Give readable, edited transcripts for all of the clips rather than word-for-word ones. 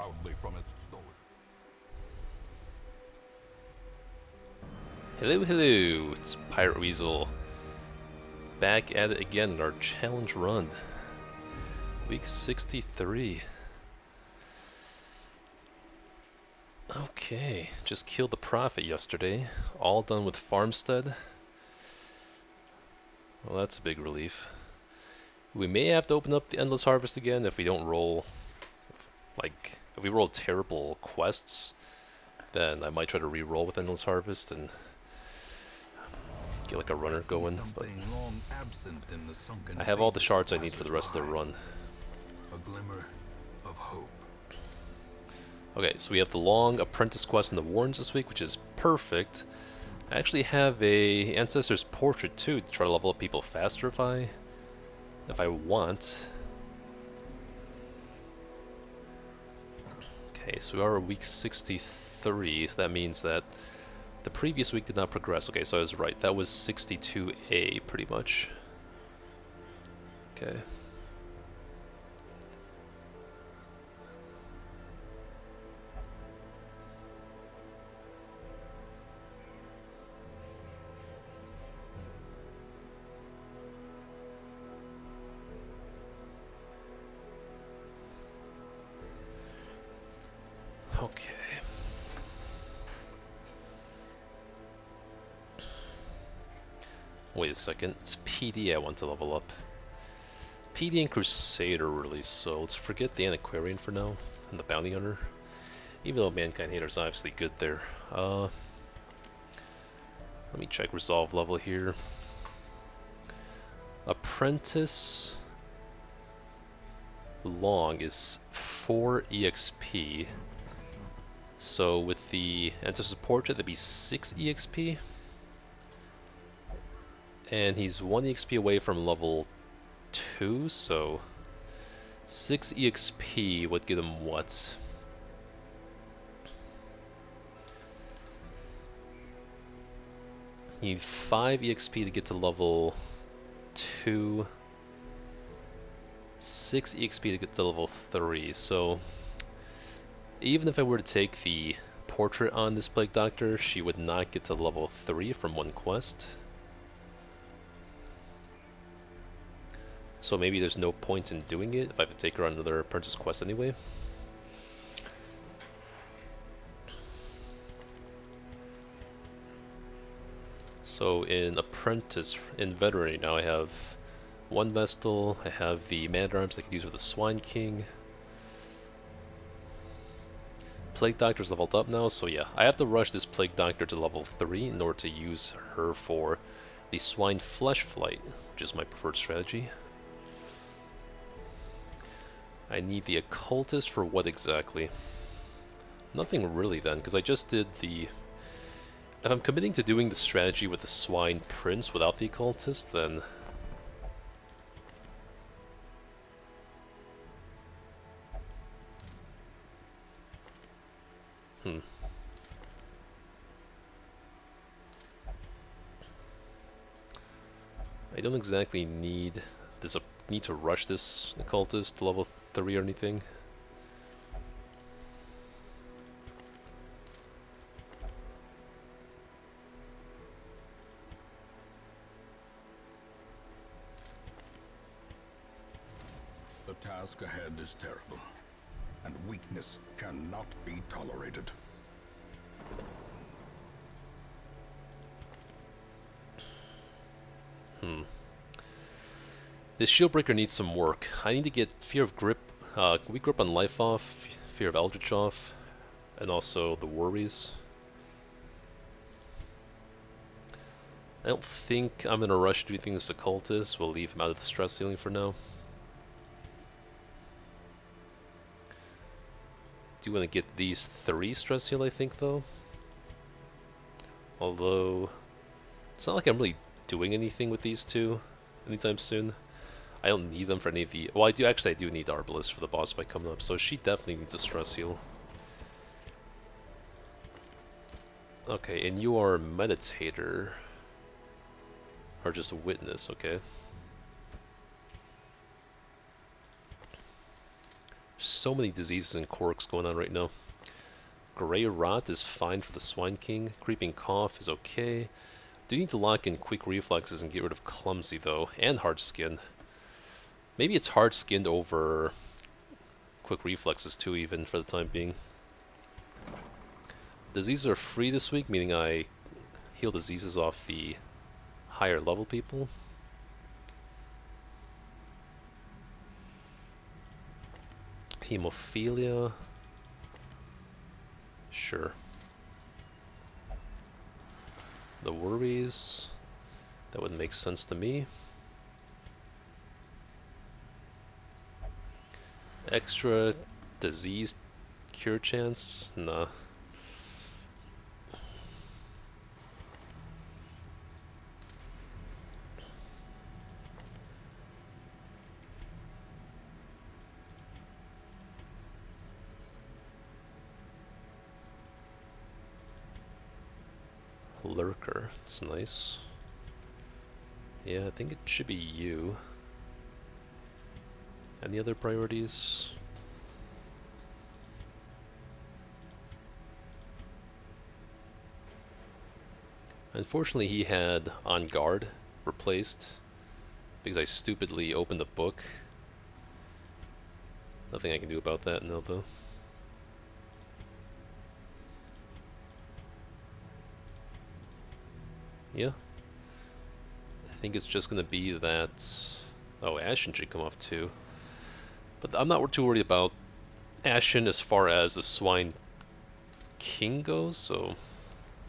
proudly from its story. Hello, hello, it's Pirate Weasel. Back at it again in our challenge run. Week 63. Okay, just killed the Prophet yesterday. All done with Farmstead. Well, that's a big relief. We may have to open up the Endless Harvest again if we don't roll... if we roll terrible quests, then I might try to re-roll with Endless Harvest and get like a runner going, but I have all the shards I need for the rest of the run. A glimmer of hope. Okay, so we have the long apprentice quest in the Warrens this week, which is perfect. I actually have a Ancestor's Portrait too to try to level up people faster if I want. Okay, so we are at week 63. So that means that the previous week did not progress. Okay, so I was right. That was 62A pretty much. Okay. Okay. Wait a second. It's PD I want to level up. PD and Crusader really, so let's forget the Antiquarian for now and the Bounty Hunter. Even though Mankind Hater is obviously good there. Let me check Resolve level here. Apprentice Long is 4 EXP. So with the Ancestor's Portrait, that'd be 6 EXP. And he's 1 EXP away from level 2, so 6 EXP would give him what? You need 5 EXP to get to level 2, 6 EXP to get to level 3, so even if I were to take the portrait on this Plague Doctor, she would not get to level 3 from one quest. So maybe there's no point in doing it if I have to take her on another apprentice quest anyway. So in apprentice, in veteran now I have 1 Vestal, I have the man-at-arms I can use with the Swine King. Plague Doctor's leveled up now, so yeah, I have to rush this Plague Doctor to level 3 in order to use her for the Swine Flesh Flight, which is my preferred strategy. I need the Occultist for what exactly? Nothing really then, because I just did the... If I'm committing to doing the strategy with the Swine Prince without the Occultist, then... I don't exactly need this. Need to rush this Occultist to level 3 or anything. The task ahead is terrible, and weakness cannot be tolerated. This shield breaker needs some work. I need to get Fear of Grip, Weak Grip on Life off, Fear of Eldritch off, and also the Worries. I don't think I'm in a rush to do things with the Cultist. We'll leave him out of the stress ceiling for now. Do want to get these 3 stress heal, I think, though. Although, it's not like I'm really doing anything with these 2 anytime soon. I don't need them for any of the... Well, I do need Arbalest for the boss fight coming up, so she definitely needs a stress heal. Okay, and you are a Meditator. Or just a Witness, okay. So many diseases and quirks going on right now. Grey Rot is fine for the Swine King. Creeping Cough is okay. Do need to lock in Quick Reflexes and get rid of Clumsy though, and Hard Skin. Maybe it's Hard Skinned over Quick Reflexes too, even for the time being. Diseases are free this week, meaning I heal diseases off the higher level people. Hemophilia. Sure. The worries. That would make sense to me. Extra disease cure chance? Nah. Lurker, it's nice. Yeah, I think it should be you. Any other priorities? Unfortunately, he had On Guard replaced because I stupidly opened the book. Nothing I can do about that now, though. Yeah. I think it's just going to be that... Oh, Ashen should come off too. But I'm not too worried about Ashen as far as the Swine King goes, so...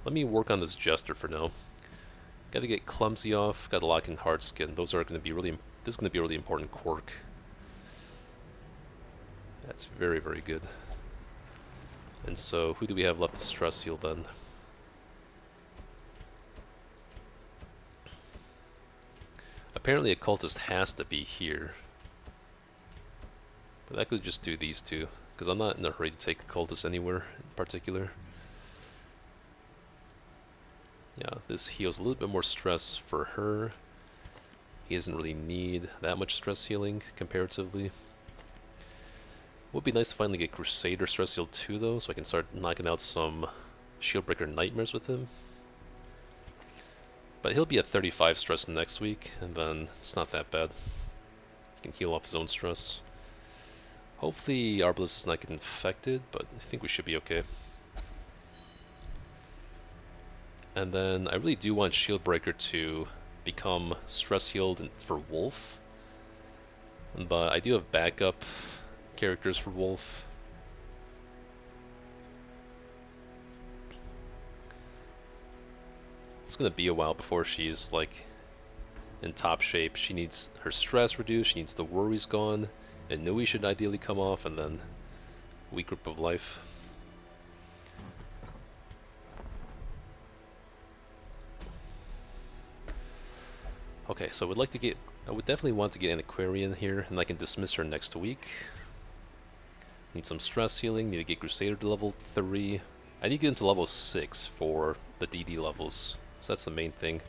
Let me work on this Jester for now. Gotta get Clumsy off, gotta lock in Hard Skin. Those are going to be really... This is going to be a really important quirk. That's very, very good. And so, who do we have left to stress heal then? Apparently a cultist has to be here. But I could just do these two, because I'm not in a hurry to take a cultist anywhere in particular. Yeah, this heals a little bit more stress for her. He doesn't really need that much stress healing, comparatively. Would be nice to finally get Crusader stress healed too, though, so I can start knocking out some Shieldbreaker nightmares with him. But he'll be at 35 stress next week, and then it's not that bad. He can heal off his own stress. Hopefully Arbalest does not get infected, but I think we should be okay. And then I really do want Shieldbreaker to become stress healed for Wolf. But I do have backup characters for Wolf. It's gonna be a while before she's like in top shape. She needs her stress reduced, she needs the worries gone, and Nui should ideally come off, and then Weak Grip of Life. Okay, so I would definitely want to get an Aquarian here, and I can dismiss her next week. Need some stress healing, need to get Crusader to level 3. I need to get him to level 6 for the DD levels, so that's the main thing.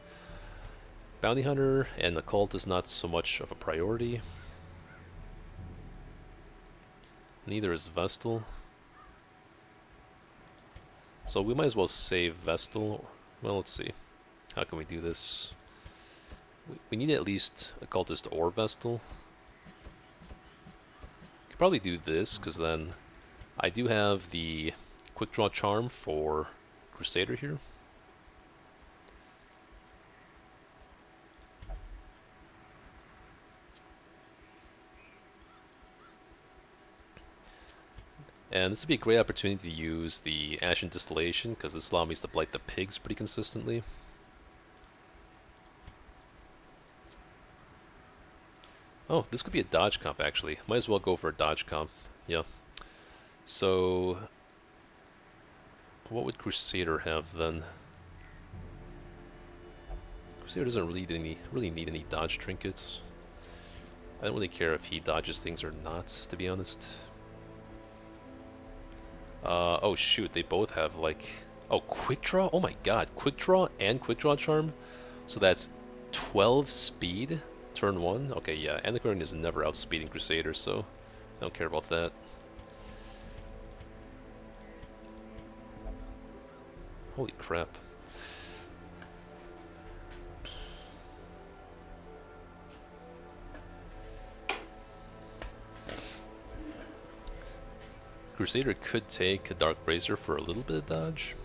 Bounty Hunter and Occult is not so much of a priority. Neither is Vestal. So we might as well save Vestal. Well, let's see. How can we do this? We need at least Occultist or Vestal. Could probably do this, because then I do have the Quick Draw Charm for Crusader here. And this would be a great opportunity to use the Ashen Distillation, because this allows me to blight the pigs pretty consistently. Oh, this could be a dodge comp, actually. Might as well go for a dodge comp. Yeah. So, what would Crusader have then? Crusader doesn't really need any dodge trinkets. I don't really care if he dodges things or not, to be honest. Oh shoot, they both have like... Oh, Quick Draw? Oh my god, Quick Draw and Quick Draw Charm? So that's 12 speed, turn 1? Okay, yeah, Antiquarian is never outspeeding Crusader, so I don't care about that. Holy crap. Crusader could take a Dark Brazier for a little bit of dodge.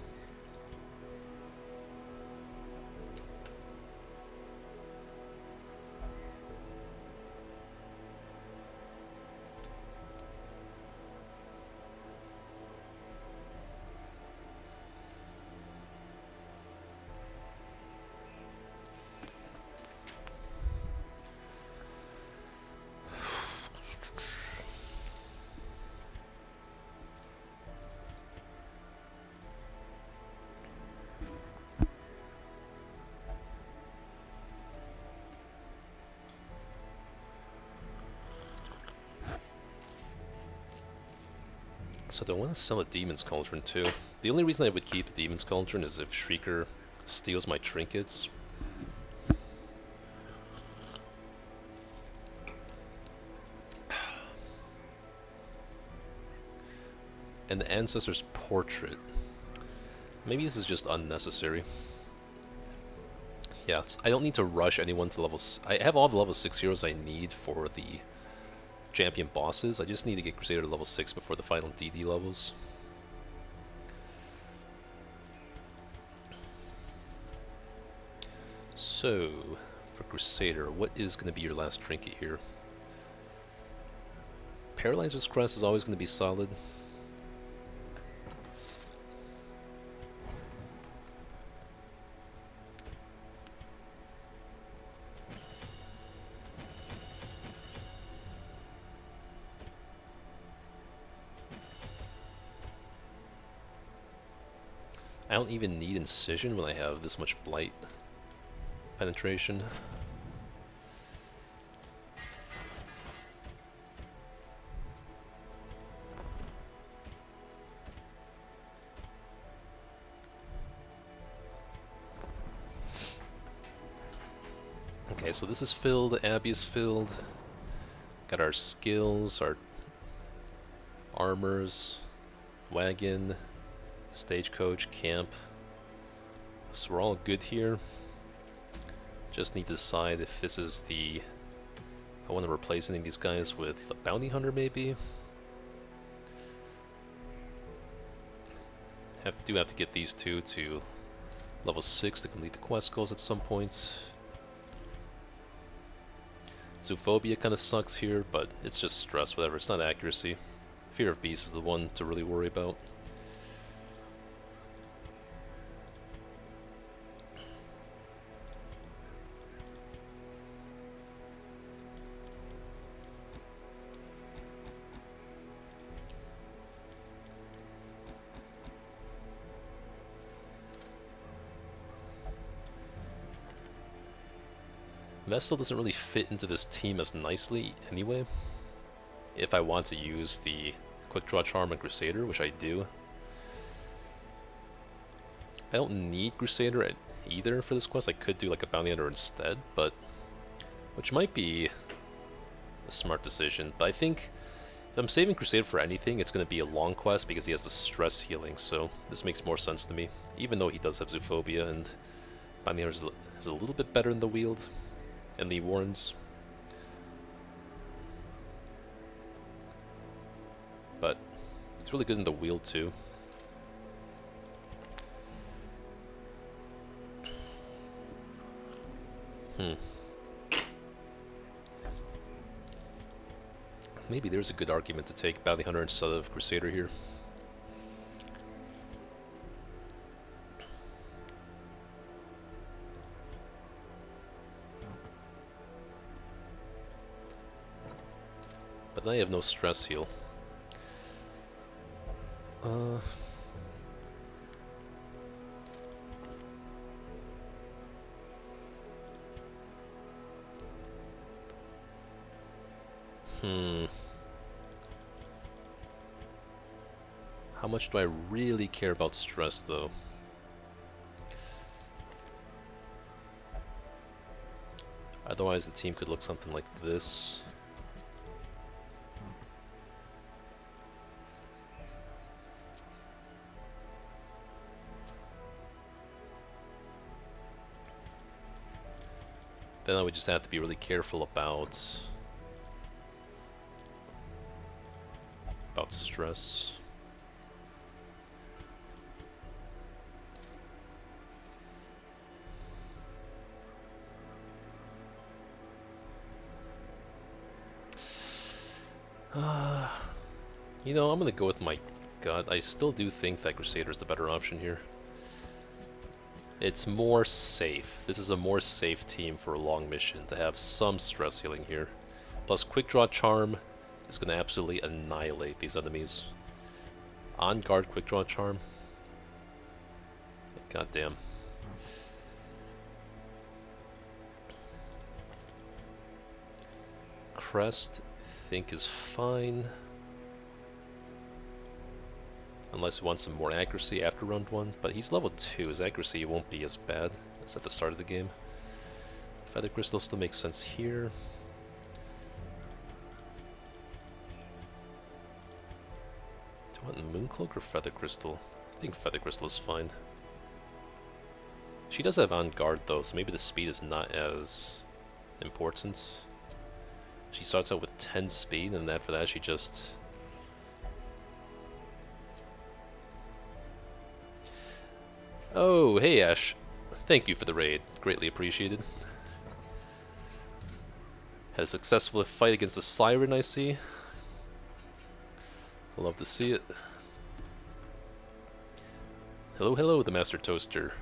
So do I want to sell a Demon's Cauldron too? The only reason I would keep the Demon's Cauldron is if Shrieker steals my trinkets. And the Ancestor's Portrait. Maybe this is just unnecessary. Yeah, I don't need to rush anyone to level... I have all the level 6 heroes I need for the champion bosses. I just need to get Crusader to level 6 before the final DD levels. So, for Crusader, what is going to be your last trinket here? Paralyzer's Crest is always going to be solid. I don't even need Incision when I have this much Blight penetration. Okay, so this is filled, Abbey is filled. Got our skills, our armors, wagon, stagecoach, camp. So we're all good here. Just need to decide if this is the... I want to replace any of these guys with a bounty hunter maybe. Do have to get these two to level 6 to complete the quest goals at some point. Zoophobia kind of sucks here, but it's just stress, whatever. It's not accuracy. Fear of Beast is the one to really worry about. Vestal doesn't really fit into this team as nicely anyway. If I want to use the Quick Draw Charm and Crusader, which I do. I don't need Crusader either for this quest. I could do like a Bounty Hunter instead, but which might be a smart decision. But I think if I'm saving Crusader for anything, it's going to be a long quest because he has the stress healing, so this makes more sense to me. Even though he does have Zoophobia and Bounty Hunter is a little bit better in the wield. And the Warrens. But he's really good in the wheel too. Maybe there's a good argument to take Bounty Hunter instead of Crusader here. But I have no stress heal. How much do I really care about stress, though? Otherwise, the team could look something like this. Then I would just have to be really careful about stress. You know, I'm gonna go with my gut. I still do think that Crusader is the better option here. It's more safe. This is a more safe team for a long mission to have some stress healing here. Plus, Quick Draw Charm is going to absolutely annihilate these enemies. On guard Quick Draw Charm. God damn. Crest, I think, is fine. Unless he wants some more accuracy after round 1. But he's level 2. His accuracy won't be as bad as at the start of the game. Feather Crystal still makes sense here. Do I want Mooncloak or Feather Crystal? I think Feather Crystal is fine. She does have On Guard though, so maybe the speed is not as important. She starts out with 10 speed, and after that she just... Oh, hey Ash. Thank you for the raid. Greatly appreciated. Had a successful fight against the Siren, I see. Love to see it. Hello, hello, the Master Toaster.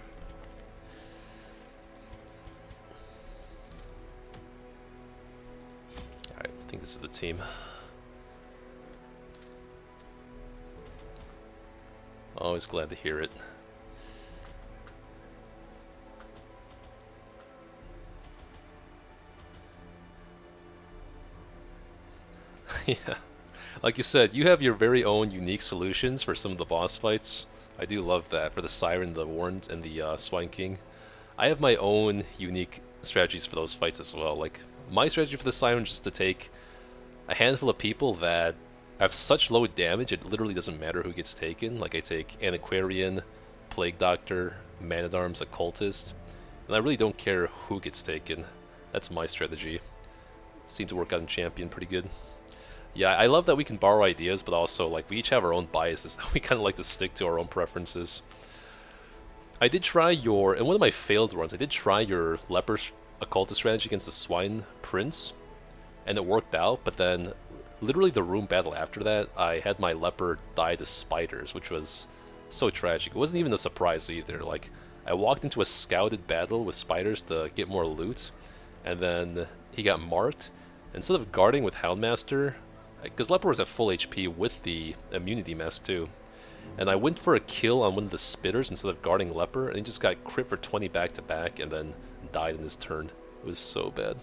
Alright, I think this is the team. Always glad to hear it. Yeah, like you said, you have your very own unique solutions for some of the boss fights. I do love that. For the Siren, the Warren, and the Swine King. I have my own unique strategies for those fights as well. Like, my strategy for the Siren is just to take a handful of people that have such low damage, it literally doesn't matter who gets taken. Like, I take Antiquarian, Plague Doctor, Man-at-Arms, Occultist, and I really don't care who gets taken. That's my strategy. It seemed to work out in Champion pretty good. Yeah, I love that we can borrow ideas, but also, like, we each have our own biases that we kind of like to stick to our own preferences. I did try your, in one of my failed runs, I did try your Leper Occultist strategy against the Swine Prince, and it worked out, but then, literally the room battle after that, I had my Leper die to spiders, which was so tragic. It wasn't even a surprise either. Like, I walked into a scouted battle with spiders to get more loot, and then he got marked. Instead of guarding with Houndmaster, because Leper was at full HP with the immunity mask too, and I went for a kill on one of the spitters instead of guarding Leper, and he just got crit for 20 back to back and then died in his turn. It was so bad.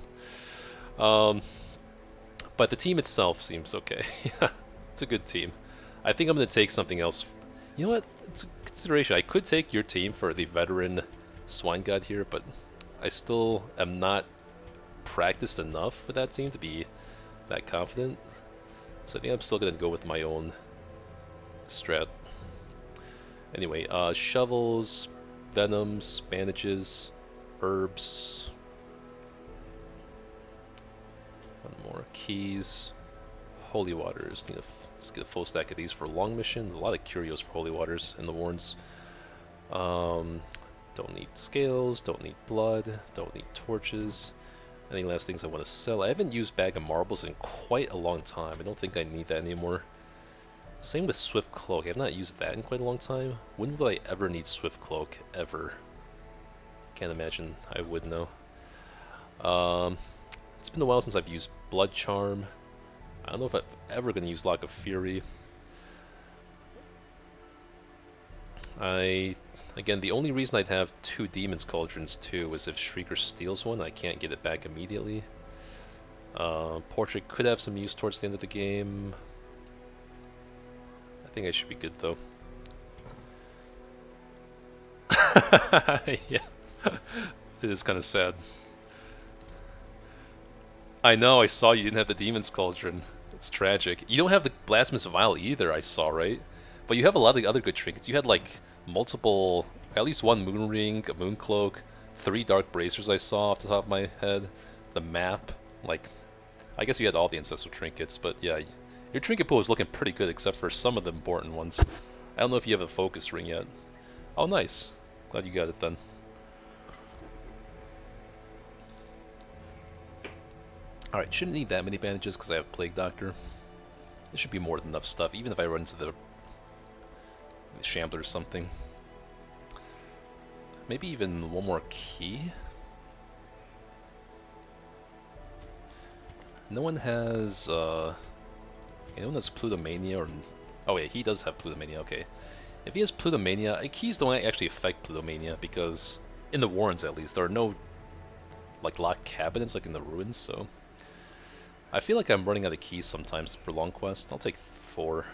But the team itself seems okay. It's a good team. I think I'm going to take something else. You know what? It's a consideration. I could take your team for the veteran Swine God here, but I still am not practiced enough with that team to be that confident. So I think I'm still going to go with my own strat. Anyway, shovels, venoms, bandages, herbs. One more. Keys. Holy waters. Let's get a full stack of these for a long mission. A lot of curios for holy waters in the warrens. Don't need scales. Don't need blood. Don't need torches. Any last things I want to sell? I haven't used Bag of Marbles in quite a long time. I don't think I need that anymore. Same with Swift Cloak. I have not used that in quite a long time. When will I ever need Swift Cloak? Ever. Can't imagine I would know. It's been a while since I've used Blood Charm. I don't know if I'm ever going to use Lock of Fury. Again, the only reason I'd have 2 Demon's Cauldrons too is if Shrieker steals one, I can't get it back immediately. Portrait could have some use towards the end of the game. I think I should be good though. Yeah, it is kind of sad. I know, I saw you didn't have the Demon's Cauldron. It's tragic. You don't have the Blasphemous Vial either, I saw, right? But you have a lot of the other good trinkets. You had like multiple, at least one moon ring, a moon cloak, 3 Dark Bracers I saw off the top of my head. The map, like, I guess you had all the Ancestral Trinkets, but yeah, your trinket pool is looking pretty good except for some of the important ones. I don't know if you have a focus ring yet. Oh, nice. Glad you got it then. Alright, shouldn't need that many bandages because I have Plague Doctor. It should be more than enough stuff, even if I run into the Shambler or something. Maybe even one more key? No one has, no one has Plutomania or... Oh yeah, he does have Plutomania, okay. If he has Plutomania, keys don't actually affect Plutomania because, in the Warrens at least, there are no, like, locked cabinets like in the Ruins, so... I feel like I'm running out of keys sometimes for long quests. I'll take 4.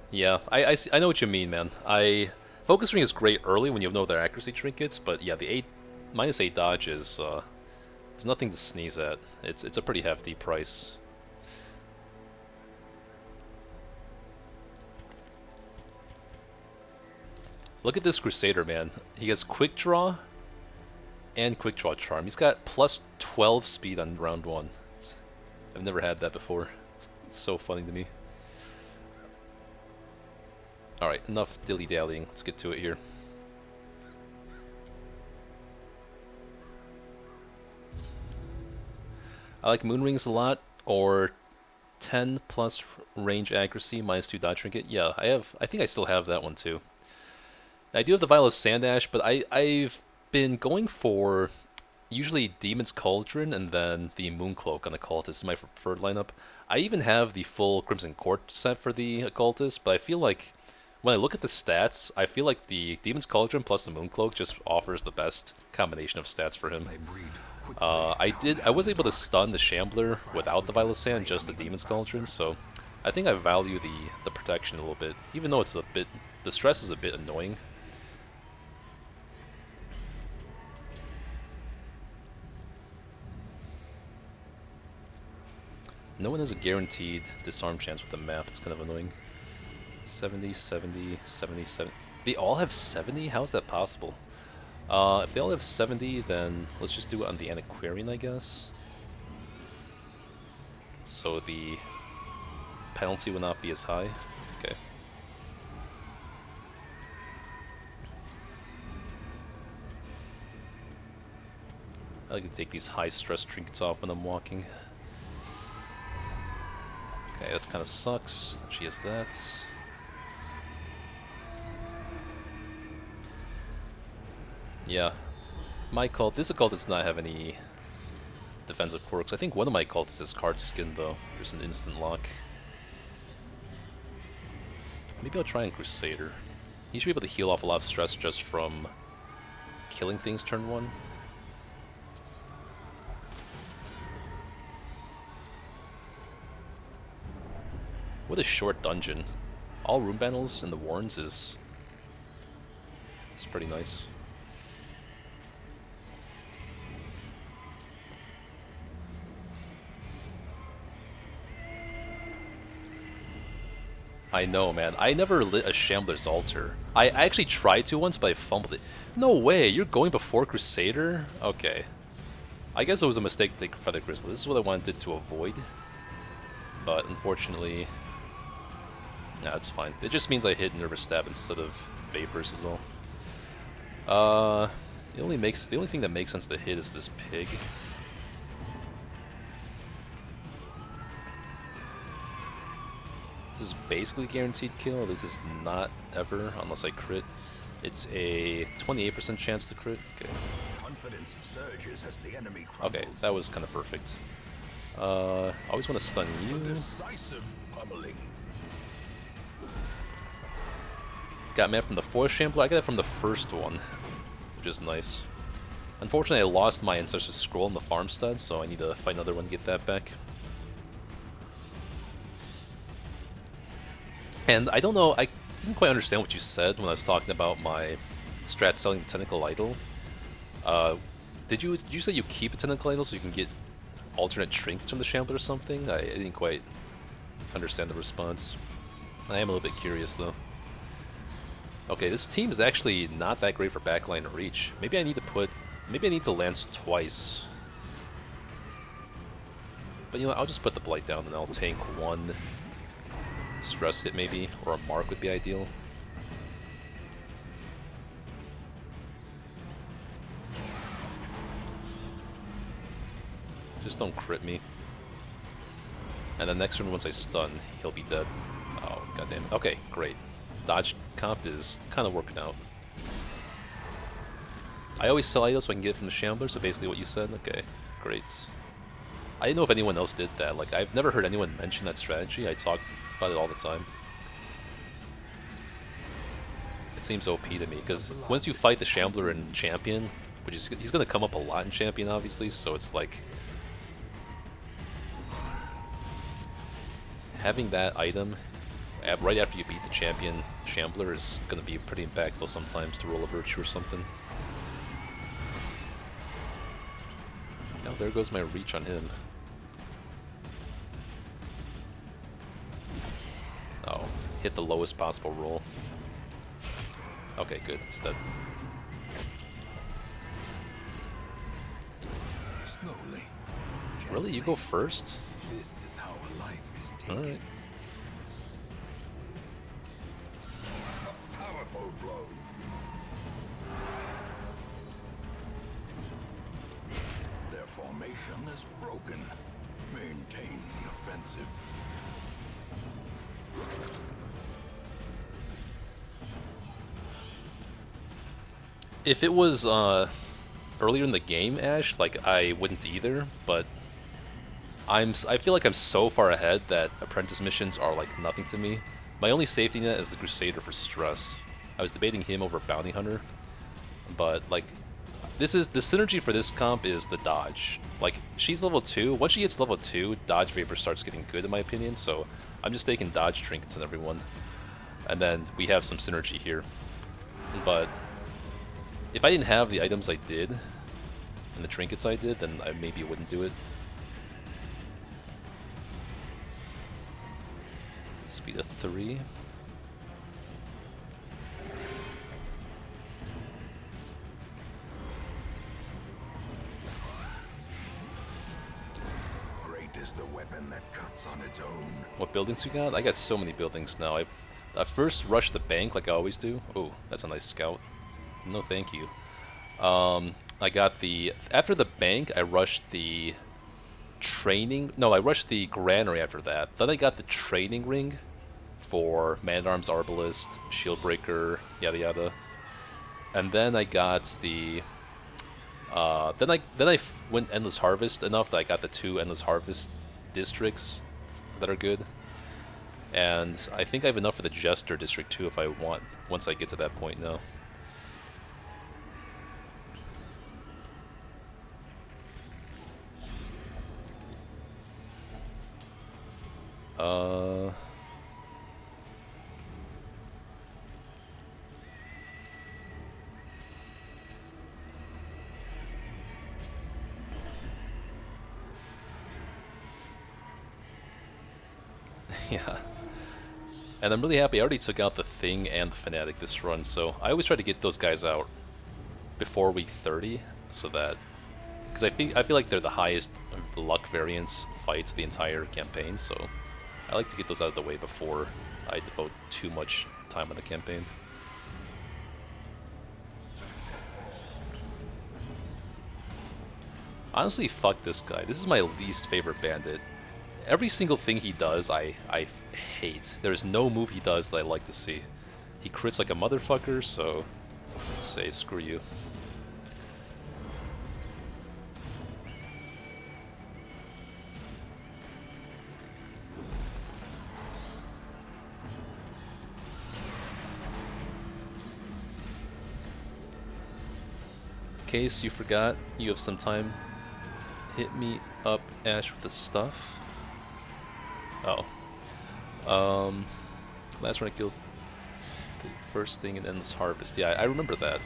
Yeah, I know what you mean, man. Focus Ring is great early when you have no other accuracy trinkets, but yeah, the -8 dodge is it's nothing to sneeze at. It's a pretty hefty price. Look at this Crusader, man. He has Quick Draw and Quick Draw Charm. He's got plus 12 speed on round 1. I've never had that before. It's so funny to me. Alright, enough dilly-dallying. Let's get to it here. I like Moon Rings a lot, or 10 plus range accuracy, -2 dodge trinket. Yeah, I think I still have that one too. I do have the Vial of Sandash, but I've been going for usually Demon's Cauldron and then the Mooncloak on the Occultist is my preferred lineup. I even have the full Crimson Court set for the Occultist, but I feel like when I look at the stats, I feel like the Demon's Cauldron plus the Mooncloak just offers the best combination of stats for him. I was able to stun the Shambler without the Vial of Sand, just the Demon's Cauldron, so I think I value the protection a little bit, even though it's a bit, the stress is a bit annoying. No one has a guaranteed disarm chance with the map, it's kind of annoying. 70, 70, 77. They all have 70? How is that possible? If they all have 70, then let's just do it on the Antiquarian, I guess. So the penalty will not be as high. Okay. I like to take these high stress trinkets off when I'm walking. Okay, that kind of sucks. She has that. Yeah. My cult, this occult does not have any defensive quirks. I think one of my cultists has card skin though. There's an instant lock. Maybe I'll try and Crusader. He should be able to heal off a lot of stress just from killing things turn 1. What a short dungeon. All room battles in the Warrens is pretty nice. I know, man. I never lit a Shambler's Altar. I actually tried to once, but I fumbled it. No way, you're going before Crusader? Okay. I guess it was a mistake to take Feather Crystal. This is what I wanted to avoid. But unfortunately... nah, it's fine. It just means I hit Nervous Stab instead of Vapors is all. The only thing that makes sense to hit is this pig. This is basically guaranteed kill. This is not ever, unless I crit. It's a 28% chance to crit. Okay. Confidence surges as the enemy Okay, that was kind of perfect. I always want to stun you. Decisive pummeling. Got mad from the 4th Shambler. I got it from the 1st one, which is nice. Unfortunately, I lost my Ancestor's Scroll in the farmstead, so I need to find another one to get that back. And I don't know, I didn't quite understand what you said when I was talking about my strat selling the Tentacle Idol. Did you say you keep a Tentacle Idol so you can get alternate trinkets from the Shambler or something? I didn't quite understand the response. I am a little bit curious though. Okay, this team is actually not that great for backline reach. Maybe I need to lance twice. But you know what, I'll just put the Blight down and I'll tank one stress hit maybe, or a mark would be ideal. Just don't crit me. And the next turn, once I stun, he'll be dead. Oh, goddamn. Okay, great. Dodge comp is kind of working out. I always sell items so I can get it from the Shambler, so basically what you said. Okay, great. I didn't know if anyone else did that. Like, I've never heard anyone mention that strategy. I talk about it all the time. It seems OP to me, because once you fight the Shambler in Champion, which is, he's going to come up a lot in Champion, obviously, so it's like... having that item right after you beat the champion Shambler is going to be pretty impactful sometimes to roll a Virtue or something. Oh, there goes my reach on him. Oh, hit the lowest possible roll. Okay, good, it's dead. Slowly. Really? You go first? This is how a life is taken. Alright. Powerful blow. Their formation is broken. Maintain the offensive. If it was earlier in the game, Ash, like I wouldn't either, but I feel like I'm so far ahead that apprentice missions are like nothing to me. My only safety net is the Crusader for stress. I was debating him over Bounty Hunter, but like the synergy for this comp is the dodge. Like she's level 2. Once she gets level 2, dodge vapor starts getting good in my opinion. So I'm just taking dodge trinkets and everyone, and then we have some synergy here. But if I didn't have the items I did and the trinkets I did, then I maybe wouldn't do it. Speed of 3. Great is the weapon that cuts on its own. What buildings you got? I got so many buildings now. I first rushed the bank like I always do. Oh, that's a nice scout. No, thank you. I got the... After the bank, I rushed the training... No, I rushed the granary after that. Then I got the training ring for Man-at-Arms, Arbalist, Shieldbreaker, yada yada. And then I got the... Then I went Endless Harvest enough that I got the 2 Endless Harvest districts that are good. And I think I have enough for the Jester district too if I want, once I get to that point now. Yeah. And I'm really happy I already took out the Thing and the Fanatic this run, so I always try to get those guys out before week 30, so that... Because I feel like they're the highest luck variance fights of the entire campaign, so I like to get those out of the way before I devote too much time on the campaign. Honestly, fuck this guy. This is my least favorite bandit. Every single thing he does, I hate. There's no move he does that I like to see. He crits like a motherfucker, so I say screw you. In case you forgot, you have some time. Hit me up, Ash, with the stuff. Oh. Last run I killed the first Thing in Endless Harvest. Yeah, I remember that.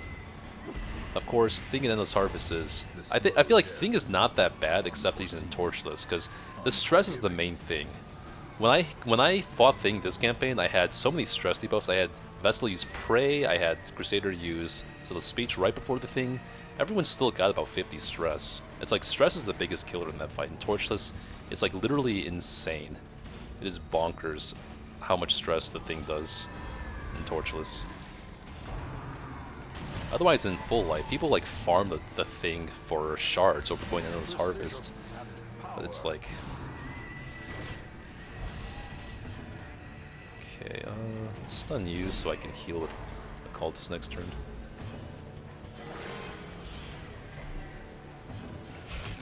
Of course, Thing in Endless Harvest is... I feel like Thing is not that bad, except he's in Torchless, because the stress is the main thing. when I fought Thing this campaign, I had so many stress debuffs. I had Vessel use Prey, I had Crusader use the Speech right before the Thing. Everyone still got about 50 stress. It's like stress is the biggest killer in that fight. In Torchless, it's like literally insane. It is bonkers how much stress the Thing does in Torchless. Otherwise, in full life, people like farm the Thing for shards over going Endless Harvest. But it's like... Okay, let's stun you so I can heal with a Cultist next turn.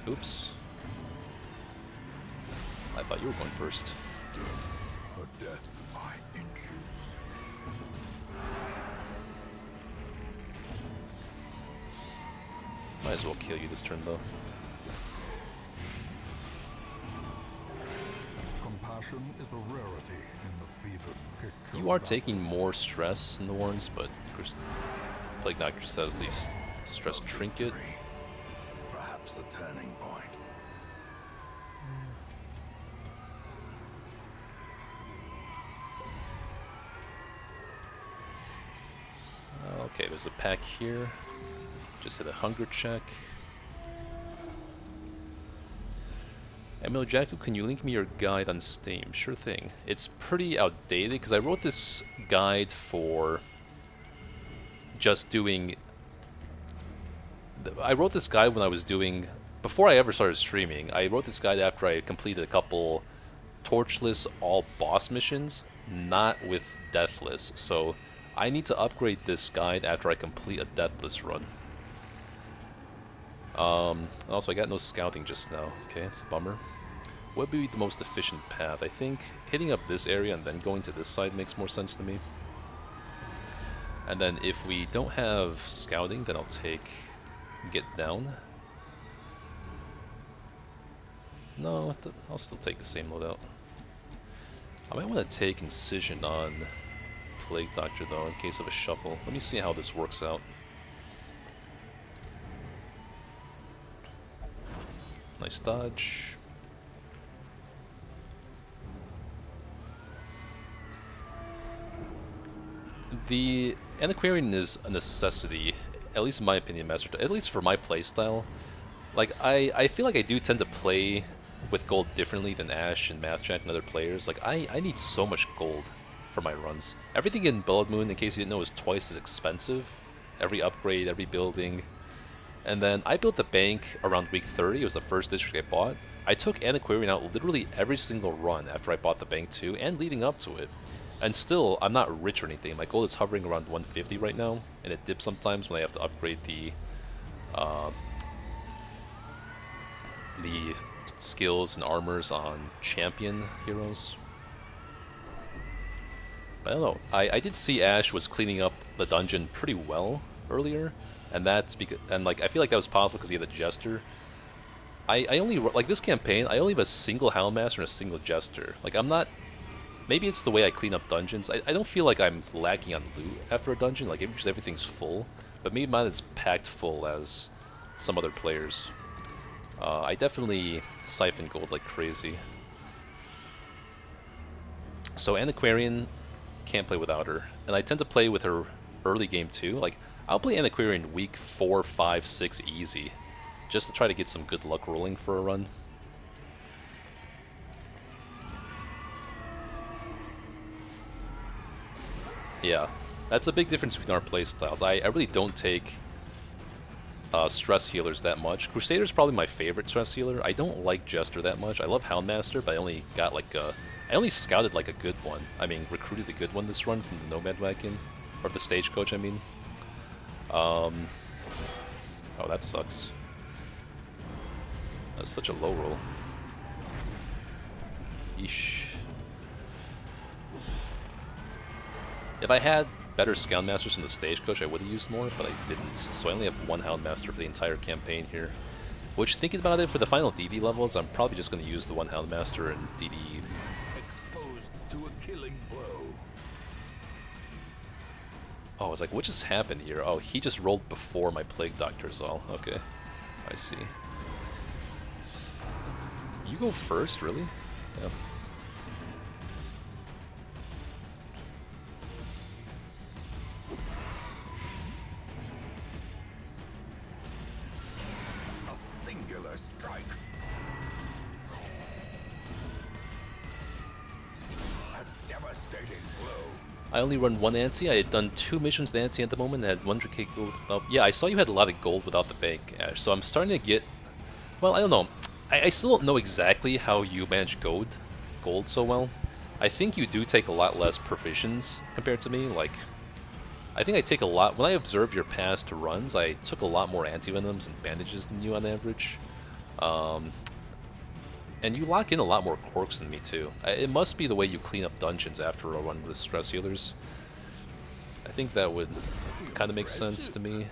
Oops. I thought you were going first. A death by inches. Might as well kill you this turn, though. Compassion is a rarity in the fevered pitch. You are taking more stress in the Warrens, but Plague Doctor says the stress trinket. Perhaps the turning point. Okay, there's a pack here. Just hit a hunger check. Jaku, can you link me your guide on Steam? Sure thing. It's pretty outdated because I wrote this guide for just doing... I wrote this guide when I was doing... Before I ever started streaming, I wrote this guide after I completed a couple Torchless all boss missions, not with Deathless. So I need to upgrade this guide after I complete a Deathless run. Also, I got no scouting just now. Okay, it's a bummer. What would be the most efficient path? I think hitting up this area and then going to this side makes more sense to me. And then if we don't have scouting, then I'll take get down. No, I'll still take the same loadout. I might want to take Incision on Plague Doctor though, in case of a shuffle. Let me see how this works out. Nice dodge. The Antiquarian is a necessity, at least in my opinion, Master. At least for my playstyle. Like, I feel like I do tend to play with gold differently than Ash and MathJack and other players. Like, I need so much gold for my runs. Everything in Bloodmoon, in case you didn't know, is twice as expensive. Every upgrade, every building. And then I built the bank around week 30. It was the first district I bought. I took Antiquarian out literally every single run after I bought the bank too, and leading up to it. And still, I'm not rich or anything. My gold is hovering around 150 right now, and it dips sometimes when I have to upgrade the skills and armors on champion heroes. But I don't know. I did see Ash was cleaning up the dungeon pretty well earlier, and that's because, and like I feel like that was possible because he had a Jester. I only, like this campaign, I only have a single Houndmaster and a single Jester. Like I'm not, maybe it's the way I clean up dungeons. I don't feel like I'm lacking on loot after a dungeon, like just everything's full. But maybe mine is packed full as some other players. I definitely siphon gold like crazy. So Antiquarian, can't play without her. And I tend to play with her early game too. Like, I'll play Antiquarian week 4, 5, 6 easy. Just to try to get some good luck rolling for a run. Yeah, that's a big difference between our playstyles. I really don't take stress healers that much. Crusader's probably my favorite stress healer. I don't like Jester that much. I love Houndmaster, but I only got like a... I only scouted like a good one. I mean, recruited a good one this run from the Nomad Wagon. Or the Stagecoach, I mean. Oh, that sucks. That's such a low roll. Yeesh. If I had better Scoutmasters in the Stagecoach, I would have used more, but I didn't. So I only have one Houndmaster for the entire campaign here. Which, thinking about it, for the final DD levels, I'm probably just going to use the one Houndmaster and DD. Exposed to a killing blow. Oh, I was like, what just happened here? Oh, he just rolled before my Plague Doctor's all. Okay, I see. You go first, really? Yep. devastating blow. I only run one anti. I had done 2 missions with anti at the moment and had 100k gold. Yeah, I saw you had a lot of gold without the bank, Ash. So I'm starting to get... Well, I don't know. I still don't know exactly how you manage gold so well. I think you do take a lot less provisions compared to me. Like, I think I take a lot... When I observe your past runs, I took a lot more anti-venoms and bandages than you on average. And you lock in a lot more quirks than me, too. It must be the way you clean up dungeons after a run with stress healers. I think that would kind of make sense to me.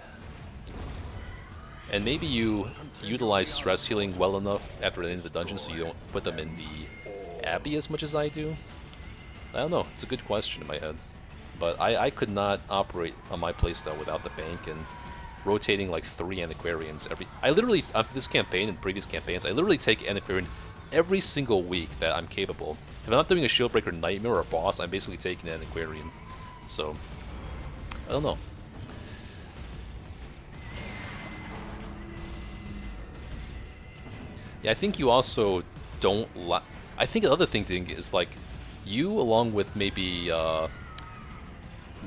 And maybe you utilize stress healing well enough after the end of the dungeon so you don't put them in the Abbey as much as I do. I don't know. It's a good question in my head. But I could not operate on my playstyle without the bank and rotating like 3 antiquarians every... I literally, after this campaign and previous campaigns, I literally take antiquarian every single week that I'm capable. If I'm not doing a Shieldbreaker Nightmare or a boss, I'm basically taking an antiquarian. So, I don't know. Yeah, I think you also don't I think another thing is like, you along with maybe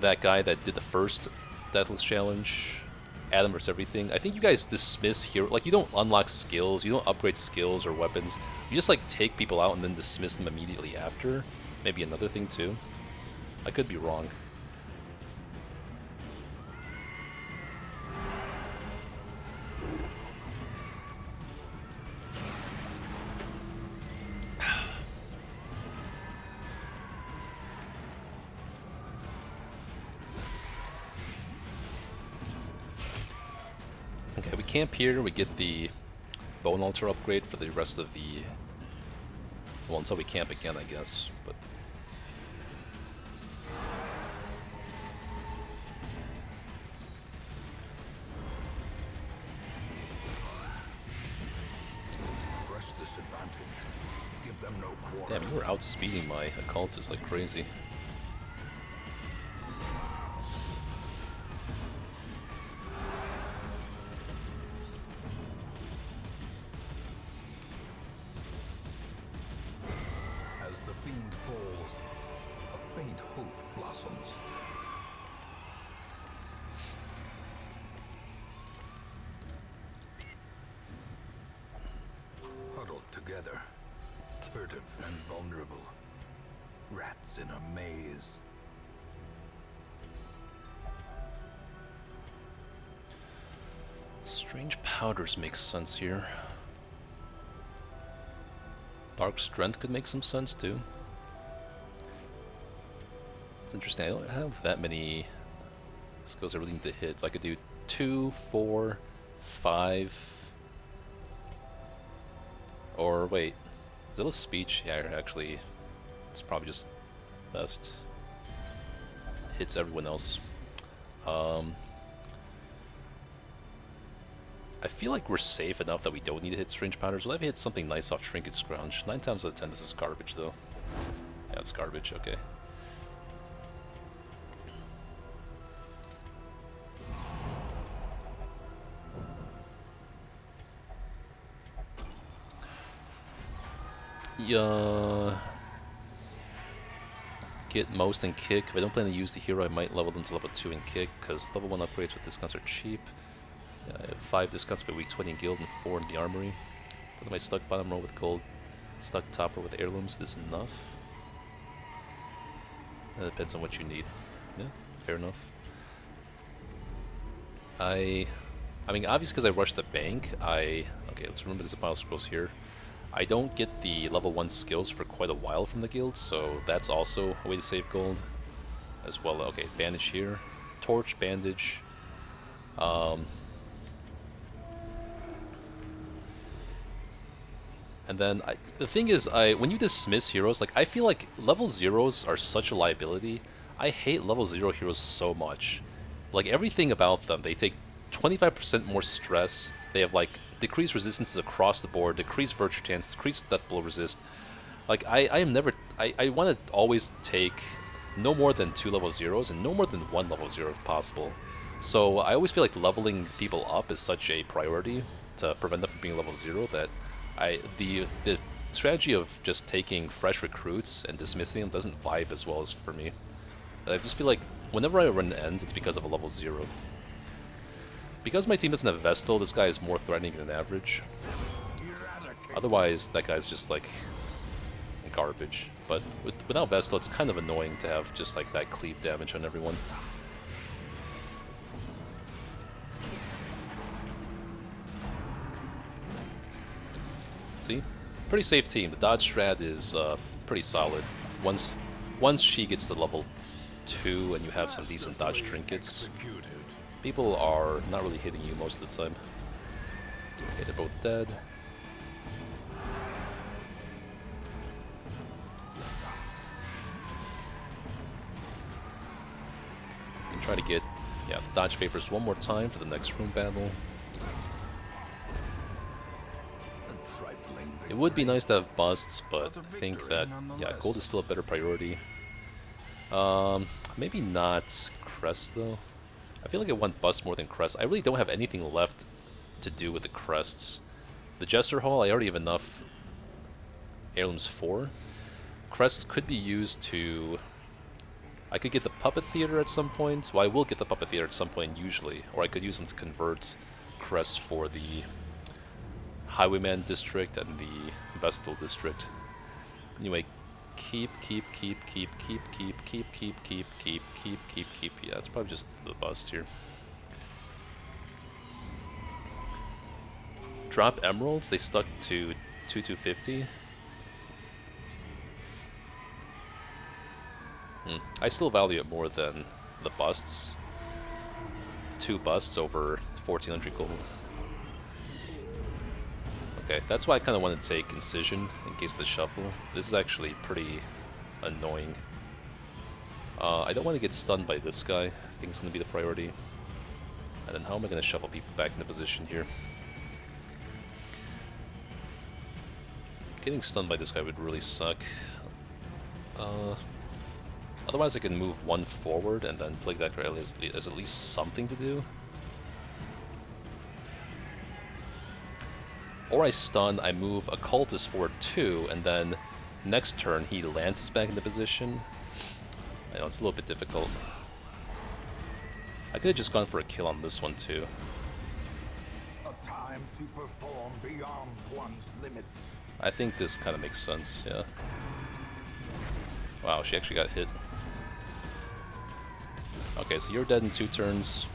that guy that did the first Deathless challenge, Adam vs everything, I think you guys dismiss hero, like you don't unlock skills, you don't upgrade skills or weapons, you just like take people out and then dismiss them immediately after. Maybe another thing too. I could be wrong. Okay, we camp here, we get the Bone Altar upgrade for the rest of the... Well, until we camp again, I guess, but... Press this advantage. Give them no quarter. Damn, you were outspeeding my occultist like crazy. As the fiend falls, a faint hope blossoms. Huddled together, furtive and vulnerable, rats in a maze. Strange powders makes sense here. Dark Strength could make some sense too. It's interesting, I don't have that many skills I really need to hit. So I could do 2, 4, 5... Or wait, Zilla's speech, yeah, actually, it's probably just best. Hits everyone else. I feel like we're safe enough that we don't need to hit Strange Powders. We'll have to hit something nice off Trinket Scrounge. 9 times out of 10 this is garbage though. Yeah, it's garbage, okay. Get most and kick. If I don't plan to use the hero, I might level them to level 2 and kick, because level 1 upgrades with discounts are cheap. I have 5 discounts by week 20 in guild and 4 in the armory. Put my stuck bottom row with gold, stuck top row with heirlooms. Is this enough? That depends on what you need. Yeah, fair enough. I mean, obviously because I rushed the bank, okay, let's remember there's a pile of scrolls here. I don't get the level 1 skills for quite a while from the guild, so that's also a way to save gold. As well, okay, bandage here. Torch, bandage. And then, the thing is, when you dismiss heroes, like, I feel like level 0s are such a liability. I hate level 0 heroes so much. Like, everything about them, they take 25% more stress. They have, like, decreased resistances across the board, decreased virtue chance, decreased death blow resist. Like, I am never... I want to always take no more than 2 level 0s and no more than 1 level 0 if possible. So, I always feel like leveling people up is such a priority to prevent them from being level 0 that... the strategy of just taking fresh recruits and dismissing them doesn't vibe as well as for me. I just feel like whenever I run ends, it's because of a level 0. Because my team doesn't have Vestal, this guy is more threatening than average. Otherwise, that guy's just like garbage. But without Vestal, it's kind of annoying to have just like that cleave damage on everyone. See? Pretty safe team. The dodge strat is pretty solid. Once she gets to level 2 and you have some decent dodge trinkets, people are not really hitting you most of the time. Okay, they're both dead. You can try to get, yeah, the dodge vapors one more time for the next room battle. It would be nice to have busts, but I think that, yeah, gold is still a better priority. Maybe not crest though. I feel like I want bust more than crest. I really don't have anything left to do with the crests. The Jester Hall, I already have enough heirlooms for. Crests could be used to... I could get the Puppet Theater at some point. Well, I will get the Puppet Theater at some point usually. Or I could use them to convert crests for the Highwayman district and the Vestal district. Anyway, keep. Yeah, it's probably just the bust here. Drop emeralds, they stuck to 2250. I still value it more than the busts. 2 busts over 1400 gold. Okay, that's why I kind of wanted to take Incision in case of the shuffle. This is actually pretty annoying. I don't want to get stunned by this guy. I think it's going to be the priority. And then how am I going to shuffle people back into position here? Getting stunned by this guy would really suck. Otherwise I can move 1 forward and then Plague Doctor has at least something to do. Or I stun, I move Occultist forward 2, and then next turn he lances back into position. I know, it's a little bit difficult. I could have just gone for a kill on this one too. A time to perform beyond one's limits. I think this kind of makes sense, yeah. Wow, she actually got hit. Okay, so you're dead in 2 turns.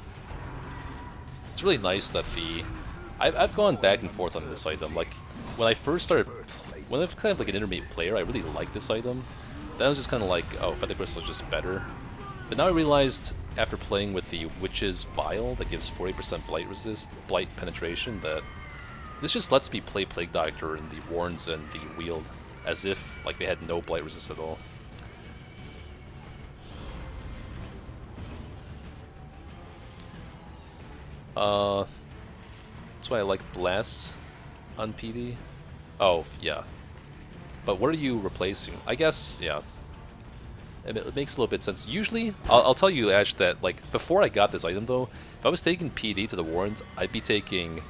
It's really nice that the... I've gone back and forth on this item. Like, when I first started... When I was kind of like an intermediate player, I really liked this item. Then I was just kind of like, oh, Feather Crystal is just better. But now I realized, after playing with the Witch's Vial that gives 40% Blight penetration, that this just lets me play Plague Doctor and the Warns and the Wield as if like they had no Blight resist at all. That's why I like Blast on PD. Oh, yeah. But what are you replacing? I guess, yeah. It makes a little bit of sense. Usually, I'll tell you, Ash, that like before I got this item though, if I was taking PD to the Warrens, I'd be taking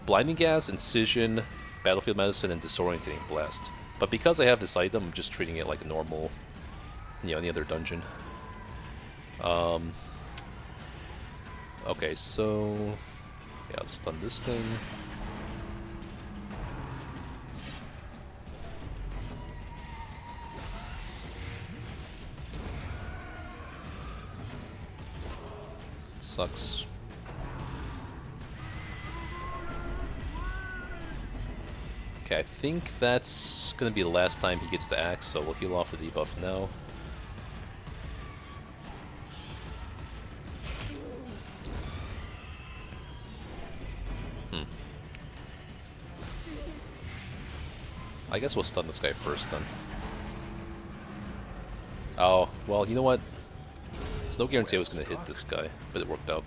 Blinding Gas, Incision, Battlefield Medicine, and Disorientating Blast. But because I have this item, I'm just treating it like a normal, you know, any other dungeon. Okay, so yeah, let's stun this thing. Sucks. Okay, I think that's gonna be the last time he gets the axe, so we'll heal off the debuff now. I guess we'll stun this guy first then. Oh, well, you know what? There's no guarantee I was going to hit this guy, but it worked out.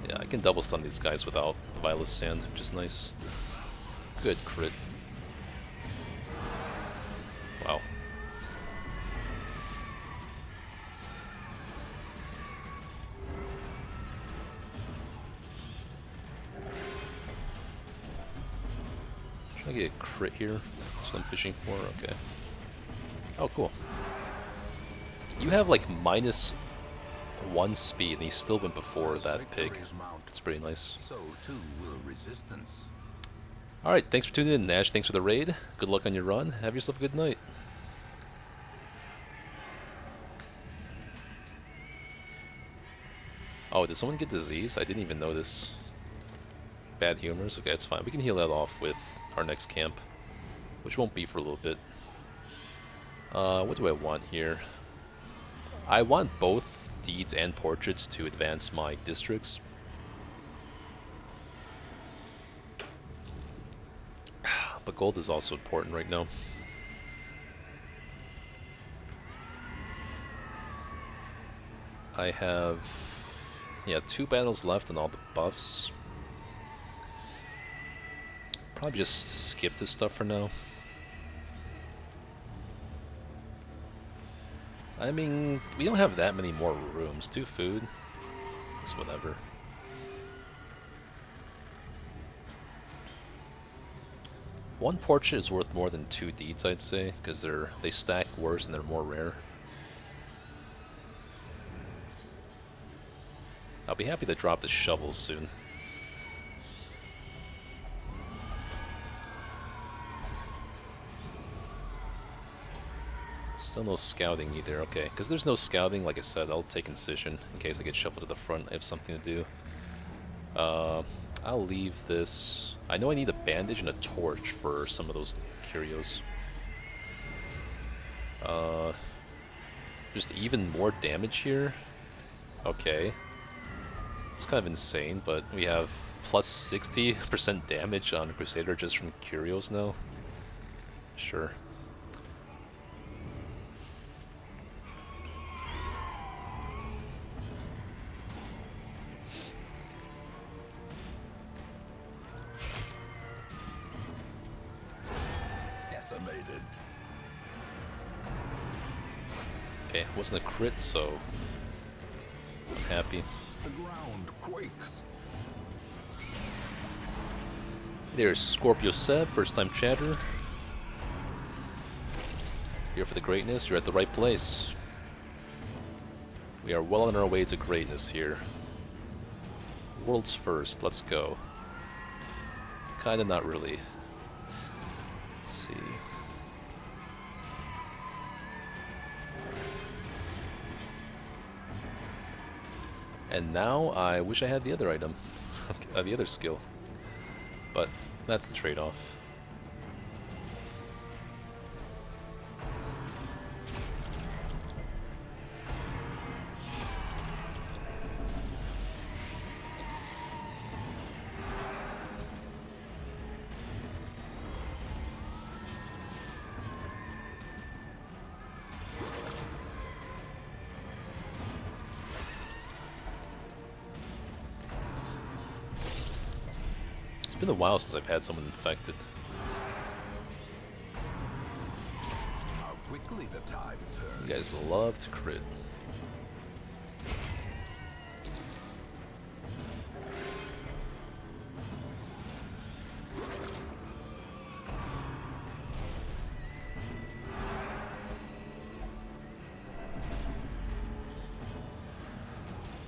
Yeah, I can double stun these guys without Violet Sand, which is nice. Good crit. Wow. I get a crit here. That's what I'm fishing for. Okay. Oh, cool. You have like -1 speed, and he still went before that pig. It's pretty nice. So too will resistance. Alright, thanks for tuning in, Nash. Thanks for the raid. Good luck on your run. Have yourself a good night. Oh, did someone get disease? I didn't even notice. Bad humors? Okay, it's fine. We can heal that off with our next camp, which won't be for a little bit. What do I want here? I want both deeds and portraits to advance my districts. But gold is also important right now. I have, yeah, 2 battles left and all the buffs. Probably just skip this stuff for now. I mean, we don't have that many more rooms. 2 food. It's whatever. One portrait is worth more than 2 deeds, I'd say, because they stack worse and they're more rare. I'll be happy to drop the shovels soon. Still no scouting either, okay. Because there's no scouting, like I said, I'll take incision in case I get shuffled to the front. I have something to do. I'll leave this. I know I need a bandage and a torch for some of those curios. Just even more damage here? Okay. It's kind of insane, but we have plus 60% damage on Crusader just from curios now. Sure. Decimated. Okay, wasn't a crit, so I'm happy. The ground quakes. There's Scorpio Seb, first time chatter. Here for the greatness, you're at the right place. We are well on our way to greatness here. World's first, let's go. Kinda not really. Let's see. And now I wish I had the other item, the other skill. But that's the trade-off. It's been a while since I've had someone infected. How quickly the tide turns. You guys love to crit.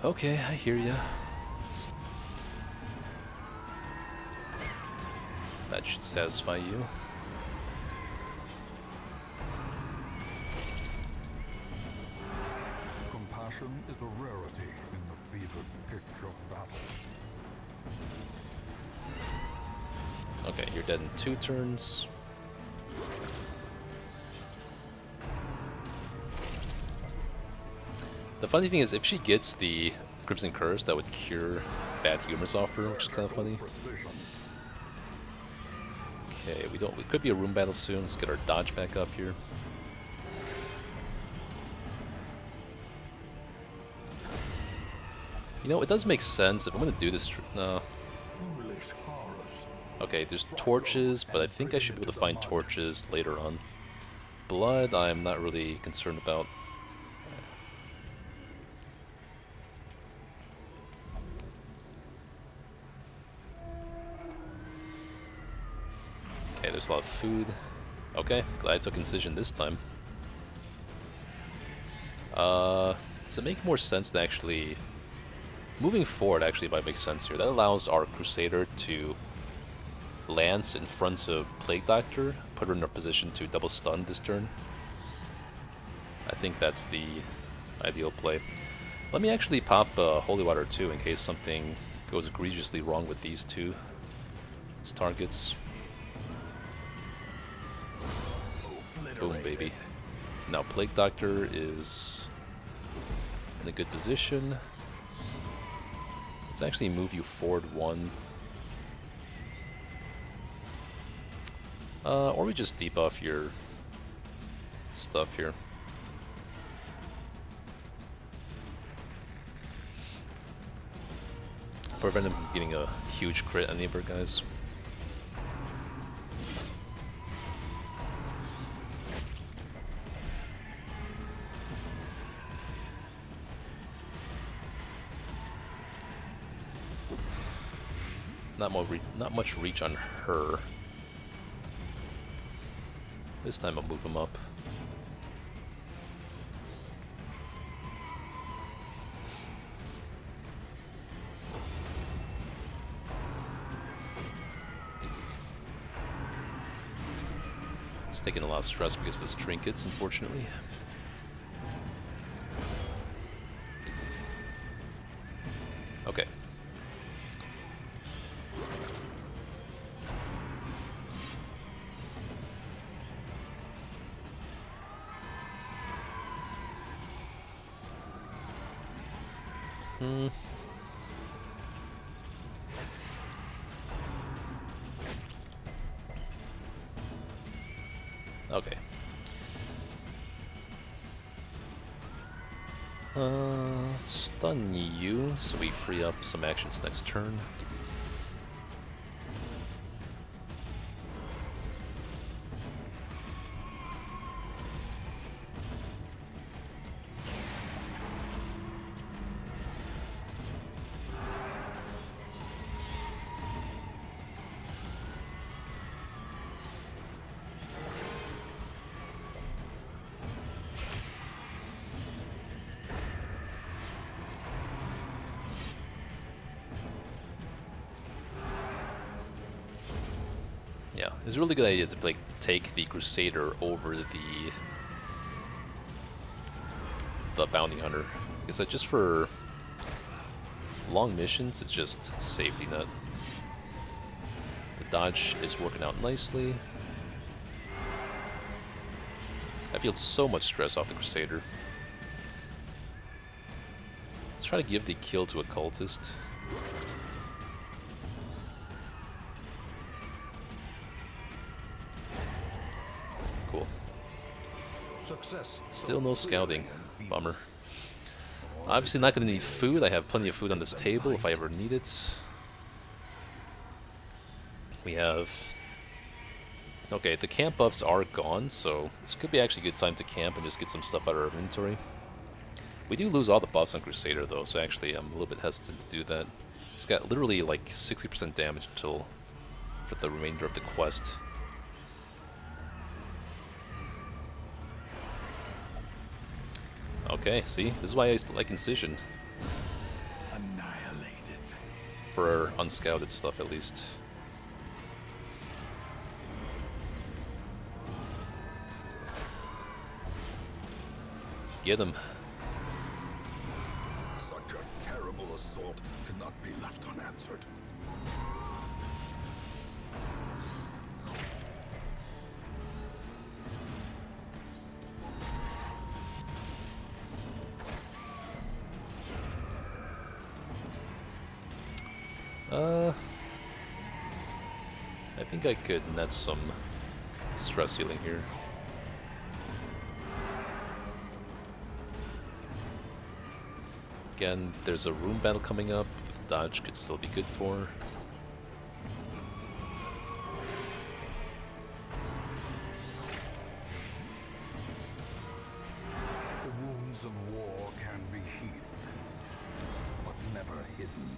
Okay, I hear ya. That should satisfy you. Compassion is a rarity in the fevered pitch of battle. Okay, you're dead in 2 turns. The funny thing is, if she gets the Crimson Curse, that would cure bad humors off her, which is kind of funny. Okay, we could be a room battle soon. Let's get our dodge back up here. You know, it does make sense if I'm gonna do this. No. Okay, there's torches, but I think I should be able to find torches later on. Blood, I'm not really concerned about. Okay, there's a lot of food. Okay, glad I took Incision this time. Does it make more sense to actually... Moving forward actually might make sense here. That allows our Crusader to lance in front of Plague Doctor, put her in a position to double stun this turn. I think that's the ideal play. Let me actually pop Holy Water too in case something goes egregiously wrong with these two as targets. Boom, baby. Now Plague Doctor is in a good position. Let's actually move you forward one. Or we just debuff your stuff here. Prevent him from getting a huge crit on any of our guys. Not much reach on her. This time I'll move him up. He's taking a lot of stress because of his trinkets, unfortunately. Okay. Okay. Let's stun you so we free up some actions next turn. Yeah, it's a really good idea to like take the Crusader over the Bounty Hunter. Because just for long missions, it's just safety net. The dodge is working out nicely. I feel so much stress off the Crusader. Let's try to give the kill to a cultist. Cool. Still no scouting. Bummer. Obviously not going to need food. I have plenty of food on this table if I ever need it. We have... Okay, the camp buffs are gone, so this could be actually a good time to camp and just get some stuff out of our inventory. We do lose all the buffs on Crusader though, so actually I'm a little bit hesitant to do that. It's got literally like 60% damage until for the remainder of the quest. Okay, see? This is why I like Incision. Annihilated. For unscouted stuff, at least. Get him. Such a terrible assault cannot be left unanswered. I think I could net some stress healing here. Again, there's a room battle coming up. Dodge could still be good for. The wounds of war can be healed, but never hidden.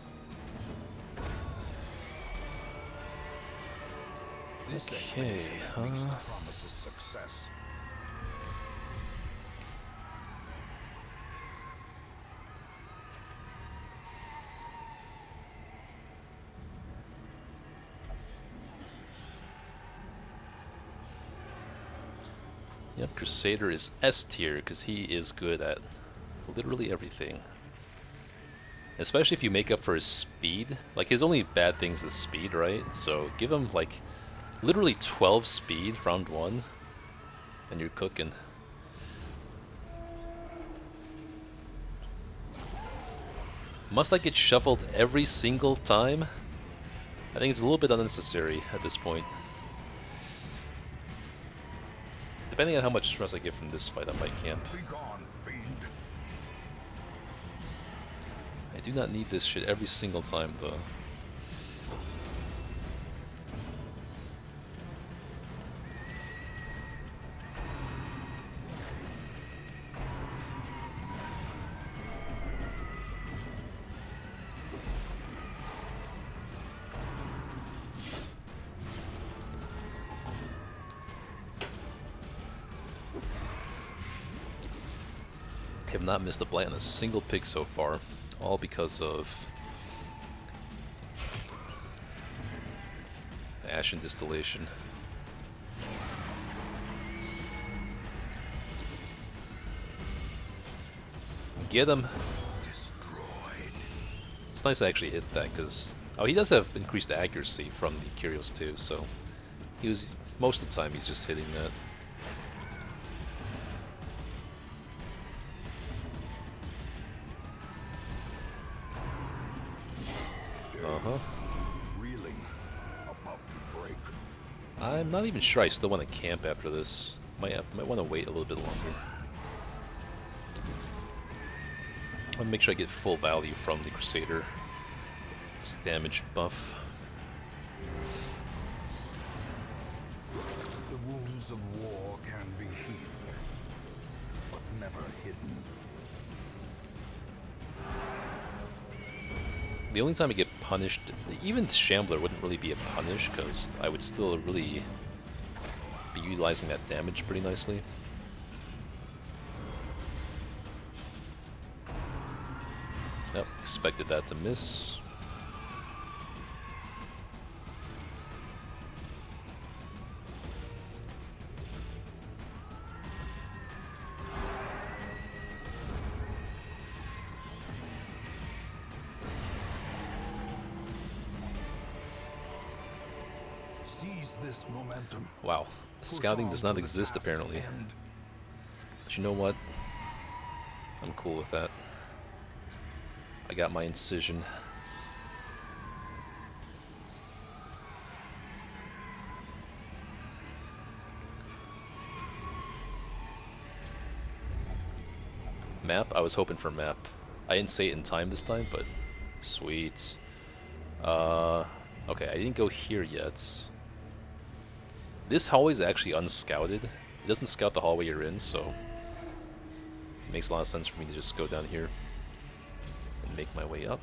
Okay, at least promises success. Yep, Crusader is S tier because he is good at literally everything. Especially if you make up for his speed. Like, his only bad thing is the speed, right? So give him, like, literally 12 speed round 1, and you're cooking. Must I get shuffled every single time? I think it's a little bit unnecessary at this point. Depending on how much stress I get from this fight, I might camp. Be gone, fiend. I do not need this shit every single time, though. Have not missed a blight on a single pig so far, all because of Ashen Distillation. Get him! Destroyed. It's nice to actually hit that, because... Oh, he does have increased accuracy from the Curios too, so... He was... Most of the time he's just hitting that. Uh-huh. Reeling. About to break. I'm not even sure I still want to camp after this. Might want to wait a little bit longer. I want to make sure I get full value from the Crusader. This damage buff. The wounds of war can be healed, but never hidden. The only time I get punished, even Shambler wouldn't really be a punish, because I would still really be utilizing that damage pretty nicely. Yep, expected that to miss. Seize this momentum. Wow, scouting does not exist apparently. But you know what? I'm cool with that. I got my incision. Map? I was hoping for map. I didn't say it in time this time, but sweet. Okay, I didn't go here yet. This hallway is actually unscouted. It doesn't scout the hallway you're in, so it makes a lot of sense for me to just go down here and make my way up.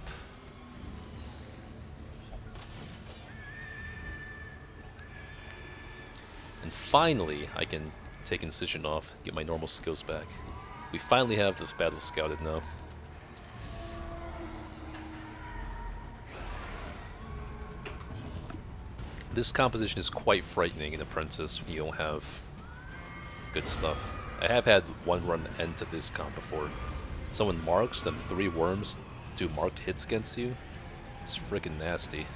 And finally, I can take Incision off, get my normal skills back. We finally have this battle scouted now. This composition is quite frightening in Apprentice when you don't have good stuff. I have had one run end to this comp before. Someone marks, then 3 worms do marked hits against you. It's freaking nasty.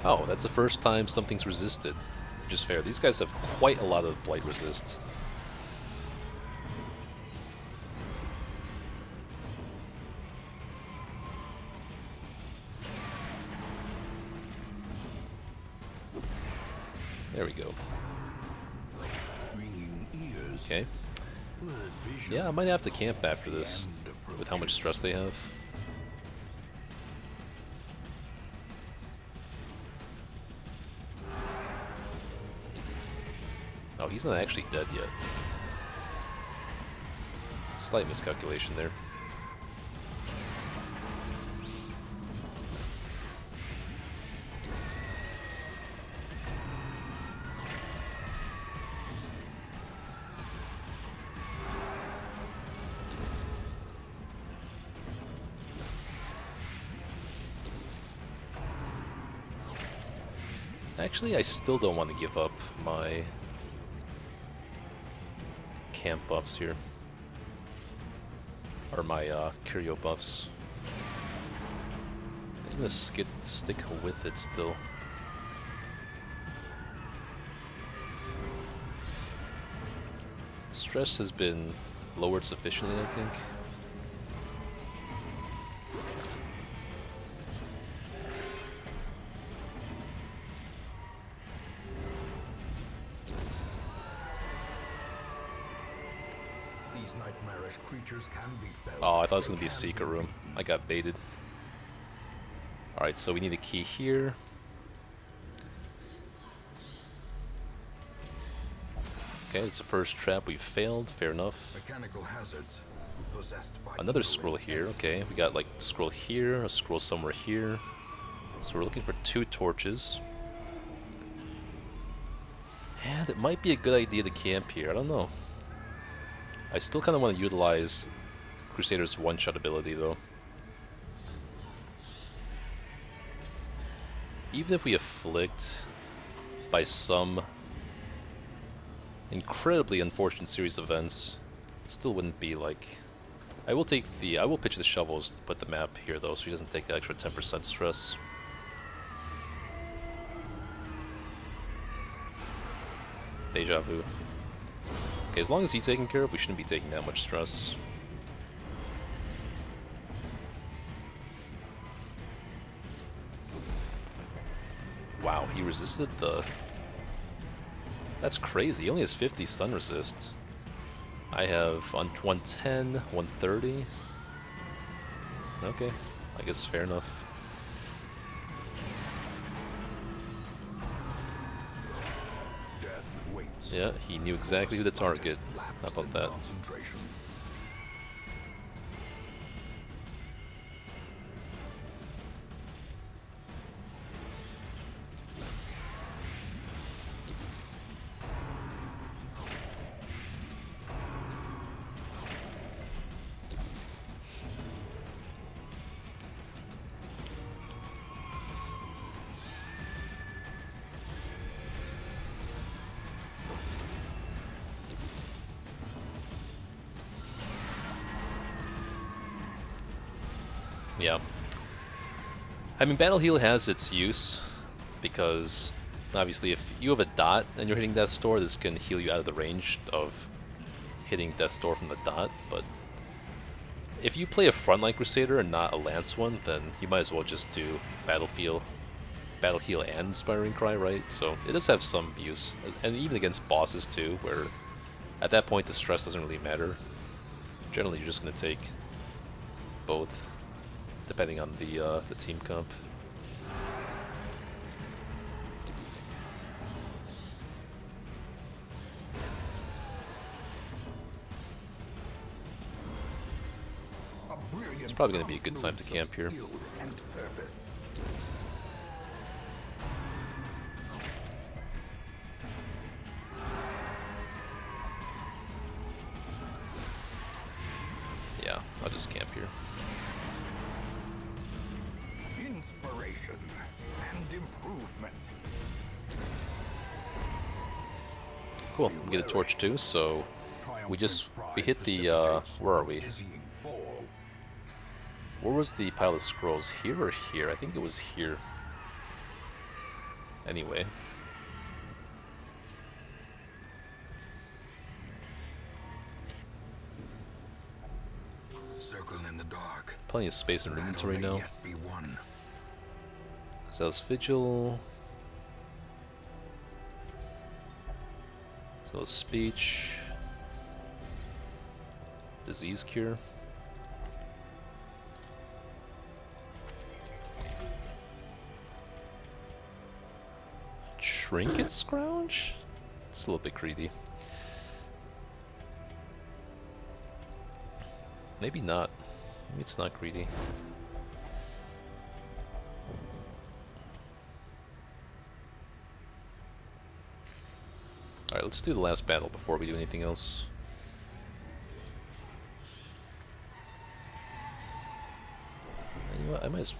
Oh, that's the first time something's resisted. Which is fair. These guys have quite a lot of blight resist. There we go. Okay. Yeah, I might have to camp after this, with how much stress they have. Oh, he's not actually dead yet. Slight miscalculation there. Actually, I still don't want to give up my camp buffs here. Or my curio buffs. I'm gonna stick with it still. Stress has been lowered sufficiently, I think. These nightmarish creatures can be felled. Oh, I thought it was They gonna be a can secret room. beaten. I got baited. Alright, so we need a key here. Okay, it's the first trap we've failed. Fair enough. Mechanical hazards possessed by Another evil scroll intent. here. Okay, we got like scroll here, a scroll somewhere here. So we're looking for 2 torches. And it might be a good idea to camp here. I don't know. I still kind of want to utilize Crusader's one-shot ability though. Even if we afflict by some incredibly unfortunate series of events, it still wouldn't be like... I will pitch the shovels to put the map here though, so he doesn't take the extra 10% stress. Deja vu. Okay, as long as he's taken care of, we shouldn't be taking that much stress. Wow, he resisted the... That's crazy, he only has 50 stun resist. I have on 110, 130. Okay, I guess fair enough. Death waits. Yeah, he knew exactly who to target. How about that? Concentration. Yeah. I mean, Battle Heal has its use, because obviously if you have a dot and you're hitting Death's Door, this can heal you out of the range of hitting Death's Door from the dot, but if you play a Frontline Crusader and not a Lance one, then you might as well just do Battle Heal and Inspiring Cry, right? So it does have some use, and even against bosses too, where at that point the stress doesn't really matter. Generally you're just going to take both, depending on the team comp. It's probably going to be a good time to camp here. Yeah, I'll just camp here. Inspiration and improvement. Cool, we get a torch too, so we hit the, where are we? Where was the pile of scrolls? Here or here? I think it was here. Anyway. Circle in the dark. Plenty of space in our inventory now. Zealous Vigil. Zealous Speech. Disease Cure. Trinket Scrounge? It's a little bit greedy. Maybe not. Maybe it's not greedy. Alright, let's do the last battle before we do anything else. You know what, I might as...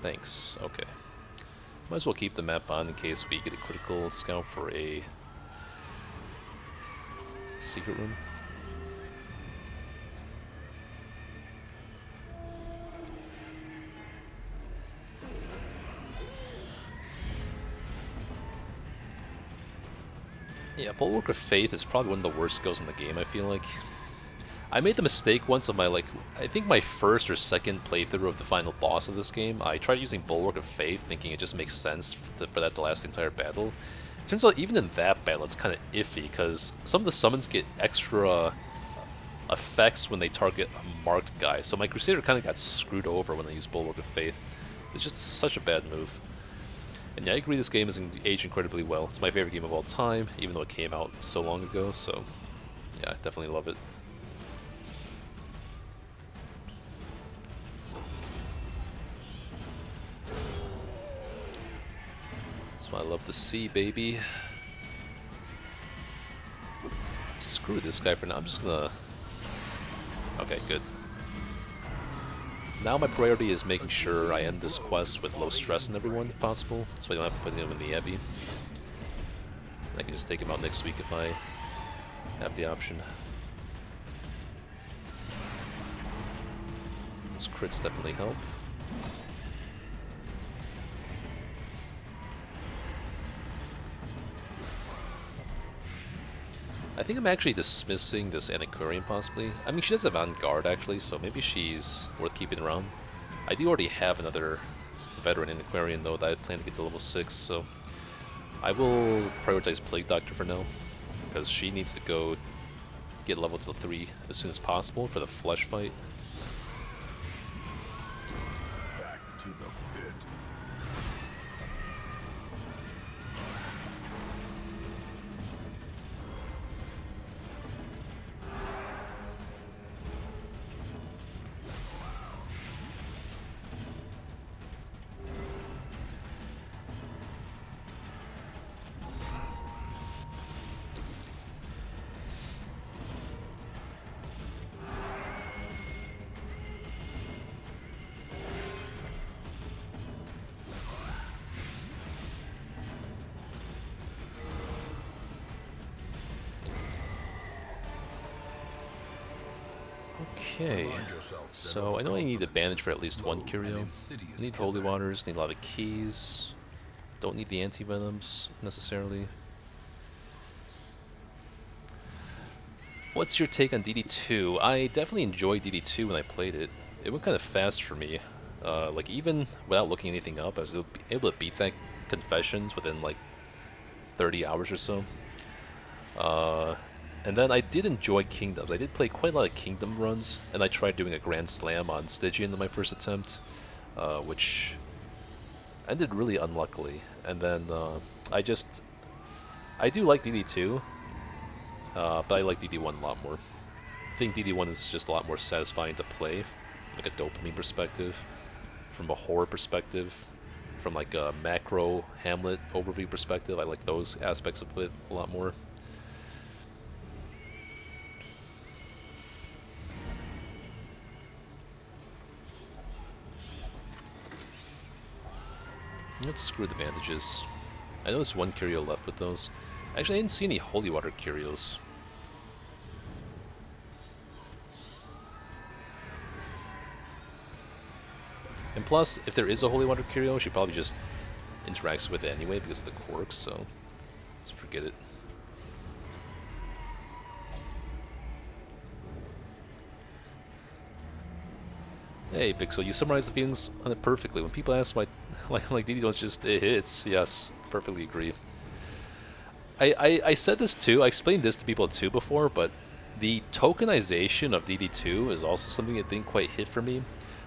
Thanks. Okay. Might as well keep the map on in case we get a critical scout for a secret room. Yeah, Bulwark of Faith is probably one of the worst skills in the game, I feel like. I made the mistake once of my, I think my first or second playthrough of the final boss of this game. I tried using Bulwark of Faith, thinking it just makes sense for that to last the entire battle. Turns out even in that battle, it's kind of iffy, because some of the summons get extra effects when they target a marked guy. So my Crusader kind of got screwed over when they used Bulwark of Faith. It's just such a bad move. And yeah, I agree this game is aged incredibly well. It's my favorite game of all time, even though it came out so long ago, so yeah, I definitely love it. That's what I love to see, baby. Screw this guy for now. I'm just gonna... Okay, good. Now my priority is making sure I end this quest with low stress on everyone, if possible, so I don't have to put him in the Abbey. I can just take him out next week if I have the option. Those crits definitely help. I think I'm actually dismissing this Antiquarian, possibly. I mean, she does have Avant-Garde, actually, so maybe she's worth keeping around. I do already have another veteran Antiquarian, though, that I plan to get to level 6, so... I will prioritize Plague Doctor for now, because she needs to go get level to 3 as soon as possible for the Flesh fight. Back to the pit. Okay, so I know I need a bandage for at least one curio. I need holy waters, need a lot of keys. Don't need the anti-venoms necessarily. What's your take on DD2? I definitely enjoyed DD2 when I played it. It went kind of fast for me. Like even without looking anything up, I was able to beat that Confessions within like 30 hours or so. And then I did enjoy Kingdoms. I did play quite a lot of Kingdom runs, and I tried doing a Grand Slam on Stygian in my first attempt, which ended really unluckily. And then I do like DD2, but I like DD1 a lot more. I think DD1 is just a lot more satisfying to play, like a dopamine perspective, from a horror perspective, from like a macro Hamlet overview perspective. I like those aspects of it a lot more. Let's screw the bandages. I know there's one curio left with those. Actually, I didn't see any holy water curios. And plus, if there is a holy water curio, she probably just interacts with it anyway because of the quirks, so let's forget it. Hey, Pixel, you summarized the feelings on it perfectly. When people ask why, like DD1's just, it hits. Yes, perfectly agree. I said this too, I explained this to people too before, but the tokenization of DD2 is also something that didn't quite hit for me.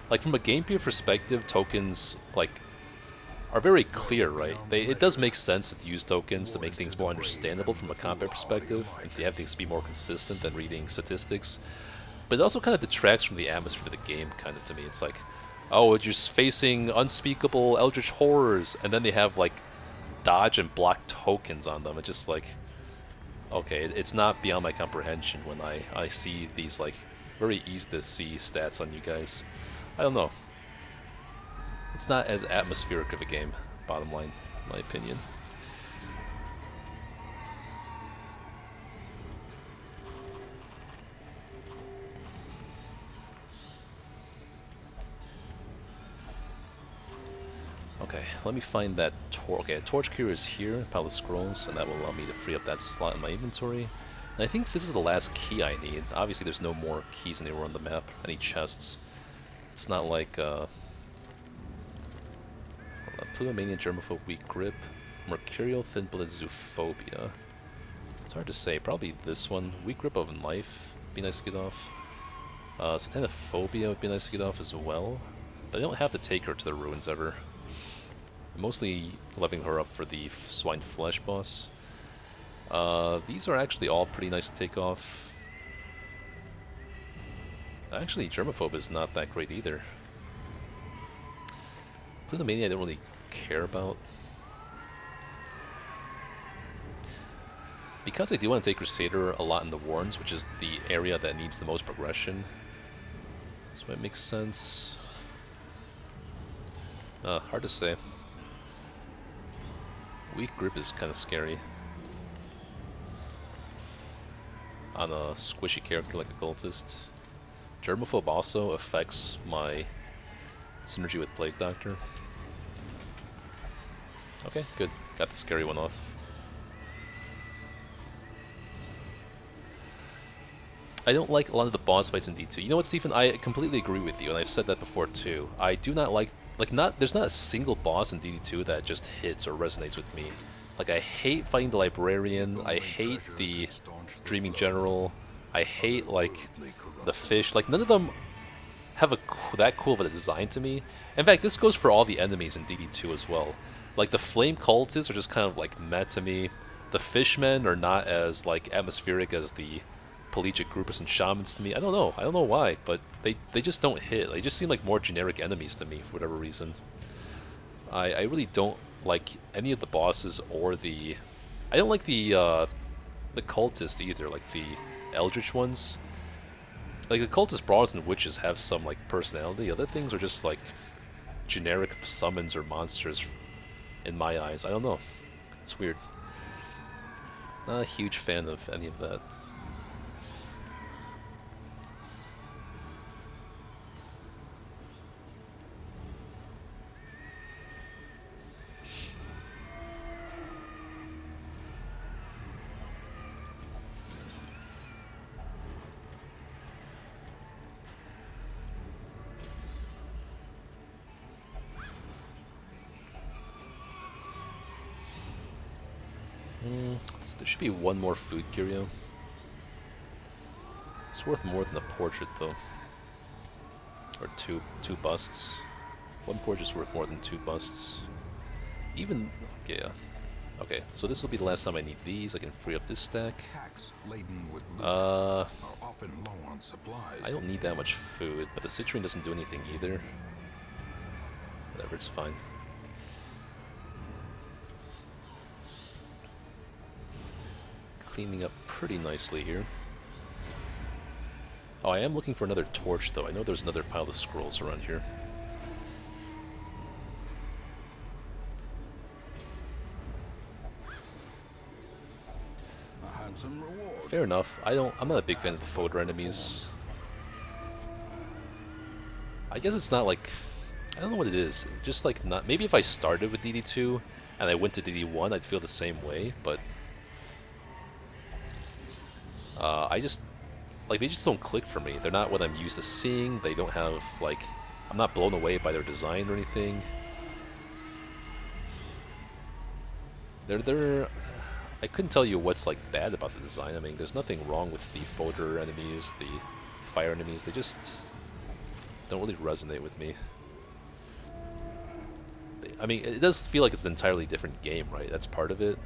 Like, from a gameplay perspective, tokens, like, are very clear, right? It does make sense to use tokens to make things more understandable from a combat perspective, and to have things be more consistent than reading statistics. But it also kind of detracts from the atmosphere of the game, kind of, to me. It's like, oh, you're just facing unspeakable eldritch horrors, and then they have, like, dodge and block tokens on them. It's just like, okay, it's not beyond my comprehension when I see these, like, very easy to see stats on you guys. I don't know. It's not as atmospheric of a game, bottom line, in my opinion. Okay, let me find that torch cure is here, pile of scrolls, and that will allow me to free up that slot in my inventory. And I think this is the last key I need. Obviously there's no more keys anywhere on the map, any chests. It's not like, Plutonian Germaphobe Weak Grip, Mercurial Thin-Blooded Zoophobia. It's hard to say, probably this one. Weak Grip of Life, be nice to get off. Satanophobia would be nice to get off as well. But I don't have to take her to the ruins ever. I'm mostly leveling her up for the Swine Flesh boss. These are actually all pretty nice to take off. Actually, Germaphobe is not that great either. Plutomania I don't really care about. Because I do want to take Crusader a lot in the Warrens, which is the area that needs the most progression. So it makes sense. Hard to say. Weak Grip is kind of scary on a squishy character like a cultist. Germaphobe also affects my synergy with Plague Doctor. Okay, good. Got the scary one off. I don't like a lot of the boss fights in D2. You know what, Stephen? I completely agree with you, and I've said that before too. I do not like there's not a single boss in DD2 that just hits or resonates with me. Like, I hate fighting the Librarian, I hate the Dreaming General, I hate, like, the Fish. Like, none of them have that cool of a design to me. In fact, this goes for all the enemies in DD2 as well. Like, the Flame Cultists are just kind of, like, meh to me. The Fishmen are not as, like, atmospheric as the Pelagic Groupers and Shamans to me. I don't know why, but they just don't hit. They just seem like more generic enemies to me for whatever reason. I really don't like any of the bosses or the... I don't like the cultists either, like the Eldritch ones. Like, the cultist brawlers and witches have some, like, personality. Other things are just, like, generic summons or monsters in my eyes. I don't know. It's weird. Not a huge fan of any of that. There should be one more food curio. It's worth more than a portrait, though. Or two busts. One portrait's worth more than 2 busts. Even... okay, yeah. Okay, so this will be the last time I need these. I can free up this stack. I don't need that much food, but the citrine doesn't do anything either. Whatever, it's fine. Cleaning up pretty nicely here. Oh, I am looking for another torch, though. I know there's another pile of scrolls around here. Fair enough. I'm not a big fan of the Fodor enemies. I guess it's not like... I don't know what it is. Just like not... Maybe if I started with DD2 and I went to DD1, I'd feel the same way, but... I just... Like, they just don't click for me. They're not what I'm used to seeing. They don't have, like... I'm not blown away by their design or anything. They're... I couldn't tell you what's, like, bad about the design. I mean, there's nothing wrong with the Fodor enemies, the fire enemies. They just don't really resonate with me. I mean, it does feel like it's an entirely different game, right? That's part of it.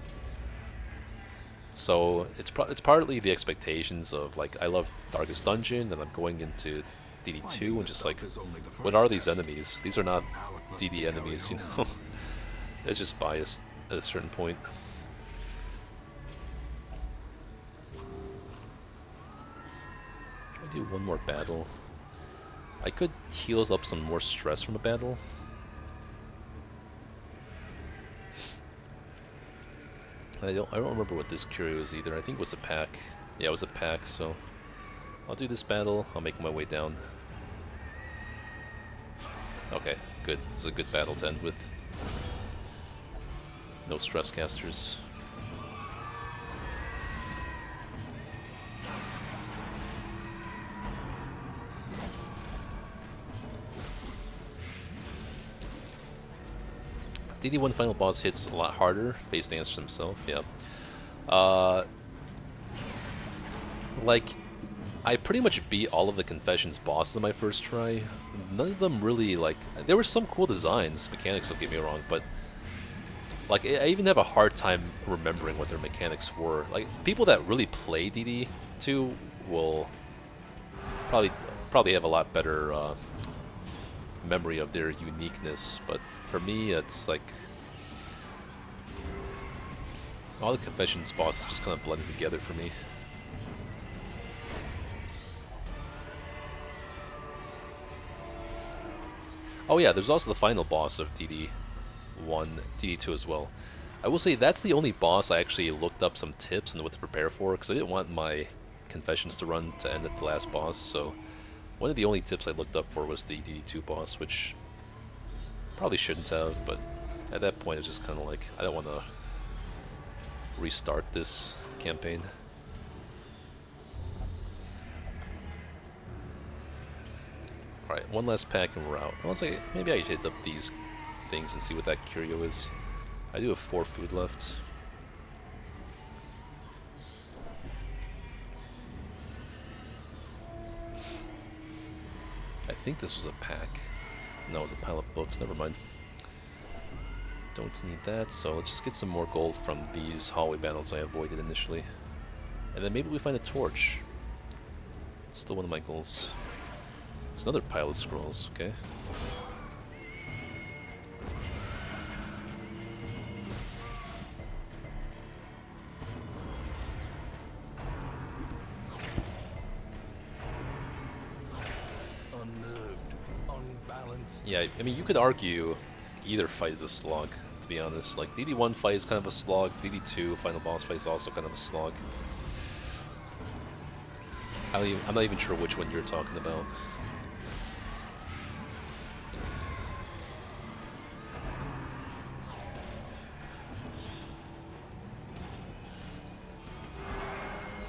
So it's partly the expectations of, like, I love Darkest Dungeon, and I'm going into DD2 and just like, what are these enemies? These are not DD enemies, you know? It's just biased at a certain point. Try to do one more battle. I could heal up some more stress from a battle. I don't remember what this curio is either. I think it was a pack. Yeah, it was a pack, so I'll do this battle. I'll make my way down. Okay, good. This is a good battle to end with. No stress casters. DD1 final boss hits a lot harder. Face the answers himself, yeah. Like, I pretty much beat all of the Confessions bosses on my first try. None of them really, like, there were some cool designs, mechanics, don't get me wrong, but like, I even have a hard time remembering what their mechanics were. Like, people that really play DD2 will probably have a lot better memory of their uniqueness, but for me, it's like all the Confessions bosses just kind of blended together for me. Oh yeah, there's also the final boss of DD1, DD2 as well. I will say that's the only boss I actually looked up some tips on what to prepare for, because I didn't want my Confessions to run to end at the last boss, so one of the only tips I looked up for was the DD2 boss, which probably shouldn't have, but at that point it was just kind of like, I don't want to restart this campaign. Alright, one last pack and we're out. Unless maybe I hit up these things and see what that curio is. I do have 4 food left. I think this was a pack. No, it was a pile of books, never mind. Don't need that, so let's just get some more gold from these hallway battles I avoided initially. And then maybe we find a torch. Still one of my goals. It's another pile of scrolls, okay. Yeah, I mean, you could argue either fight is a slog, to be honest. Like, DD1 fight is kind of a slog, DD2 final boss fight is also kind of a slog. I'm not even sure which one you're talking about.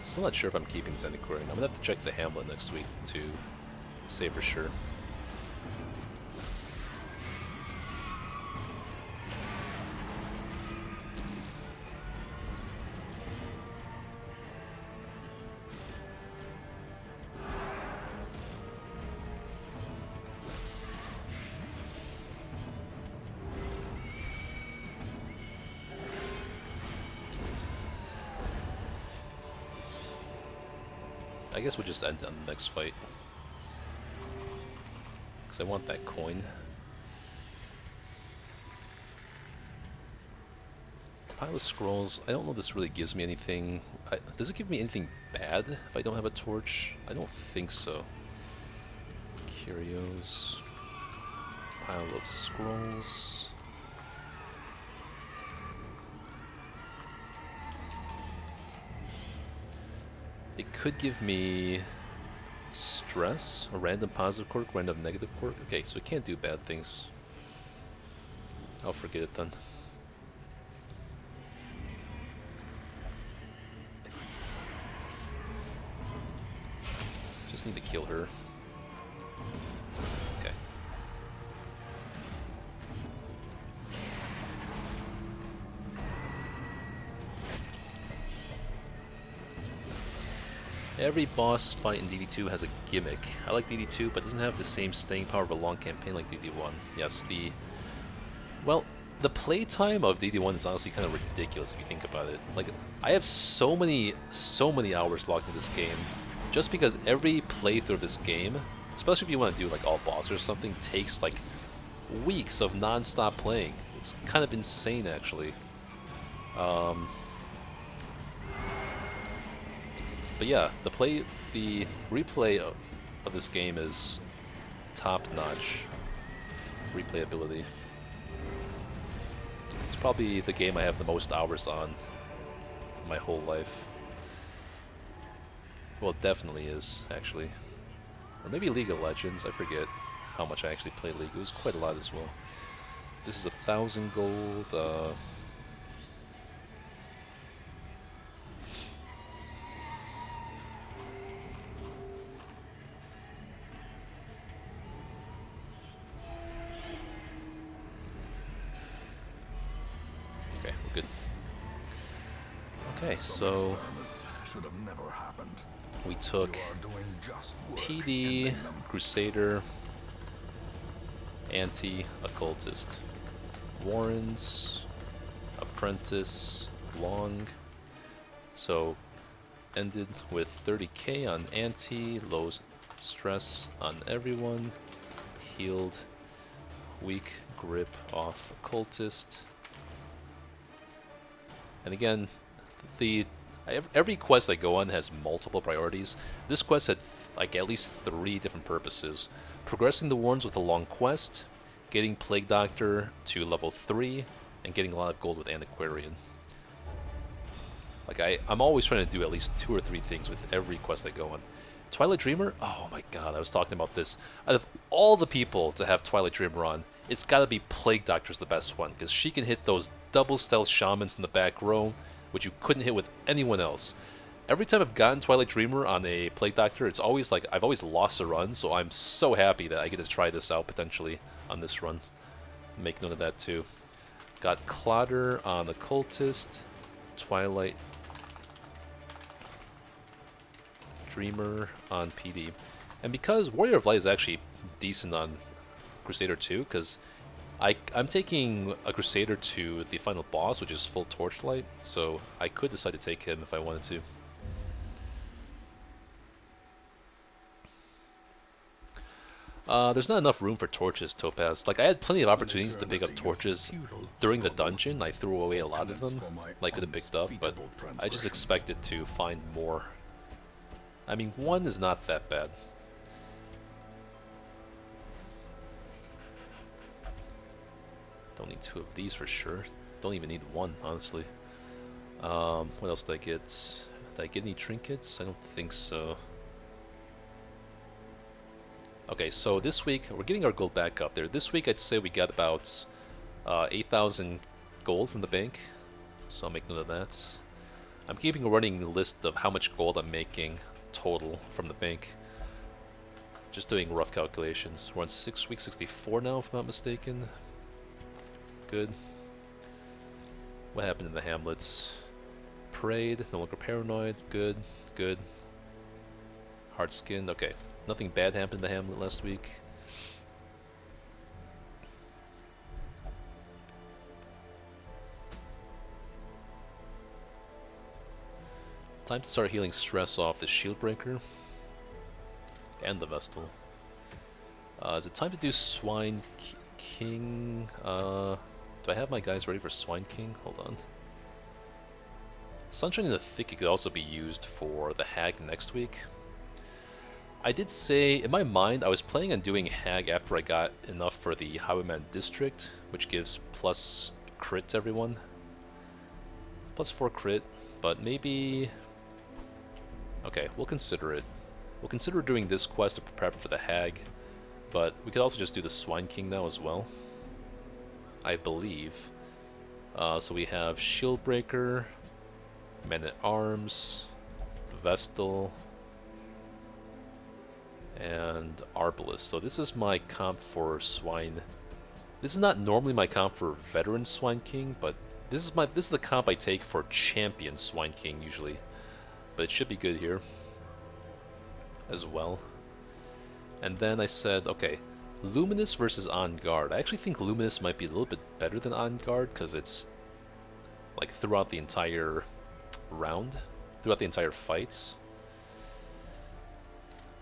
Still not sure if I'm keeping Zendikar. I'm gonna have to check the Hamlet next week to say for sure. I guess we'll just end on the next fight. Because I want that coin. Pile of scrolls. I don't know if this really gives me anything. Does it give me anything bad if I don't have a torch? I don't think so. Curios. Pile of scrolls. It could give me stress, a random positive quirk, random negative quirk. Okay, so it can't do bad things. I'll forget it then. Just need to kill her. Okay. Every boss fight in DD2 has a gimmick. I like DD2, but it doesn't have the same staying power of a long campaign like DD1. Yes, well, the playtime of DD1 is honestly kind of ridiculous if you think about it. Like, I have so many hours logged in this game, just because every playthrough of this game, especially if you want to do like all bosses or something, takes like weeks of non-stop playing. It's kind of insane, actually. But yeah, the replay of this game is top-notch replayability. It's probably the game I have the most hours on my whole life. Well, it definitely is, actually. Or maybe League of Legends, I forget how much I actually play League. It was quite a lot as well. This is 1,000 gold, okay, we're good. Okay, so should have never happened. we took You are doing just work, PD, ending them. Crusader, Anti-Occultist, Warrens, Apprentice, Long. So ended with 30k on Anti, low stress on everyone, healed, weak grip off Occultist. And again, every quest I go on has multiple priorities. This quest had like at least 3 different purposes. Progressing the Warrens with a long quest, getting Plague Doctor to level 3, and getting a lot of gold with Antiquarian. Like I'm always trying to do at least 2 or 3 things with every quest I go on. Twilight Dreamer? Oh my god, I was talking about this. Out of all the people to have Twilight Dreamer on, it's gotta be Plague Doctor's the best one, because she can hit those double stealth shamans in the back row, which you couldn't hit with anyone else. Every time I've gotten Twilight Dreamer on a Plague Doctor, it's always like I've always lost a run, so I'm so happy that I get to try this out potentially on this run. Make note of that too. Got Clotter on the Cultist, Twilight Dreamer on PD. And because Warrior of Light is actually decent on Crusader 2, because I'm taking a Crusader to the final boss, which is full Torchlight, so I could decide to take him if I wanted to. There's not enough room for torches, Topaz. Like, I had plenty of opportunities to pick up torches during the dungeon. I threw away a lot of them, like I could have picked up, but I just expected to find more. I mean, 1 is not that bad. Don't need 2 of these for sure. Don't even need 1, honestly. What else did I get? Did I get any trinkets? I don't think so. Okay, so this week, we're getting our gold back up there. This week, I'd say we got about 8,000 gold from the bank. So I'll make note of that. I'm keeping a running list of how much gold I'm making total from the bank. Just doing rough calculations. We're on week 64 now, if I'm not mistaken. Good. What happened in the hamlets? Prayed, no longer paranoid. Good, good. Hard skinned, okay. Nothing bad happened in the hamlet last week. Time to start healing stress off the shield breaker and the Vestal. Is it time to do Swine King? Do I have my guys ready for Swine King? Hold on. Sunshine in the Thicket could also be used for the Hag next week. I did say, in my mind, I was planning on doing Hag after I got enough for the Highwayman District, which gives plus crit to everyone. Plus 4 crit, but maybe... Okay, we'll consider it. We'll consider doing this quest to prepare for the Hag, but we could also just do the Swine King now as well, I believe. So we have Shieldbreaker, Man-at-Arms, Vestal, and Arbalest. So this is my comp for Swine. This is not normally my comp for Veteran Swine King, but this is the comp I take for Champion Swine King usually. But it should be good here as well. And then I said, okay, Luminous versus On Guard. I actually think Luminous might be a little bit better than On Guard because it's like throughout the entire round, throughout the entire fight.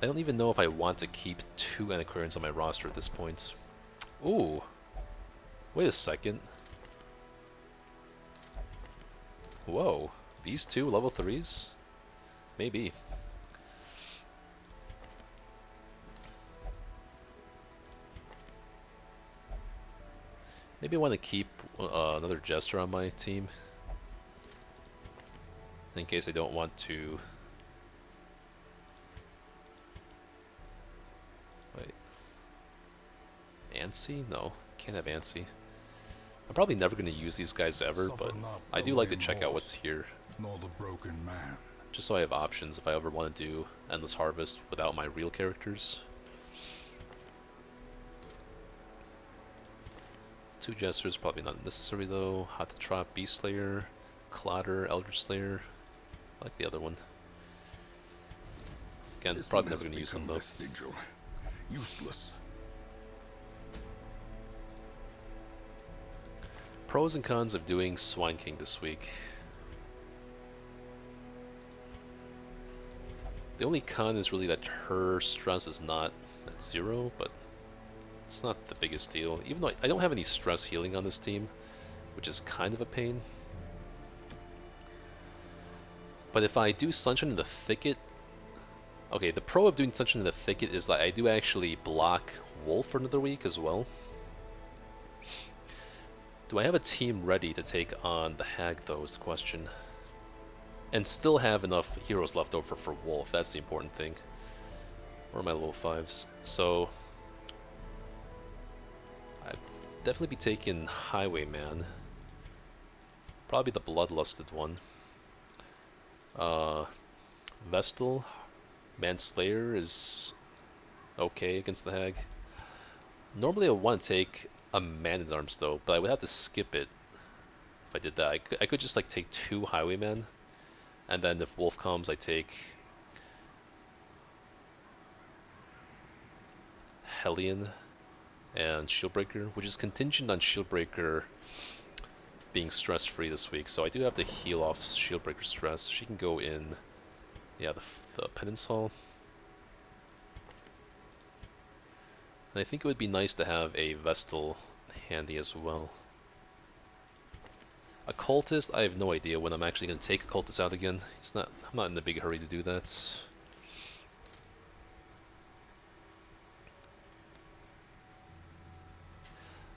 I don't even know if I want to keep 2 Antiquarians on my roster at this point. Ooh, wait a second. Whoa, these 2 level 3s? Maybe. Maybe I want to keep another Jester on my team. in case I don't want to. Wait. Ansi? No, can't have Ansi. I'm probably never going to use these guys ever, but I do like to check out what's here. Nor the broken man. Just so I have options if I ever want to do Endless Harvest without my real characters. 2 Jesters, probably not necessary though. Hot to Trot, Beast Slayer, Clotter, Eldritch Slayer. I like the other one. Again, This probably one never has going to use them become though. vestigial, useless. Pros and cons of doing Swine King this week. The only con is really that her stress is not at 0, but it's not the biggest deal. Even though I don't have any stress healing on this team, which is kind of a pain. But if I do Sunshine in the Thicket... Okay, the pro of doing Sunshine in the Thicket is that I do actually block Wolf for another week as well. Do I have a team ready to take on the Hag, though, is the question. And still have enough heroes left over for Wolf, that's the important thing. Where are my level 5s? So... I'd definitely be taking Highwayman. Probably the Bloodlusted one. Vestal, Manslayer is okay against the Hag. Normally I would want to take a Man-at-Arms though, but I would have to skip it if I did that. I could just like take 2 Highwaymen, and then if Wolf comes I take Hellion and Shieldbreaker, which is contingent on Shieldbreaker being stress-free this week, so I do have to heal off Shieldbreaker stress. She can go in, yeah, the Penance Hall. And I think it would be nice to have a Vestal handy as well. A Cultist, I have no idea when I'm actually going to take a Cultist out again. I'm not in a big hurry to do that.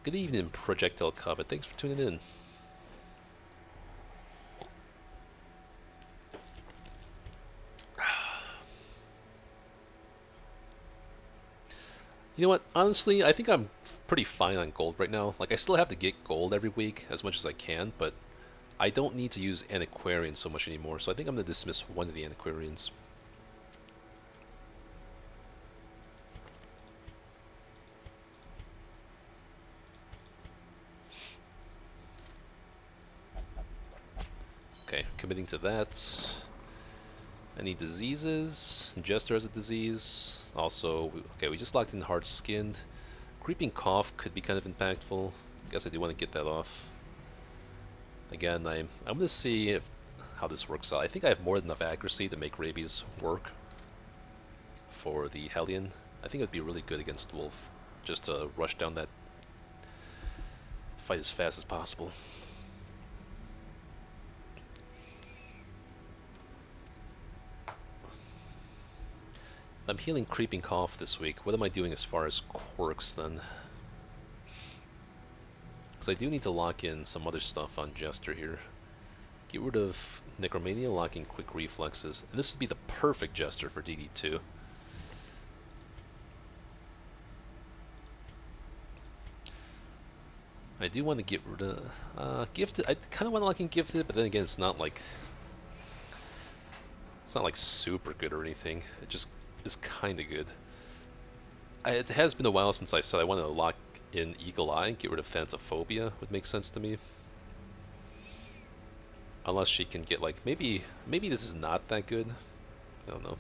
Good evening, Projectile Comet. Thanks for tuning in. You know what? Honestly, I think I'm pretty fine on gold right now. Like, I still have to get gold every week as much as I can, but I don't need to use Antiquarian so much anymore, so I think I'm going to dismiss one of the Antiquarians. Okay, committing to that. Any diseases? Jester has a disease. Also, okay, we just locked in Hard Skinned. Creeping Cough could be kind of impactful. Guess I do want to get that off. Again, I'm going to see how this works out. I think I have more than enough accuracy to make Rabies work for the Hellion. I think it would be really good against Wolf, just to rush down that fight as fast as possible. I'm healing Creeping Cough this week. What am I doing as far as quirks then? Because I do need to lock in some other stuff on Jester here. Get rid of Necromania, lock in Quick Reflexes. And this would be the perfect Jester for DD2. I do want to get rid of Gifted. I kind of want to lock in Gifted, but then again, it's not like super good or anything. It just is kind of good. It has been a while since I said I wanted to lock in Eagle Eye and get rid of Thanatophobia. Would make sense to me. Unless she can get like maybe this is not that good. I don't know.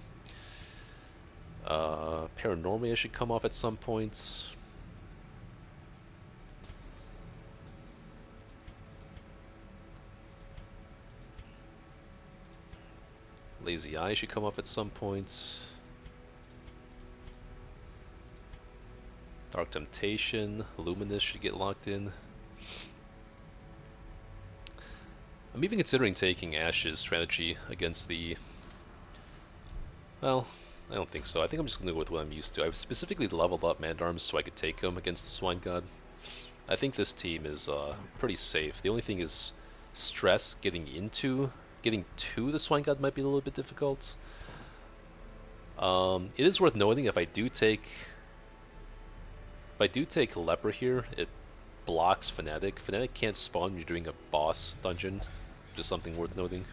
Paranormia should come off at some point. Lazy Eye should come off at some point. Dark Temptation, Luminous should get locked in. I'm even considering taking Ash's strategy against the... Well, I don't think so. I think I'm just going to go with what I'm used to. I've specifically leveled up Man-at-Arms so I could take him against the Swine God. I think this team is pretty safe. The only thing is stress getting into getting to the Swine God might be a little bit difficult. It is worth noting if I do take Leper here, it blocks Fnatic. Fnatic can't spawn when you're doing a boss dungeon, just something worth noting.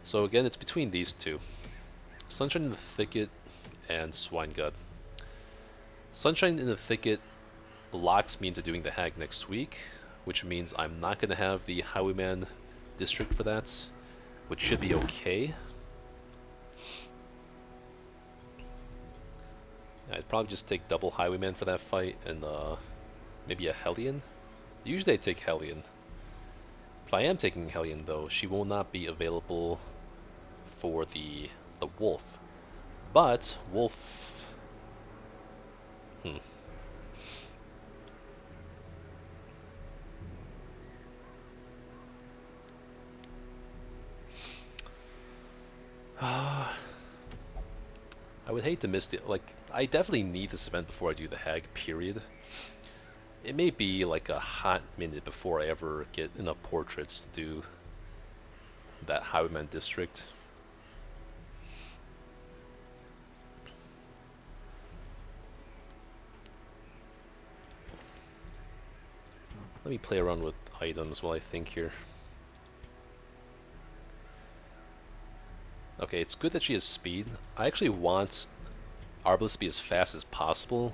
So again, it's between these two. Sunshine in the Thicket and Swine God. Sunshine in the Thicket locks me into doing the Hag next week, which means I'm not going to have the Highwayman district for that, which should be okay. I'd probably just take double Highwayman for that fight and maybe a Hellion. Usually I take Hellion. If I am taking Hellion though, she will not be available for the Wolf. But Wolf... I would hate to miss the... Like, I definitely need this event before I do the Hag, period. It may be like a hot minute before I ever get enough portraits to do that Highwayman district. Let me play around with items while I think here. Okay, it's good that she has speed. I actually want Arbalest to be as fast as possible,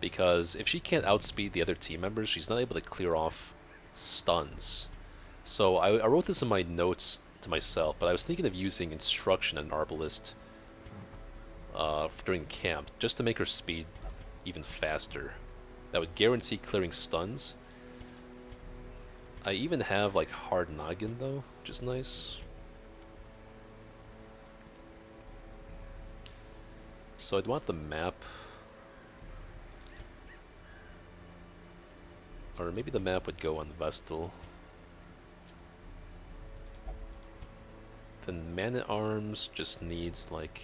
because if she can't outspeed the other team members, she's not able to clear off stuns. So I wrote this in my notes to myself, but I was thinking of using Instruction on Arbalest during camp, just to make her speed even faster. That would guarantee clearing stuns. I even have like Hard Noggin though, which is nice. So I'd want the map, or maybe the map would go on Vestal. Then Man-at-Arms just needs like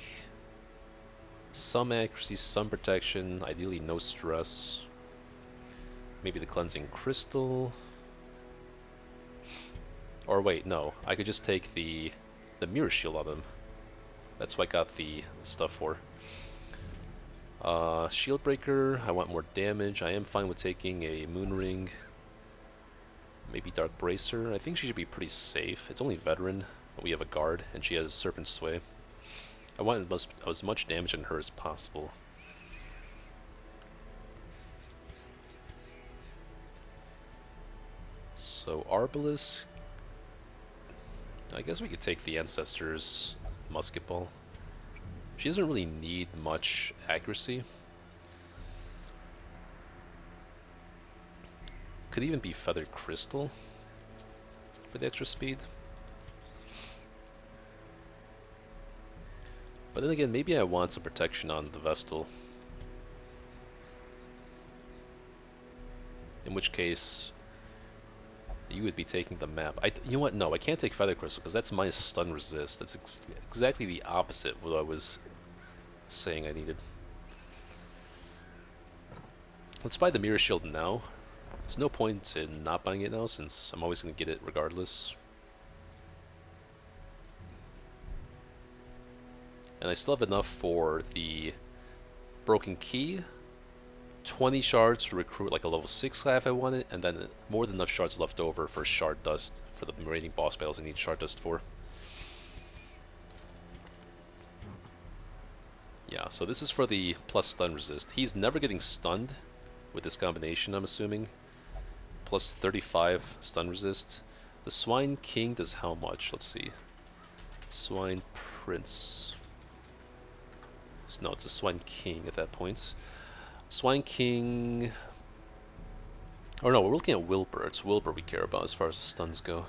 some accuracy, some protection, ideally no stress. Maybe the Cleansing Crystal. Or wait, no, I could just take the Mirror Shield on him. That's what I got the stuff for. Shield Breaker, I want more damage. I am fine with taking a Moon Ring. Maybe Dark Bracer. I think she should be pretty safe. It's only Veteran, but we have a guard, and she has Serpent Sway. I want as much damage on her as possible. So Arbalest, I guess we could take the Ancestor's Musket Ball. She doesn't really need much accuracy. Could even be Feathered Crystal for the extra speed. But then again, maybe I want some protection on the Vestal. In which case, you would be taking the map. You know what? No, I can't take Feather Crystal because that's minus stun resist. That's exactly the opposite of what I was saying I needed. Let's buy the Mirror Shield now. There's no point in not buying it now since I'm always going to get it regardless. And I still have enough for the Broken Key. 20 shards to recruit like a level 6 guy if I want it, and then more than enough shards left over for Shard Dust for the remaining boss battles I need Shard Dust for. Yeah, so this is for the plus stun resist. He's never getting stunned with this combination, I'm assuming. Plus 35 stun resist. The Swine King does how much? Let's see. Swine Prince. No, it's a Swine King at that point. Swine King... Oh no, we're looking at Wilbur. It's Wilbur we care about as far as stuns go.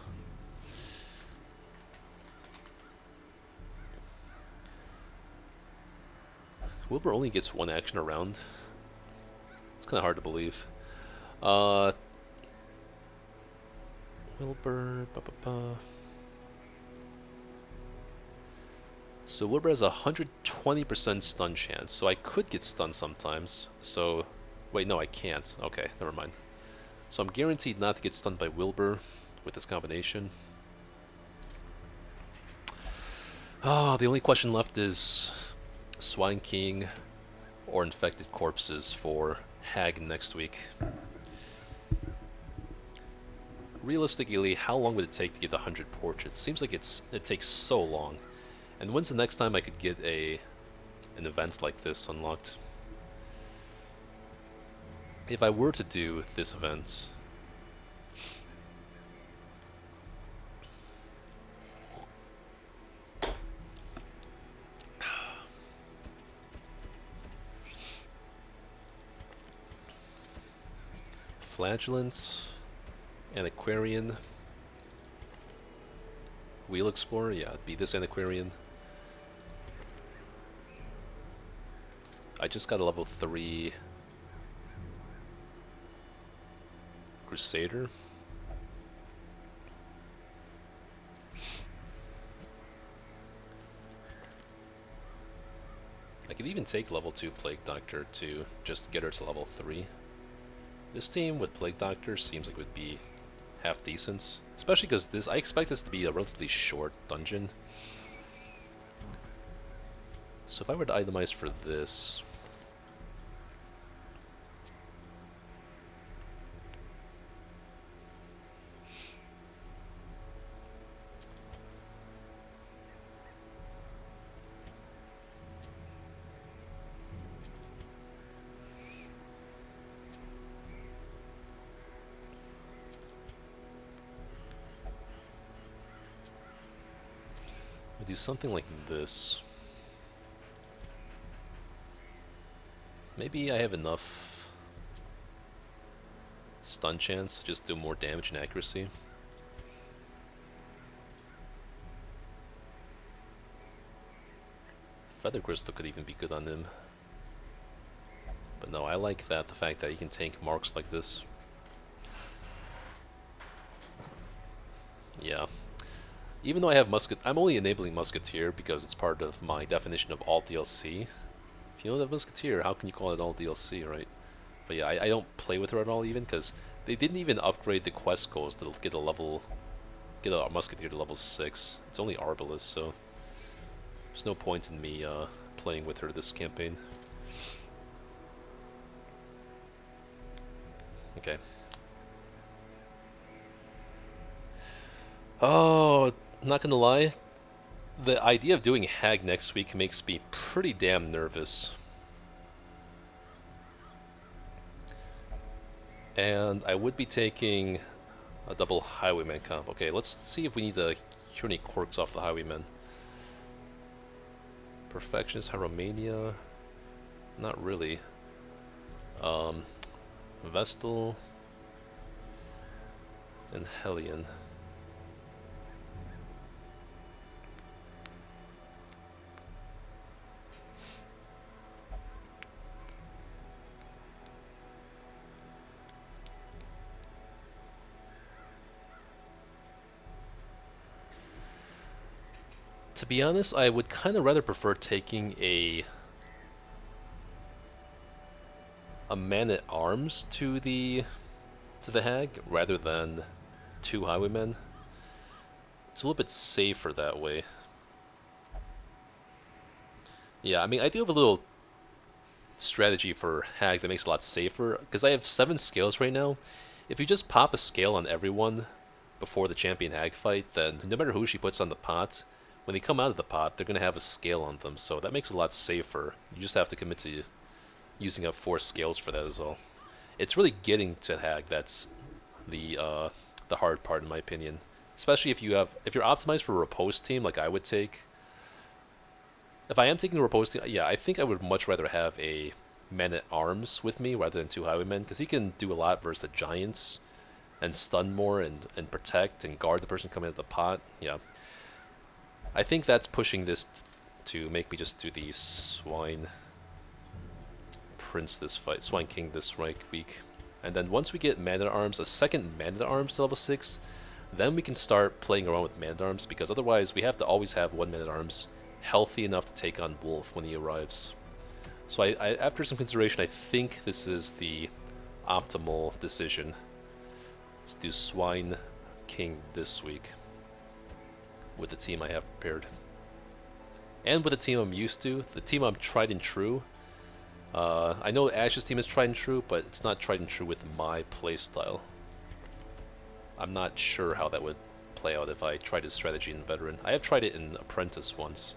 Wilbur only gets one action a round. It's kind of hard to believe. Wilbur... So Wilbur has a 120% stun chance, so I could get stunned sometimes. So, wait, no, I can't. Okay, never mind. So I'm guaranteed not to get stunned by Wilbur with this combination. Ah, the only question left is Swine King or Infected Corpses for Hag next week. Realistically, how long would it take to get the 100 portraits? Seems like it takes so long. And when's the next time I could get an event like this unlocked? If I were to do this event, Flagellant, Antiquarian, Wheel Explorer, yeah, it'd be this Antiquarian. I just got a level 3 Crusader. I could even take level 2 Plague Doctor to just get her to level 3. This team with Plague Doctor seems like it would be half decent. Especially because I expect this to be a relatively short dungeon. So if I were to itemize for this... I'll do something like this. Maybe I have enough stun chance to just do more damage and accuracy. Feather Crystal could even be good on him. But no, I like the fact that he can tank marks like this. Yeah. Even though I have I'm only enabling Musketeer because it's part of my definition of all DLC. If you don't have Musketeer, how can you call it all DLC, right? But yeah, I don't play with her at all even because they didn't even upgrade the quest goals to get a Musketeer to level 6. It's only Arbalest, so there's no point in me playing with her this campaign. Okay. Oh, not gonna lie, the idea of doing Hag next week makes me pretty damn nervous. And I would be taking a double Highwayman comp. Okay, let's see if we need to cure any quirks off the Highwayman. Perfectionist, Hieromania. Not really. Vestal. And Hellion. To be honest, I would kind of rather prefer taking a man-at-arms to the Hag rather than 2 Highwaymen. It's a little bit safer that way. Yeah, I mean, I do have a little strategy for Hag that makes it a lot safer because I have 7 scales right now. If you just pop a scale on everyone before the champion Hag fight, then no matter who she puts on the pot, when they come out of the pot, they're going to have a scale on them, so that makes it a lot safer. You just have to commit to using up 4 scales for that as well. It's really getting to Hag that's the hard part in my opinion. Especially if you're optimized for a repose team like I would take. If I am taking a repose team, yeah, I think I would much rather have a man-at-arms with me rather than 2 Highwaymen, because he can do a lot versus the giants and stun more and protect and guard the person coming out of the pot. Yeah. I think that's pushing this to make me just do the Swine Prince this fight, Swine King this week. And then once we get Man-at-Arms, a second Man-at-Arms to level 6, then we can start playing around with Man-at-Arms, because otherwise we have to always have one Man-at-Arms healthy enough to take on Wolf when he arrives. So I after some consideration, I think this is the optimal decision. Let's do Swine King this week with the team I have prepared. And with the team I'm used to, the team I'm tried and true. I know Ash's team is tried and true, but it's not tried and true with my playstyle. I'm not sure how that would play out if I tried his strategy in Veteran. I have tried it in Apprentice once.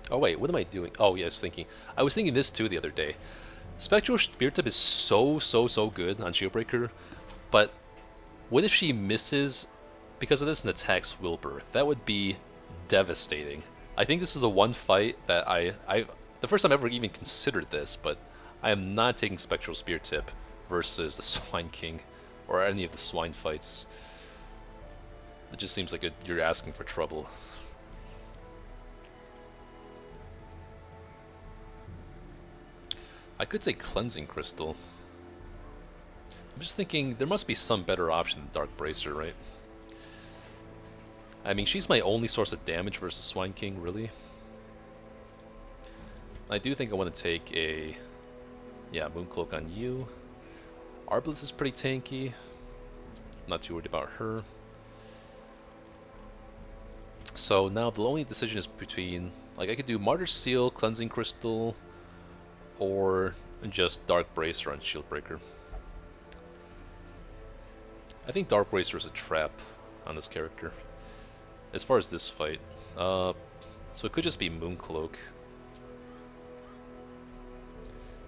Oh wait, what am I doing? Oh yes, thinking. I was thinking this too the other day. Spectral Spear Tip is so good on Shieldbreaker, but what if she misses because of this and attacks Wilbur? That would be devastating. I think this is the one fight that the first time I ever even considered this, but I am not taking Spectral Spear Tip versus the Swine King or any of the Swine fights. It just seems like you're asking for trouble. I could say Cleansing Crystal. I'm just thinking there must be some better option than Dark Bracer, right? I mean, she's my only source of damage versus Swine King, really. I do think I want to take a... yeah, Mooncloak on you. Arbalest is pretty tanky. Not too worried about her. So now the only decision is between... like, I could do Martyr Seal, Cleansing Crystal, or just Dark Bracer on Shieldbreaker. I think Dark Bracer is a trap on this character. As far as this fight. So it could just be Mooncloak.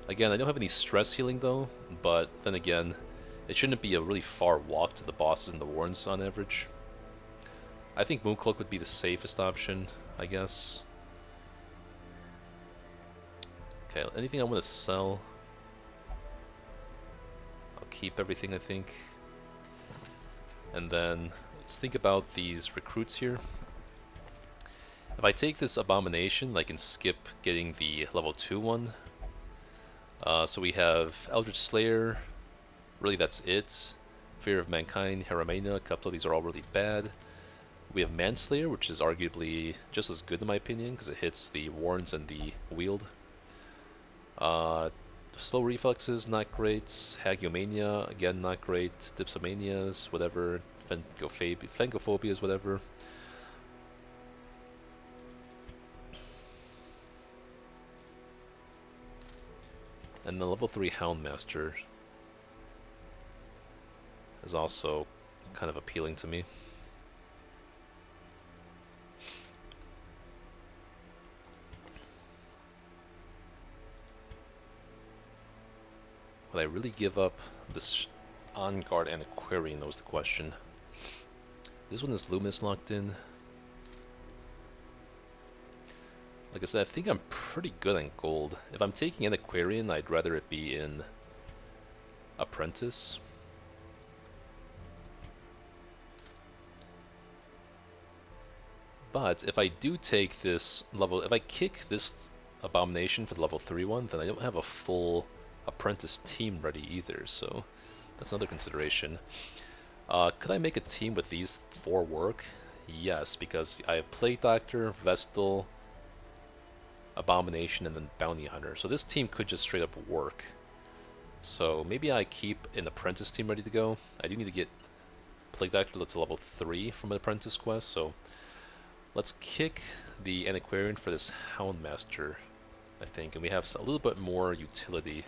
Again, I don't have any stress healing though, but then again, it shouldn't be a really far walk to the bosses and the warrens on average. I think Mooncloak would be the safest option, I guess. Okay, anything I want to sell? I'll keep everything, I think. And then, let's think about these recruits here. If I take this Abomination, I can skip getting the level 2 one. So we have Eldritch Slayer, really that's it. Fear of Mankind, Haramena, a couple of these are all really bad. We have Manslayer, which is arguably just as good in my opinion, because it hits the Warrens and the Wield. Slow Reflexes, not great. Hagiomania, again not great. Dipsomanias, whatever. Phangophobias, whatever. And the level 3 Houndmaster is also kind of appealing to me. Would I really give up this On Guard and Aquarian? That was the question. This one is Luminous locked in. Like I said, I think I'm pretty good on gold. If I'm taking an Aquarian, I'd rather it be in Apprentice. But if I do take this level, if I kick this Abomination for the level 3 one, then I don't have a full Apprentice team ready either, so that's another consideration. Could I make a team with these 4 work? Yes, because I have Plague Doctor, Vestal, Abomination, and then Bounty Hunter. So this team could just straight up work. So maybe I keep an Apprentice team ready to go. I do need to get Plague Doctor to level 3 from an Apprentice quest, so let's kick the Antiquarian for this Houndmaster, I think, and we have a little bit more utility.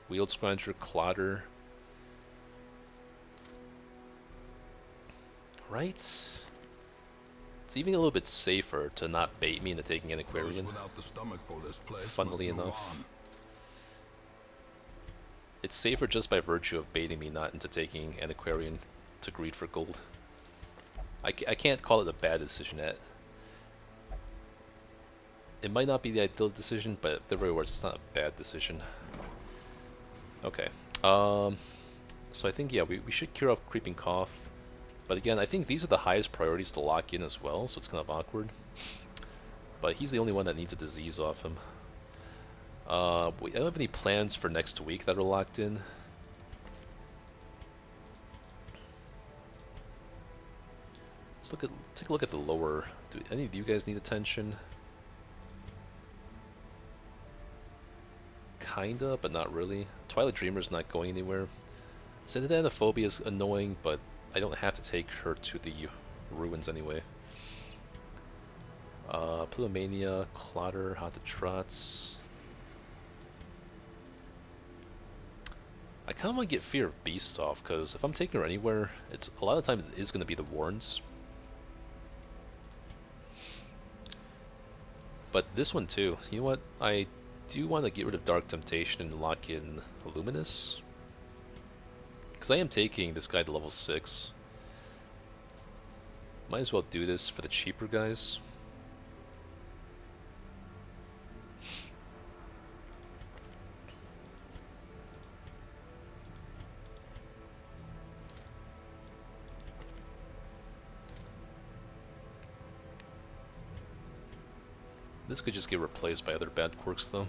Wield Scrounger, Clotter. Right? It's even a little bit safer to not bait me into taking an Aquarian, funnily enough. It's safer just by virtue of baiting me not into taking an Aquarian to greed for gold. I can't call it a bad decision yet. It might not be the ideal decision, but at the very worst, it's not a bad decision. Okay. So I think, yeah, we should cure up Creeping Cough. But again, I think these are the highest priorities to lock in as well, so it's kind of awkward. But he's the only one that needs a disease off him. I don't have any plans for next week that are locked in. Let's take a look at the lower. Do any of you guys need attention? kinda, but not really. Twilight Dreamer's not going anywhere. Xanthanophobia is annoying, but I don't have to take her to the ruins anyway. Plutomania, Clotter, Haunted Trots. I kind of want to get Fear of Beasts off, because if I'm taking her anywhere, it's a lot of times it is going to be the Warrens. But this one too, you know what? I do want to get rid of Dark Temptation and lock in Luminous. Because I am taking this guy to level 6. Might as well do this for the cheaper guys. This could just get replaced by other bad quirks though.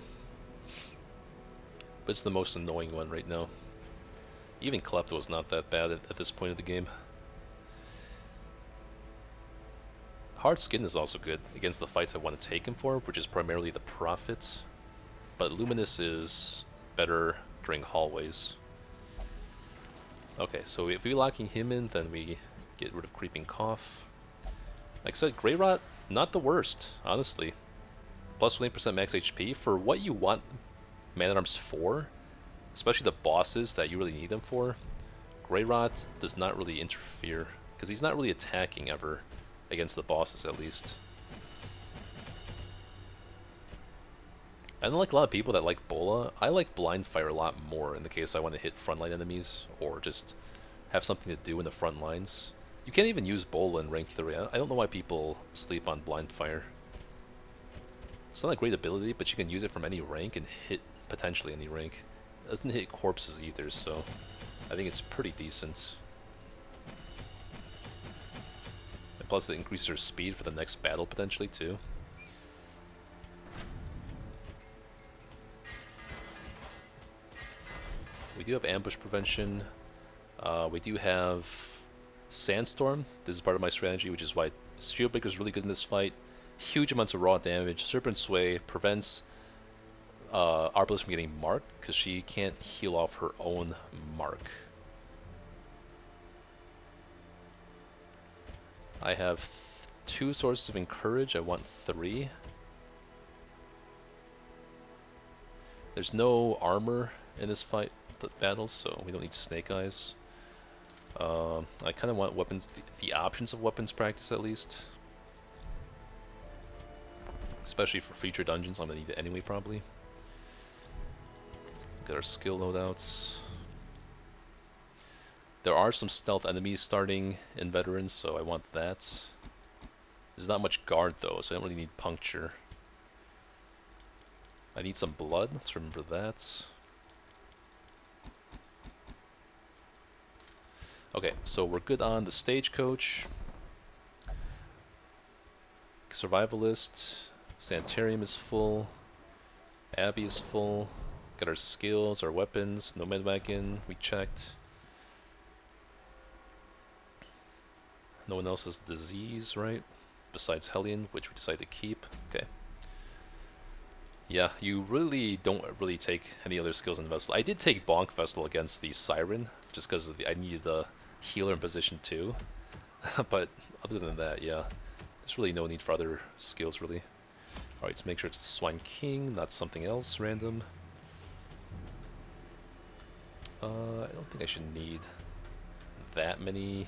But it's the most annoying one right now. Even Klepto is not that bad at this point of the game. Hard Skin is also good against the fights I want to take him for, which is primarily the Prophet. But Luminous is better during hallways. Okay, so if we're locking him in, then we get rid of Creeping Cough. Like I said, Grey Rot, not the worst, honestly. Plus 20% max HP for what you want Man-at-Arms for, especially the bosses that you really need them for. Grey Rot does not really interfere, because he's not really attacking ever, against the bosses at least. I don't like a lot of people that like Bola. I like Blind Fire a lot more in the case I want to hit frontline enemies, or just have something to do in the front lines. You can't even use Bola in rank 3. I don't know why people sleep on Blind Fire. It's not a great ability, but you can use it from any rank and hit potentially any rank. It doesn't hit corpses either, so I think it's pretty decent. And plus it increases their speed for the next battle potentially too. We do have ambush prevention. We do have Sandstorm. This is part of my strategy, which is why Shieldbreaker is really good in this fight. Huge amounts of raw damage. Serpent Sway prevents Arbalest from getting marked because she can't heal off her own mark. I have 2 sources of Encourage. I want 3. There's no armor in this fight, the battle, so we don't need Snake Eyes. I kind of want weapons, the options of weapons practice at least. Especially for future dungeons, I'm going to need it anyway, probably. Look at our skill loadouts. There are some stealth enemies starting in Veterans, so I want that. There's not much guard, though, so I don't really need Puncture. I need some blood, let's remember that. Okay, so we're good on the Stagecoach. Survivalist. Sanitarium is full. Abbey is full. Got our skills, our weapons, no medwagon, we checked. No one else has disease, right? Besides Hellion, which we decided to keep. Okay. Yeah, you really don't really take any other skills in Vessel. I did take Bonk Vessel against the Siren, just because I needed a healer in position 2. But other than that, yeah. There's really no need for other skills, really. Alright, to make sure it's the Swine King, not something else random. I don't think I should need that many.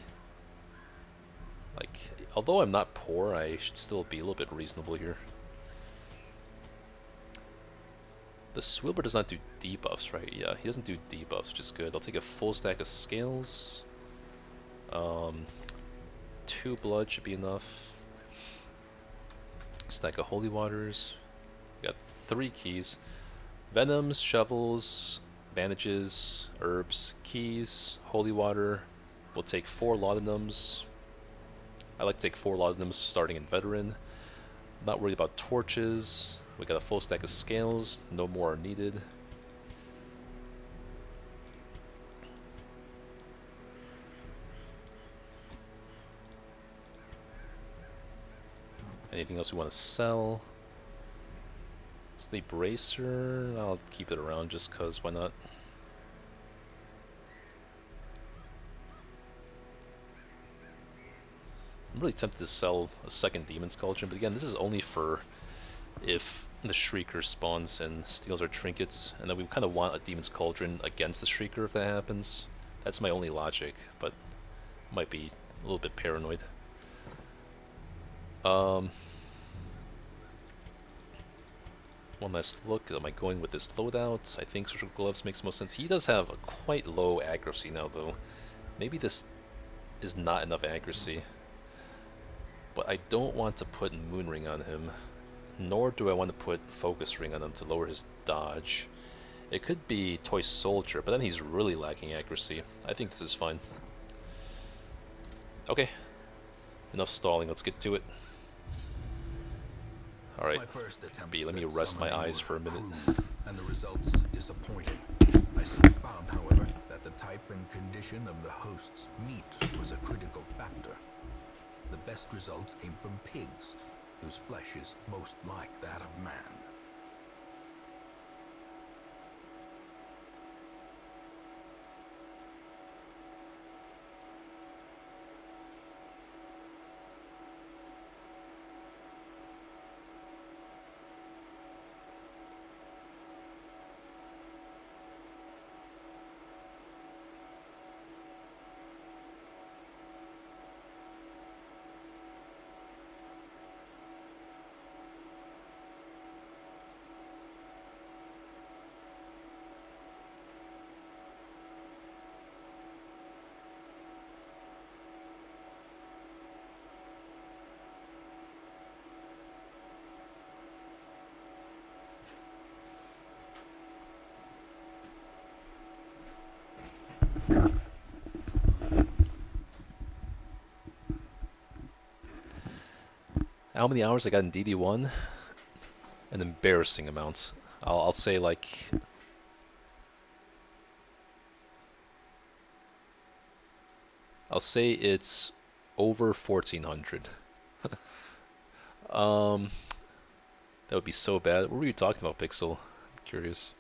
Like, although I'm not poor, I should still be a little bit reasonable here. The Swilber does not do debuffs, right? Yeah, he doesn't do debuffs, which is good. I'll take a full stack of scales. 2 blood should be enough. Stack of holy waters. We got 3 keys. Venoms, shovels, bandages, herbs, keys, holy water. We'll take 4 laudanums. I like to take 4 laudanums starting in veteran. Not worried about torches. We got a full stack of scales. No more are needed. Anything else we want to sell? Sleep Bracer, I'll keep it around just cause why not? I'm really tempted to sell a second Demon's Cauldron, but again, this is only for if the Shrieker spawns and steals our trinkets, and then we kind of want a Demon's Cauldron against the Shrieker if that happens. That's my only logic, but might be a little bit paranoid. One last look. Am I going with this loadout? I think Surgical Gloves makes most sense. He does have a quite low accuracy now, though. Maybe this is not enough accuracy. But I don't want to put Moon Ring on him, nor do I want to put Focus Ring on him to lower his dodge. It could be Toy Soldier, but then he's really lacking accuracy. I think this is fine. Okay, enough stalling, let's get to it. Alright, B, let me rest my eyes for a minute. And the results disappointing. I soon found, however, that the type and condition of the host's meat was a critical factor. The best results came from pigs, whose flesh is most like that of man. How many hours I got in DD1? An embarrassing amount. I'll say like... I'll say it's over 1,400. That would be so bad. What were you talking about, Pixel? I'm curious.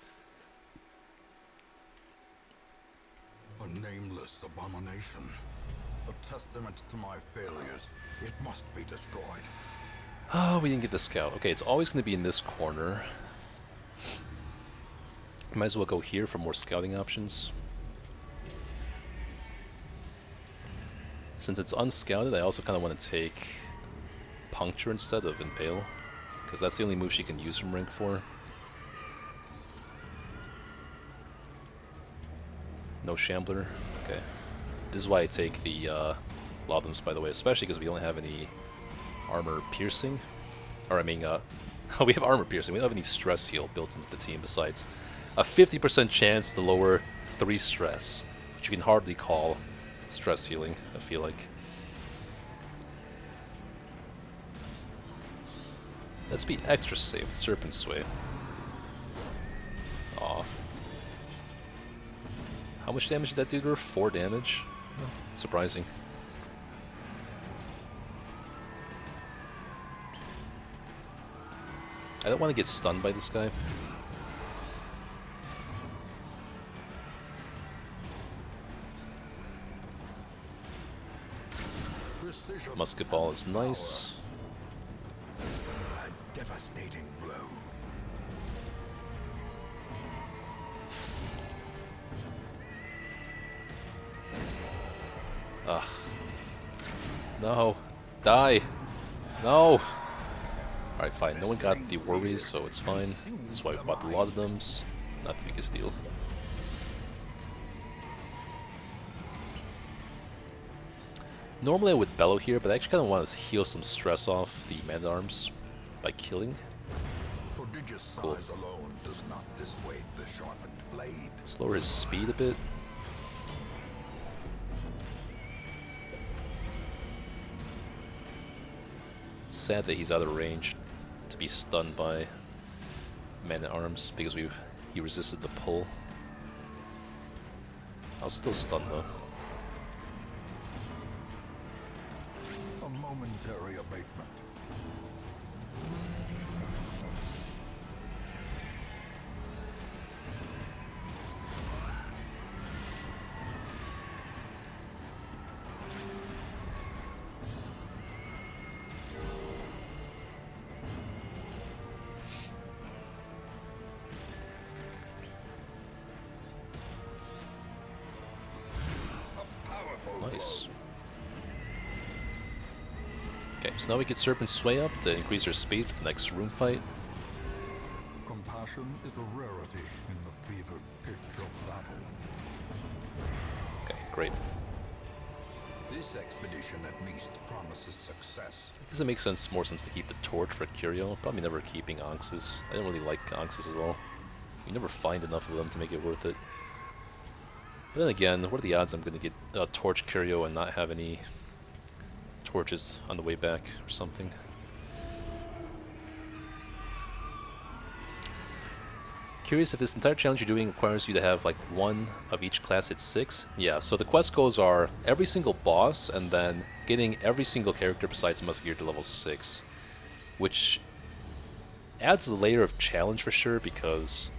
A nameless abomination. A testament to my failures. It must be destroyed. Oh, we didn't get the scout. Okay, it's always going to be in this corner. Might as well go here for more scouting options. Since it's unscouted, I also kind of want to take Puncture instead of Impale, because that's the only move she can use from rank 4. No Shambler. Okay. This is why I take the Laudanums, by the way, especially because we don't have any armor piercing. Or I mean, we have armor piercing. We don't have any stress heal built into the team besides a 50% chance to lower 3 stress, which you can hardly call stress healing, I feel like. Let's be extra safe with Serpent Sway. Aw. How much damage did that do to her? 4 damage? Oh, surprising. I don't want to get stunned by this guy. Musket Ball is nice. A devastating blow. Ugh. No. Die. No. Alright, fine. No one got the worries, so it's fine. That's why we bought the Laudanums. Not the biggest deal. Normally I would Bellow here, but I actually kind of want to heal some stress off the Man-at-Arms by killing. Prodigious Cool. size alone does not dissuade the sharpened blade. Let's lower his speed a bit. It's sad that he's out of range to be stunned by Man-at-Arms because he resisted the pull. I'll still stun though. A momentary abatement. Nice. Okay, so now we get Serpent Sway up to increase our speed for the next room fight. Compassion is a rarity in the fevered pitch of battle. Okay, great. This expedition at least promises success. I guess it makes more sense to keep the torch for Curio. Probably never keeping Onxes. I don't really like Onxes at all. You never find enough of them to make it worth it. But then again, what are the odds I'm going to get a torch Curio and not have any torches on the way back or something? Curious if this entire challenge you're doing requires you to have like one of each class hit 6? Yeah, so the quest goals are every single boss and then getting every single character besides Musketeer to level 6. Which adds a layer of challenge for sure, because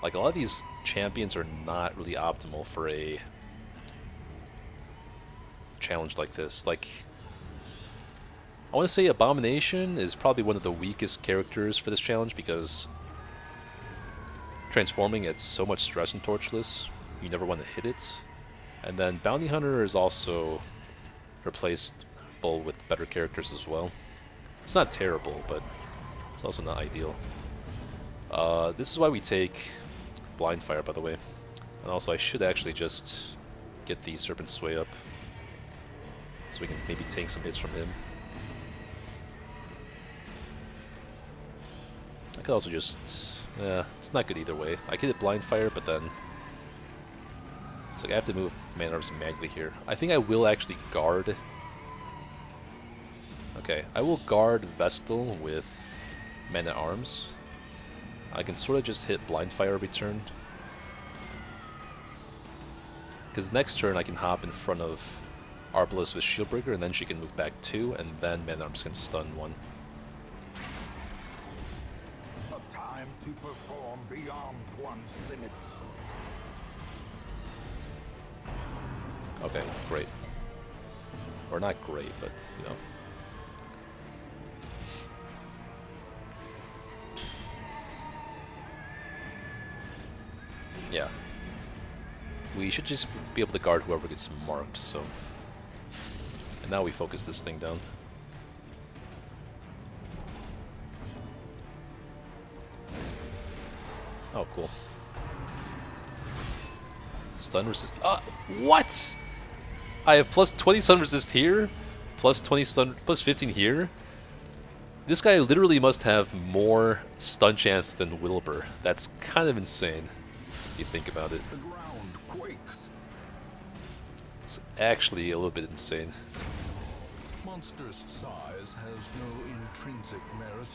like a lot of these champions are not really optimal for a challenge like this. Like, I want to say Abomination is probably one of the weakest characters for this challenge because transforming adds so much stress in Torchless, you never want to hit it. And then Bounty Hunter is also replaceable with better characters as well. It's not terrible, but it's also not ideal. This is why we take Blind Fire, by the way. And also I should actually just get the Serpent Sway up so we can maybe take some hits from him. I could also just... it's not good either way. I could hit Blind Fire, but then... it's like I have to move Man-at-Arms manually here. I think I will actually guard... okay, I will guard Vestal with Man-at-Arms. I can sort of just hit Blind Fire every turn. Because next turn I can hop in front of Arbalest with Shieldbreaker, and then she can move back 2, and then Man-at-Arms can stun 1. A time to perform beyond one's limits. Okay, great. Or not great, but, you know. Yeah. We should just be able to guard whoever gets marked, so... and now we focus this thing down. Oh, cool. Stun resist... what?! I have plus 20 stun resist here, plus 20 stun... plus 15 here? This guy literally must have more stun chance than Wilbur. That's kind of insane, if you think about it. The ground quakes. It's actually a little bit insane. Monster's size has no intrinsic merit,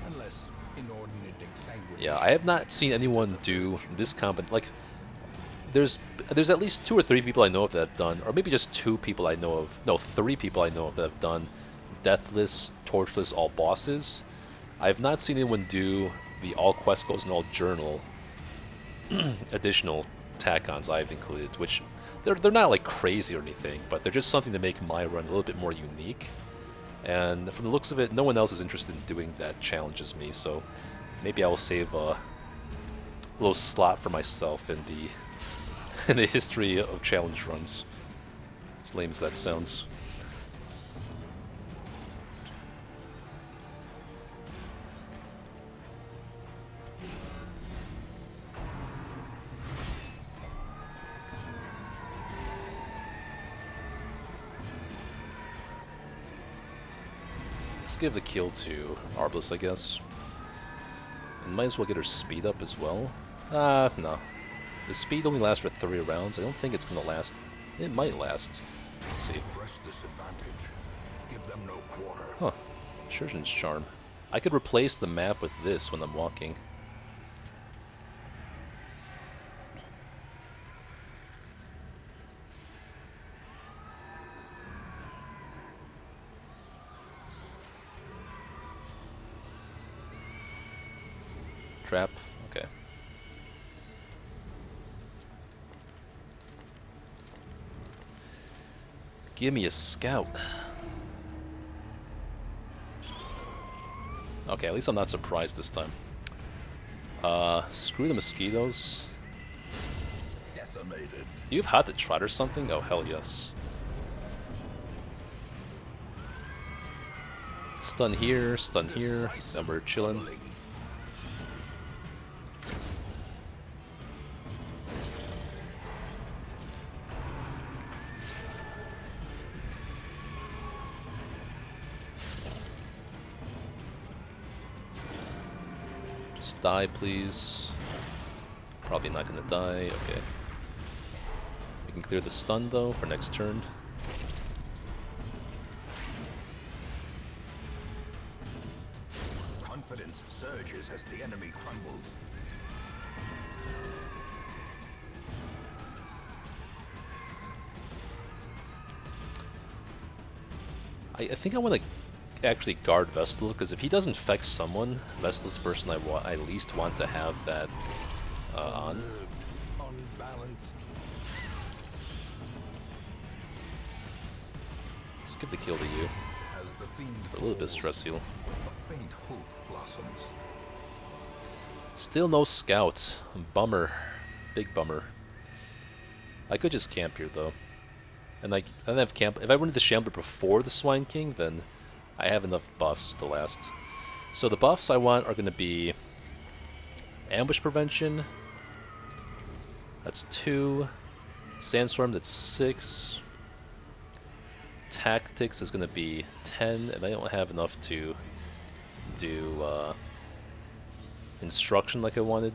unless inordinate exsanguination. Yeah, I have not seen anyone do this combo. Like, there's at least 2 or 3 people I know of that have done, or maybe just 2 people I know of. No, 3 people I know of that have done Deathless, Torchless, all bosses. I have not seen anyone do the all quest goals and all journal additional tack-ons I've included, which they're not like crazy or anything, but they're just something to make my run a little bit more unique. And from the looks of it, no one else is interested in doing that challenge as me, so maybe I will save a little slot for myself in the in the history of challenge runs. As lame as that sounds. Let's give the kill to Arbalest, I guess. And might as well get her speed up as well. No. The speed only lasts for 3 rounds. I don't think it's gonna last. It might last. Let's see. Press this advantage. Give them no quarter. Huh. Shuriken's Charm. I could replace the map with this when I'm walking. Trap? Okay. Give me a scout. Okay, at least I'm not surprised this time. Screw the mosquitoes. Decimate. Do you have Hot to Trot or something? Oh, hell yes. Stun here, and we're chilling. Just die, please. Probably not gonna die, okay. We can clear the stun though for next turn. Confidence surges as the enemy crumbles. I think I want to actually guard Vestal, because if he doesn't infect someone, Vestal's the person I least want to have that on. Unbalanced. Let's give the kill to you. As the fiend For a little bit of stress heal. a faint hope blossoms. Still no scout. Bummer. Big bummer. I could just camp here though. And I don't have camp. If I went to the Shambler before the Swine King, then I have enough buffs to last. So the buffs I want are going to be Ambush Prevention. That's 2. Sandstorm, that's 6. Tactics is going to be 10, and I don't have enough to do Instruction like I wanted.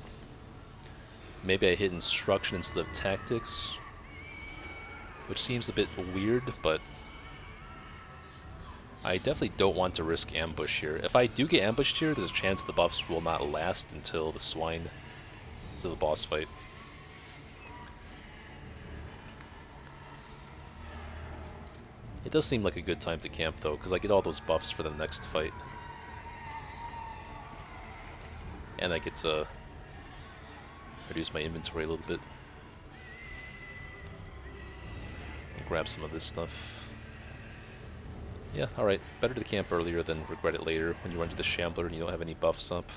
Maybe I hit Instruction instead of Tactics, which seems a bit weird, but I definitely don't want to risk ambush here. If I do get ambushed here, there's a chance the buffs will not last until the swine, until the boss fight. It does seem like a good time to camp though, because I get all those buffs for the next fight. And I get to reduce my inventory a little bit. Grab some of this stuff. Yeah, alright. Better to camp earlier than regret it later when you run to the Shambler and you don't have any buffs up.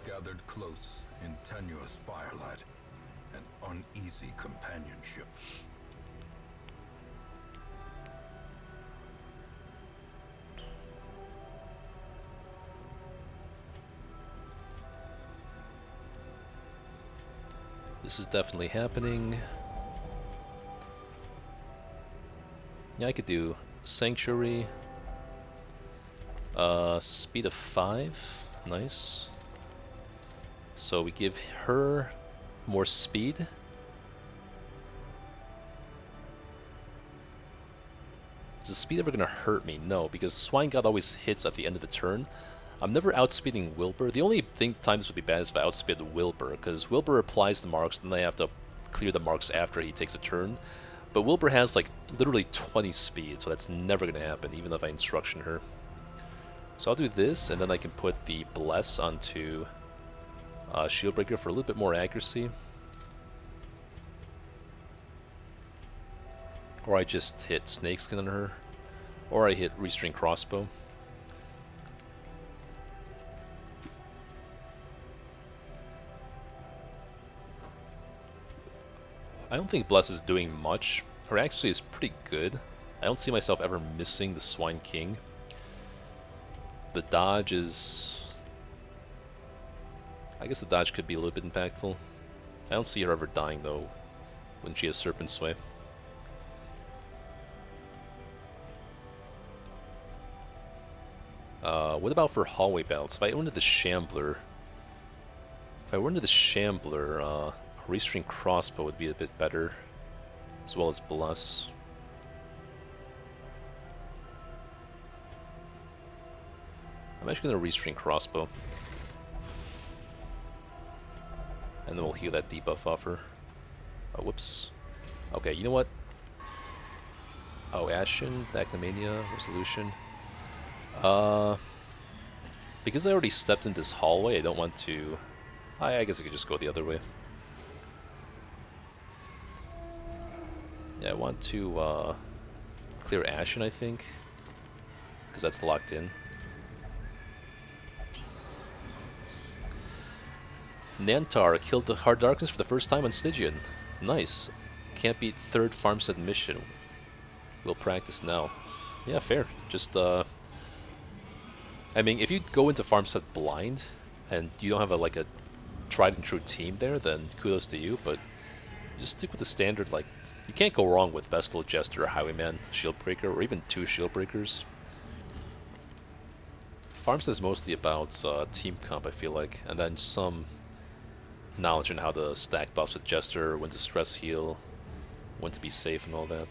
Gathered close in tenuous firelight, an uneasy companionship. This is definitely happening. Yeah, I could do Sanctuary. Speed of 5. Nice. So we give her more speed. Is the speed ever gonna hurt me? No, because Swine God always hits at the end of the turn. I'm never outspeeding Wilbur. The only time this would be bad is if I outspeed Wilbur, because Wilbur applies the marks, and then I have to clear the marks after he takes a turn. But Wilbur has like literally 20 speed, so that's never going to happen, even if I instruction her. So I'll do this, and then I can put the Bless onto Shieldbreaker for a little bit more accuracy. Or I just hit Snakeskin on her. Or I hit Restring Crossbow. I don't think Bless is doing much. Her accuracy is pretty good. I don't see myself ever missing the Swine King. The dodge is... I guess the dodge could be a little bit impactful. I don't see her ever dying though when she has Serpent Sway. What about for hallway battles? If I went to the Shambler... Restring Crossbow would be a bit better, as well as Bless. I'm actually going to Restring Crossbow. And then we'll heal that debuff off her. Oh, whoops. Okay, you know what? Oh, Ashen, Acnomania, Resolution. Because I already stepped in this hallway, I don't want to... I guess I could just go the other way. Yeah, I want to clear Ashen, I think, because that's locked in. Nantar killed the Hard Darkness for the first time on Stygian. Nice. Can't beat third farmstead mission. We'll practice now. Yeah, fair. Just, I mean, if you go into farmstead blind, and you don't have a, like, a tried and true team there, then kudos to you, but just stick with the standard, like, you can't go wrong with Vestal, Jester, Highwayman, Shieldbreaker, or even 2 Shieldbreakers. Farmstead is mostly about team comp, I feel like, and then some knowledge on how to stack buffs with Jester, when to stress heal, when to be safe, and all that.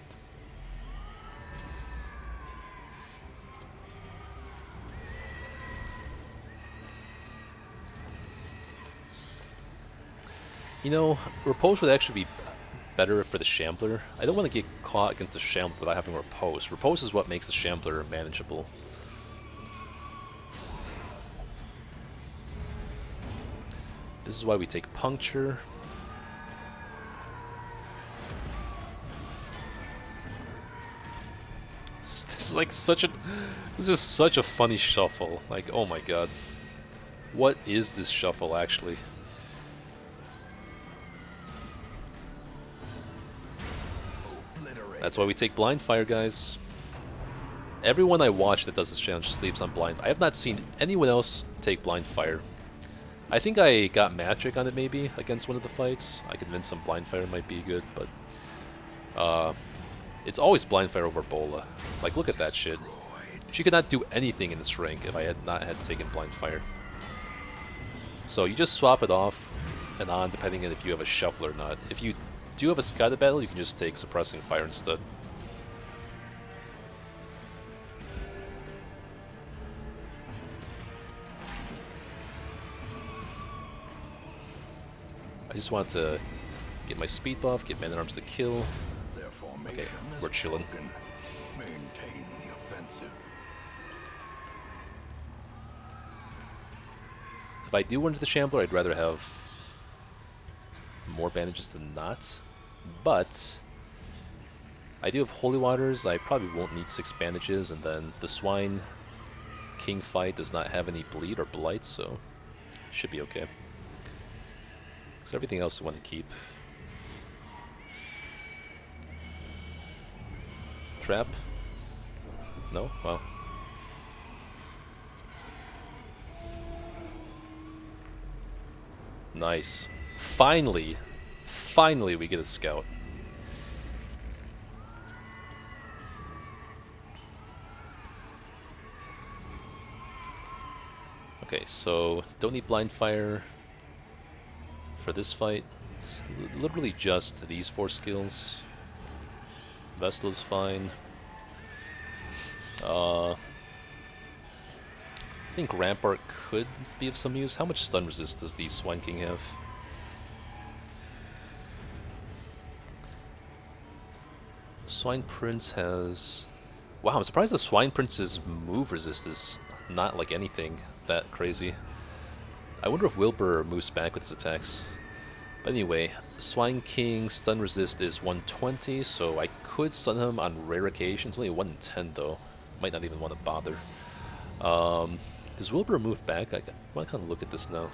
You know, Repose would actually be better for the Shambler. I don't want to get caught against the Shambler without having Repose. Repose is what makes the Shambler manageable. This is why we take Puncture. This is like such a... This is such a funny shuffle. Like, oh my god. What is this shuffle, actually? That's why we take Blind Fire, guys. Everyone I watch that does this challenge sleeps on Blind. I have not seen anyone else take Blind Fire. I think I got magic on it maybe against one of the fights. I convinced some Blind Fire might be good, but it's always Blind Fire over Bola. Like, look at that shit. She could not do anything in this rank if I had not had taken Blind Fire. So you just swap it off and on depending on if you have a shuffle or not. If you do have a Scouted Battle, you can just take Suppressing Fire instead. I just want to get my speed buff, get Man-at-Arms to kill. Okay, we're chilling. Maintain the offensive. If I do run into the Shambler, I'd rather have more bandages than not. But I do have Holy Waters. I probably won't need 6 bandages, and then the Swine King fight does not have any bleed or blight, so should be okay. So everything else I want to keep. Trap? No? Wow. Nice. Finally! Finally we get a scout. Okay, so don't need Blind Fire for this fight. It's literally just these 4 skills. Vestal is fine. I think Rampart could be of some use. How much stun resist does the Swine King have? Swine Prince has... Wow, I'm surprised the Swine Prince's move resist is not like anything that crazy. I wonder if Wilbur moves back with his attacks. But anyway, Swine King stun resist is 120, so I could stun him on rare occasions. Only 1 in 10 though. Might not even want to bother. Does Wilbur move back? I want to kind of look at this now.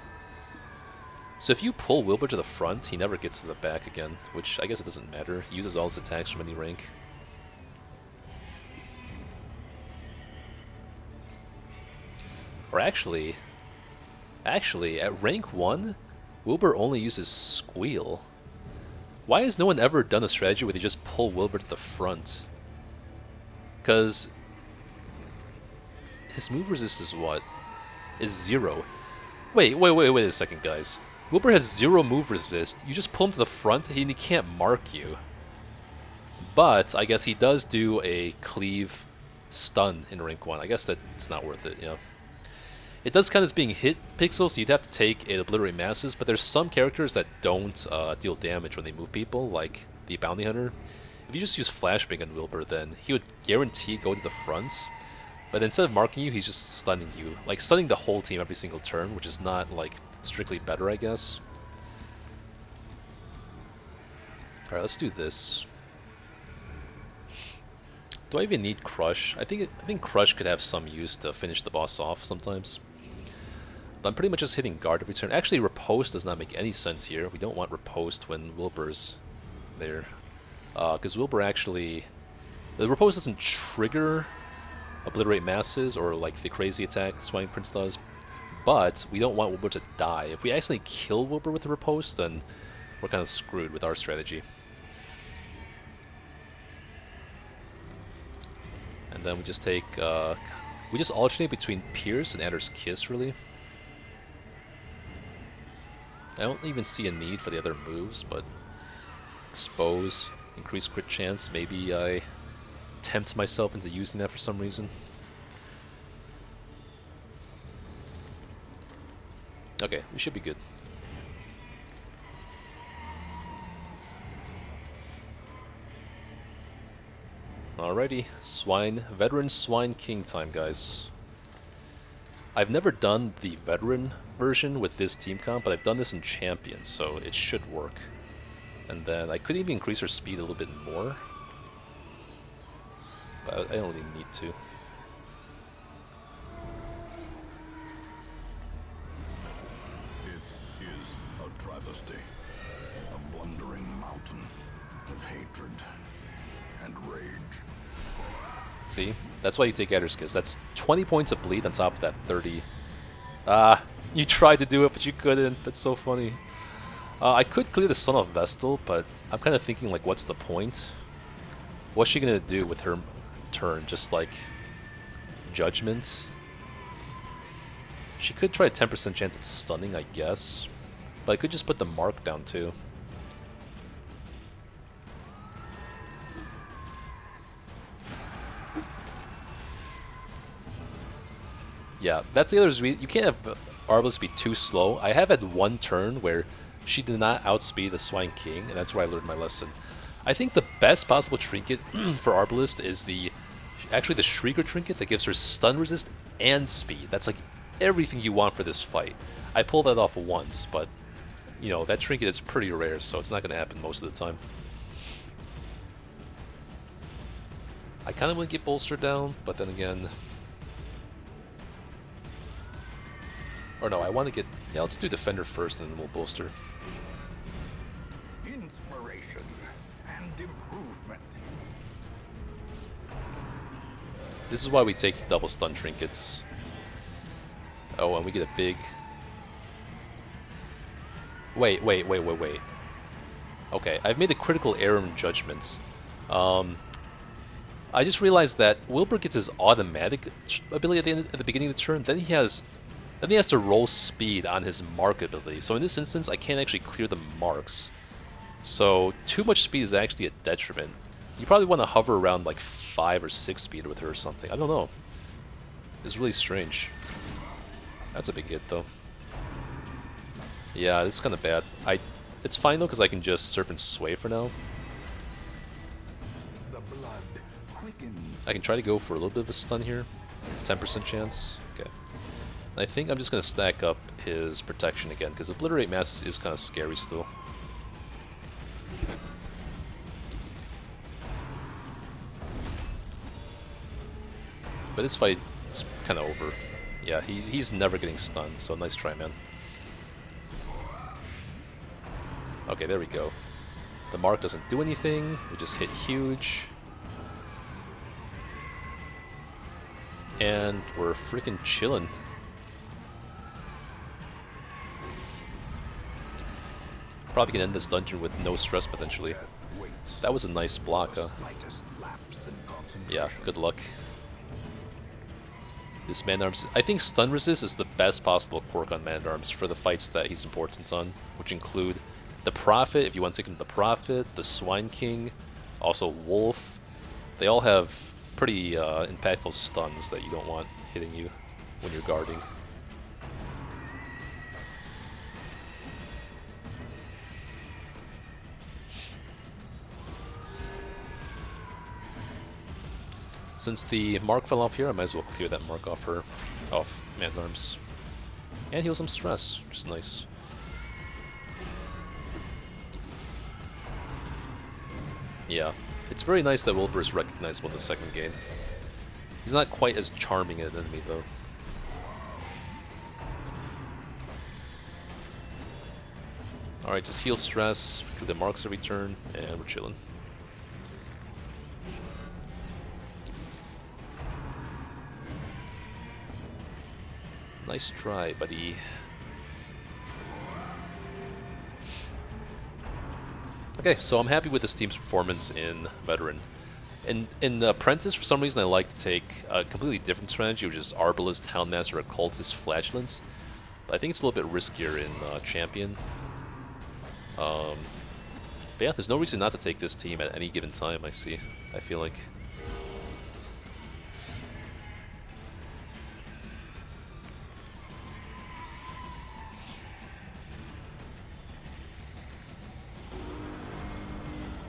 So if you pull Wilbur to the front, he never gets to the back again, which I guess it doesn't matter. He uses all his attacks from any rank. Or actually, at rank 1, Wilbur only uses Squeal. Why has no one ever done a strategy where they just pull Wilbur to the front? Because his move resist is what? Is 0. Wait a second, guys. Wilbur has 0 move resist. You just pull him to the front and he can't mark you. But I guess he does do a cleave stun in rank 1. I guess that's not worth it, yeah. It does count as being hit pixels, so you'd have to take a Obliterate Masses, but there's some characters that don't deal damage when they move people, like the Bounty Hunter. If you just use Flashbang on Wilbur, then he would guarantee go to the front, but instead of marking you, he's just stunning you. Like, stunning the whole team every single turn, which is not, like, strictly better, I guess. Alright, let's do this. Do I even need Crush? I think Crush could have some use to finish the boss off sometimes. I'm pretty much just hitting guard every turn. Actually, riposte does not make any sense here. We don't want riposte when Wilbur's there. Because Wilbur actually... The riposte doesn't trigger Obliterate Masses or like the crazy attack Swine Prince does. But we don't want Wilbur to die. If we actually kill Wilbur with the riposte, then we're kind of screwed with our strategy. And then we just take... we just alternate between Pierce and Adder's Kiss, really. I don't even see a need for the other moves, but expose, increase crit chance. Maybe I tempt myself into using that for some reason. Okay, we should be good. Alrighty, Veteran Swine King time, guys. I've never done the veteran version with this team comp, but I've done this in Champions, so it should work. And then I could even increase her speed a little bit more, but I don't really need to. It is a travesty, a blundering mountain of hatred and rage. See? That's why you take Adder's Kiss. That's 20 points of bleed on top of that 30. You tried to do it, but you couldn't. That's so funny. I could clear the Son of Vestal, but I'm kind of thinking, like, what's the point? What's she going to do with her turn? Just, like, Judgment? She could try a 10% chance at stunning, I guess. But I could just put the mark down, too. Yeah, that's the other reason. You can't have Arbalest be too slow. I have had one turn where she did not outspeed the Swine King, and that's where I learned my lesson. I think the best possible trinket for Arbalest is actually the Shrieker trinket that gives her stun resist and speed. That's like everything you want for this fight. I pulled that off once, but you know, that trinket is pretty rare, so it's not going to happen most of the time. I kind of want to get Bolster down, but then again... Or no, I want to get... Yeah, let's do Defender first, and then we'll Bolster. Inspiration and improvement. This is why we take the double stun trinkets. Oh, and we get a big... Wait. Okay, I've made a critical error in judgment. I just realized that Wilbur gets his automatic ability at the beginning of the turn, then he has to roll speed on his mark ability. So in this instance, I can't actually clear the marks. So too much speed is actually a detriment. You probably want to hover around like 5 or 6 speed with her or something. I don't know. It's really strange. That's a big hit though. Yeah, this is kind of bad. It's fine though, because I can just Serpent Sway for now. The blood quickens. I can try to go for a little bit of a stun here. 10% chance. Okay. I think I'm just going to stack up his protection again, because Obliterate Masses is kind of scary still. But this fight is kind of over. Yeah, he's never getting stunned, so nice try, man. Okay, there we go. The mark doesn't do anything. We just hit huge. And we're freaking chilling. Probably can end this dungeon with no stress, potentially. That was a nice block, huh? Yeah, good luck. This Man-at-Arms... I think Stun Resist is the best possible quirk on Man-at-Arms for the fights that he's important on, which include the Prophet, if you want to take him to the Prophet, the Swine King, also Wolf. They all have pretty impactful stuns that you don't want hitting you when you're guarding. Since the mark fell off here, I might as well clear that mark off Man-at-Arms. And heal some stress, which is nice. Yeah, it's very nice that Wilbur is recognizable in the second game. He's not quite as charming an enemy, though. Alright, just heal stress, do the marks every turn, and we're chilling. Nice try, buddy. Okay, so I'm happy with this team's performance in Veteran. In Apprentice, for some reason, I like to take a completely different strategy, which is Arbalist, Houndmaster, Occultist, Flatulence. But I think it's a little bit riskier in Champion. But yeah, there's no reason not to take this team at any given time, I feel like.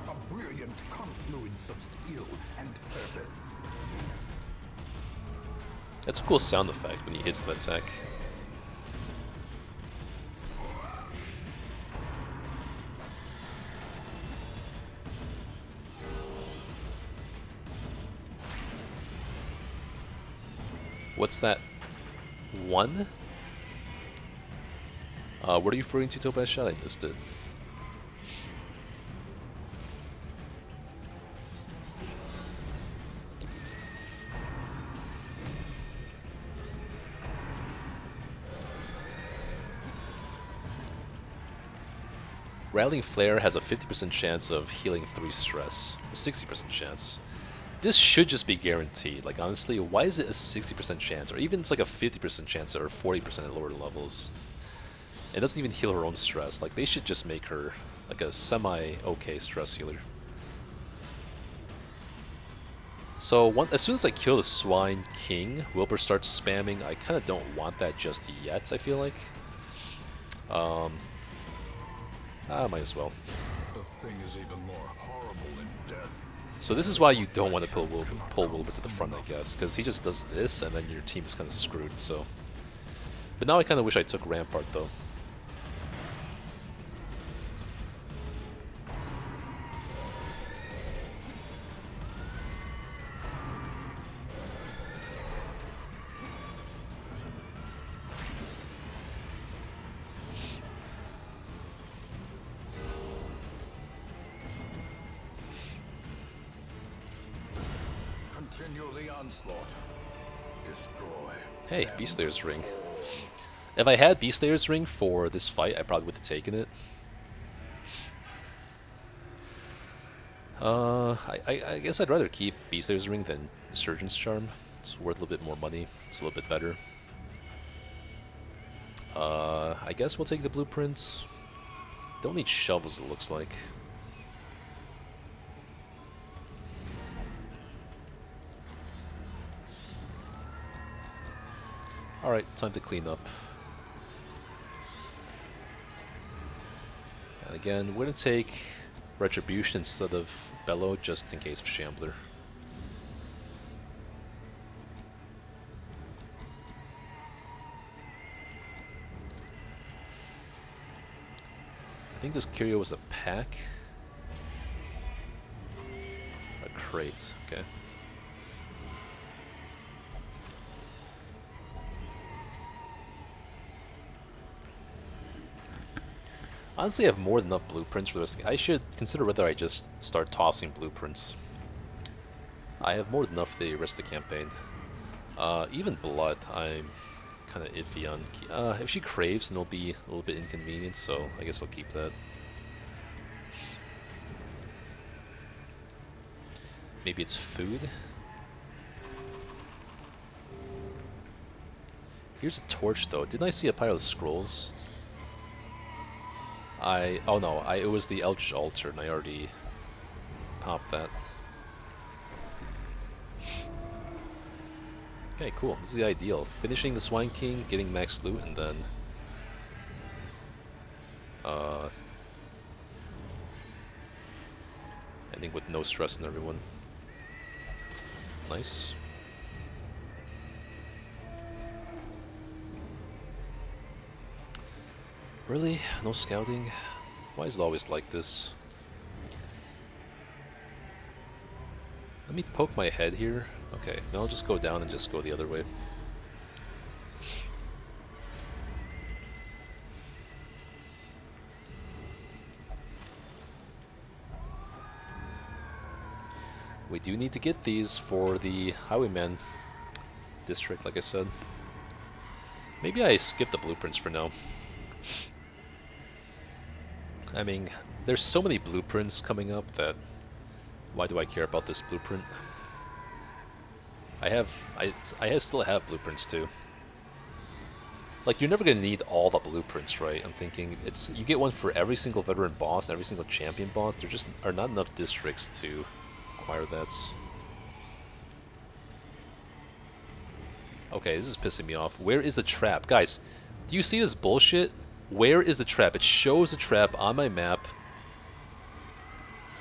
A brilliant confluence of skill and purpose. That's a cool sound effect when he hits the attack. What's that? One? What are you referring to, Topaz Shot? I missed it. Rattling Flare has a 50% chance of healing 3 stress. A 60% chance. This should just be guaranteed. Like, honestly, why is it a 60% chance? Or even it's like a 50% chance or 40% at lower levels. It doesn't even heal her own stress. Like, they should just make her like a semi-okay stress healer. So, as soon as I kill the Swine King, Wilbur starts spamming. I kind of don't want that just yet, I feel like. Might as well. The thing is even more horrible than death. So this is why you don't want to pull Wilbur to the front, I guess, because he just does this, and then your team is kind of screwed. So, but now I kind of wish I took Rampart though. Continue the onslaught. Destroy. Hey, Beast Slayer's Ring. If I had Beast Slayer's Ring for this fight, I probably would have taken it. I guess I'd rather keep Beast Slayer's Ring than Surgeon's Charm. It's worth a little bit more money. It's a little bit better. I guess we'll take the blueprints. Don't need shovels, it looks like. Alright, time to clean up. And again, we're going to take Retribution instead of Bellow, just in case of Shambler. I think this curio was a pack. A crate, okay. Honestly, I have more than enough blueprints for this. I should consider whether I just start tossing blueprints. I have more than enough for the rest of the campaign. Even Blood, I'm kind of iffy on. If she craves, then it'll be a little bit inconvenient, so I guess I'll keep that. Maybe it's food? Here's a torch, though. Didn't I see a pile of scrolls? Oh no, it was the Eldritch Altar, and I already popped that. Okay, cool. This is the ideal. Finishing the Swine King, getting max loot, and then ending with no stress on everyone. Nice. Really? No scouting? Why is it always like this? Let me poke my head here. Okay, now I'll just go down and just go the other way. We do need to get these for the Highwayman district, like I said. Maybe I skip the blueprints for now. I mean, there's so many blueprints coming up that why do I care about this blueprint? I still have blueprints too. Like, you're never gonna need all the blueprints, right? I'm thinking you get one for every single veteran boss, every single champion boss. There just are not enough districts to acquire that. Okay, this is pissing me off. Where is the trap? Guys, do you see this bullshit? Where is the trap? It shows a trap on my map.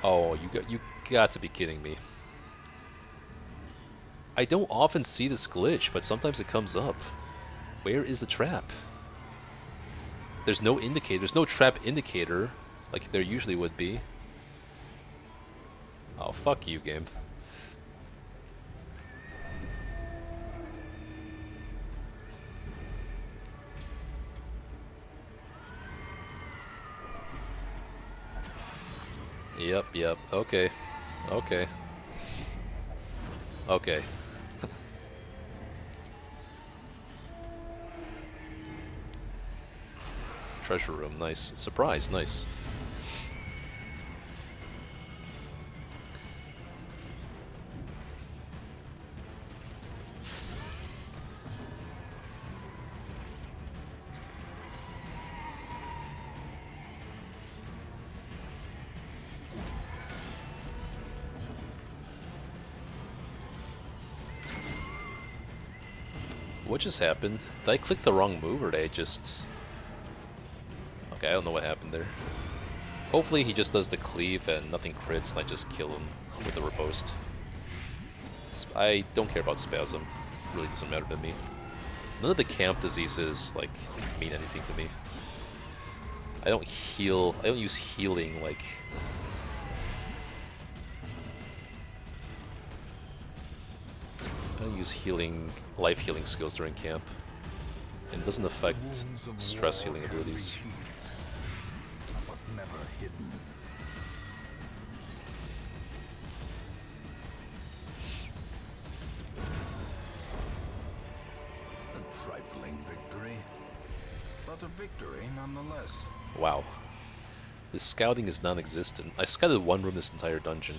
Oh, you got to be kidding me. I don't often see this glitch, but sometimes it comes up. Where is the trap? There's no indicator. There's no trap indicator like there usually would be. Oh, fuck you, game. Yep. Okay. Okay. Treasure room, nice. Surprise, nice. What just happened? Did I click the wrong move or did I just... Okay, I don't know what happened there. Hopefully he just does the cleave and nothing crits and I just kill him with the riposte. I don't care about spasm. It really doesn't matter to me. None of the camp diseases like mean anything to me. I don't use healing like... I don't use life healing skills during camp. And it doesn't affect stress healing abilities. But never hidden. A trifling victory, but a victory nonetheless. Wow. This scouting is non-existent. I scouted one room this entire dungeon.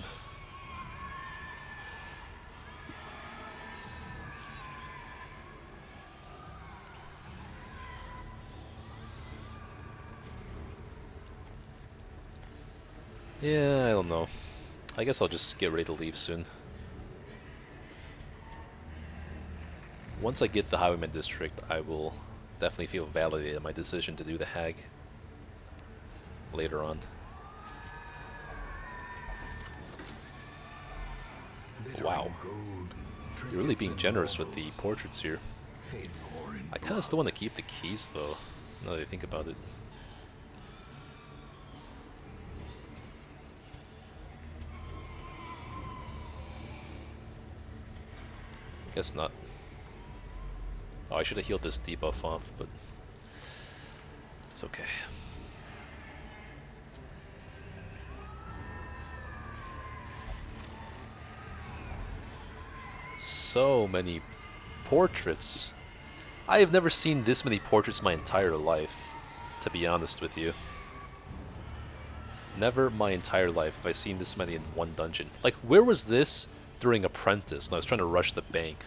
Yeah, I don't know. I guess I'll just get ready to leave soon. Once I get the Highwayman district, I will definitely feel validated in my decision to do the hag later on. Wow. You're really being generous with the portraits here. I kind of still want to keep the keys though, now that I think about it. Guess not. Oh, I should have healed this debuff off, but it's okay. So many portraits. I have never seen this many portraits my entire life, to be honest with you. Never my entire life have I seen this many in one dungeon. Like, where was this during Apprentice when I was trying to rush the bank?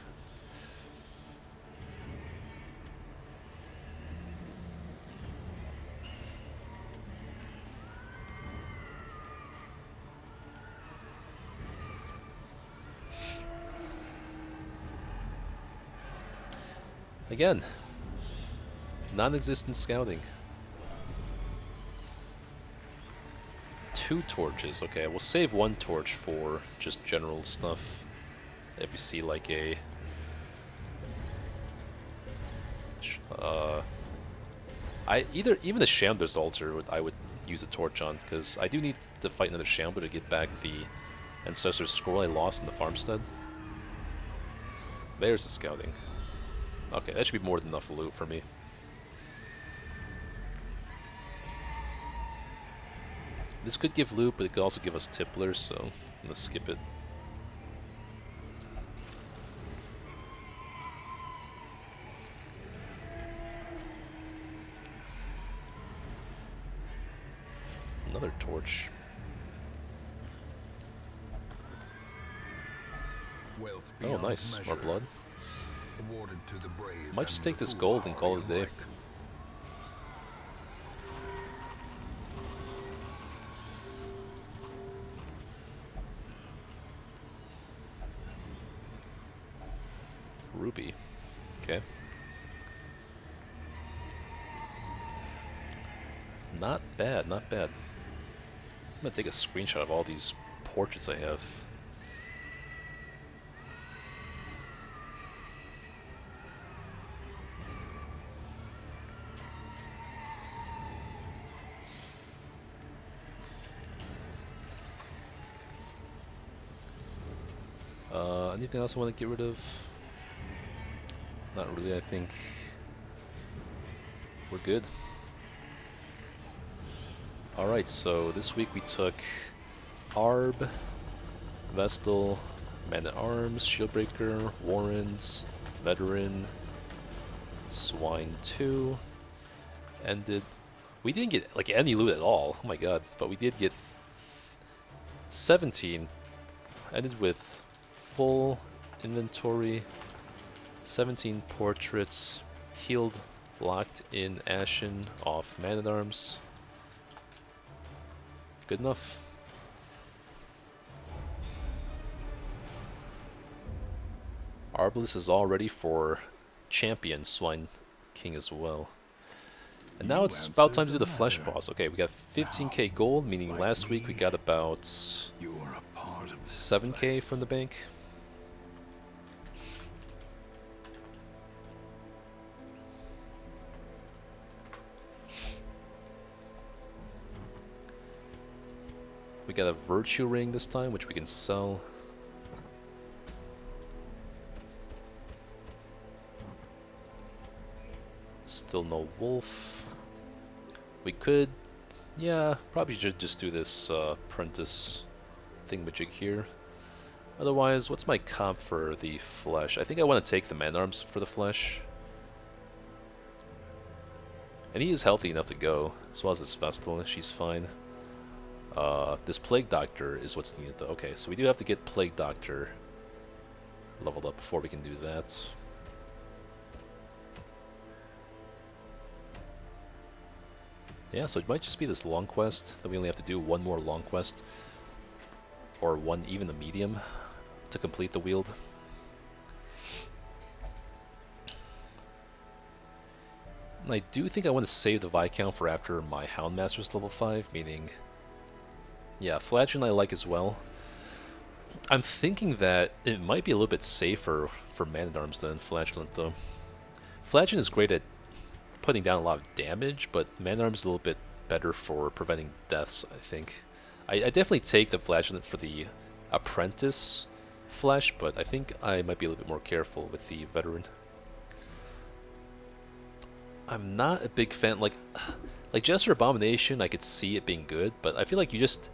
Again, non-existent scouting. 2 torches. Okay, we'll save 1 torch for just general stuff. If you see like a... even the Shambler's altar I would use a torch on, because I do need to fight another Shambler to get back the Ancestor's Scroll I lost in the farmstead. There's the scouting. Okay, that should be more than enough loot for me. This could give loot, but it could also give us tipplers, so I'm gonna skip it. another torch. Wealth Oh, beyond nice. More measure, blood. awarded to the brave. Might just and take the this gold and call it a day. foolhardy alike. Ruby. Okay. Not bad, not bad. I'm gonna take a screenshot of all these portraits I have. Anything else I want to get rid of? Not really, I think we're good. Alright, so this week we took Arb, Vestal, Man-at-Arms, Shieldbreaker, Warrens, Veteran, Swine 2, ended... We didn't get like any loot at all, oh my god, but we did get 17, ended with full inventory, 17 portraits, healed, locked in Ashen off Man-at-Arms. Good enough. Arbalest is all ready for Champion Swine King as well. And now it's about time to do the Flesh Boss. Okay, we got 15k gold, meaning last week we got about 7k from the bank. We got a Virtue Ring this time, which we can sell. Still no wolf. We could, yeah, probably should just do this apprentice thingamajig here. Otherwise, what's my comp for the flesh? I think I want to take the man-arms for the flesh. And he is healthy enough to go, as well as this Vestal, she's fine. This Plague Doctor is what's needed though. Okay, so we do have to get Plague Doctor leveled up before we can do that. Yeah, so it might just be this long quest that we only have to do one more long quest, or one even a medium, to complete the wield. And I do think I want to save the Viscount for after my Houndmaster's level 5, meaning, yeah, Flagellant I like as well. I'm thinking that it might be a little bit safer for Man-at-Arms than Flagellant though. Flagellant is great at putting down a lot of damage, but Man-at-Arms is a little bit better for preventing deaths, I think. I definitely take the Flagellant for the Apprentice flesh, but I think I might be a little bit more careful with the Veteran. I'm not a big fan, like Jester Abomination, I could see it being good, but I feel like you just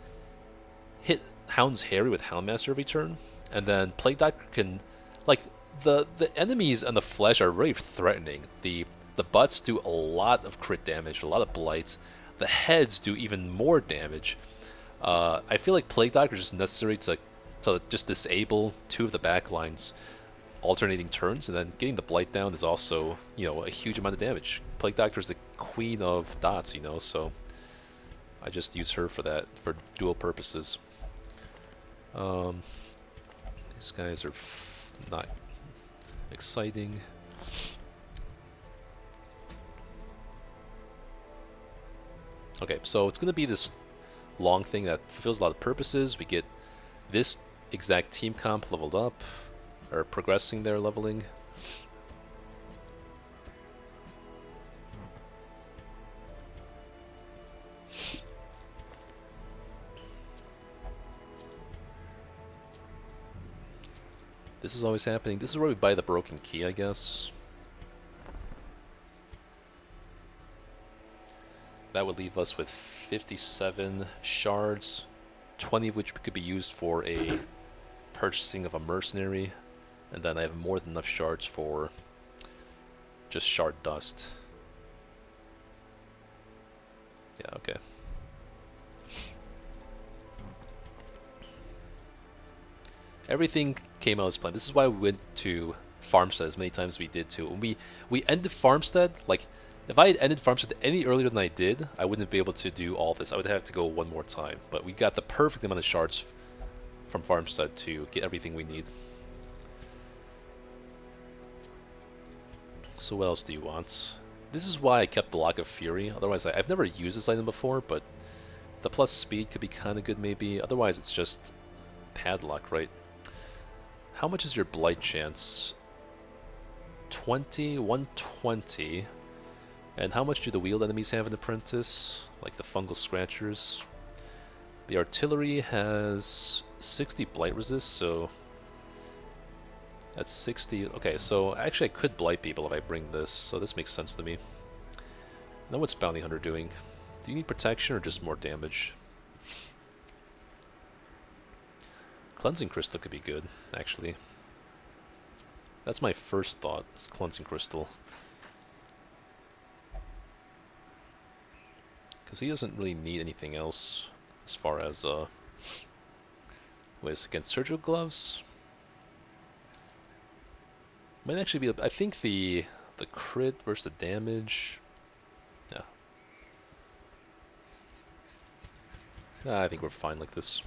hit Hound's Harry with Houndmaster every turn, and then Plague Doctor can, like, the enemies and the flesh are very threatening. The butts do a lot of crit damage, a lot of blight. The heads do even more damage. I feel like Plague Doctor is just necessary to just disable two of the backlines alternating turns, and then getting the blight down is also, you know, a huge amount of damage. Plague Doctor is the queen of dots, you know, so I just use her for that, for dual purposes. These guys are not exciting. Okay, so it's going to be this long thing that fulfills a lot of purposes. We get this exact team comp leveled up, or progressing their leveling. This is always happening. This is where we buy the broken key, I guess. That would leave us with 57 shards, 20 of which could be used for a purchasing of a mercenary, and then I have more than enough shards for just shard dust. Yeah, okay. Everything came out as planned. This is why we went to Farmstead as many times as we did too. When we ended Farmstead, like if I had ended Farmstead any earlier than I did, I wouldn't be able to do all this. I would have to go one more time. But we got the perfect amount of shards from Farmstead to get everything we need. So what else do you want? This is why I kept the Lock of Fury. Otherwise, I've never used this item before, but the plus speed could be kind of good maybe. Otherwise, it's just Padlock, right? How much is your Blight chance? 20, 120. And how much do the wheeled enemies have in Apprentice? Like the fungal scratchers. The artillery has 60 blight resist, so that's 60. Okay, so actually I could blight people if I bring this, so this makes sense to me. Now what's Bounty Hunter doing? Do you need protection or just more damage? Cleansing Crystal could be good, actually. That's my first thought, is Cleansing Crystal. Because he doesn't really need anything else as far as, wait, against surgical gloves? Might actually be, I think the crit versus the damage, yeah. I think we're fine like this.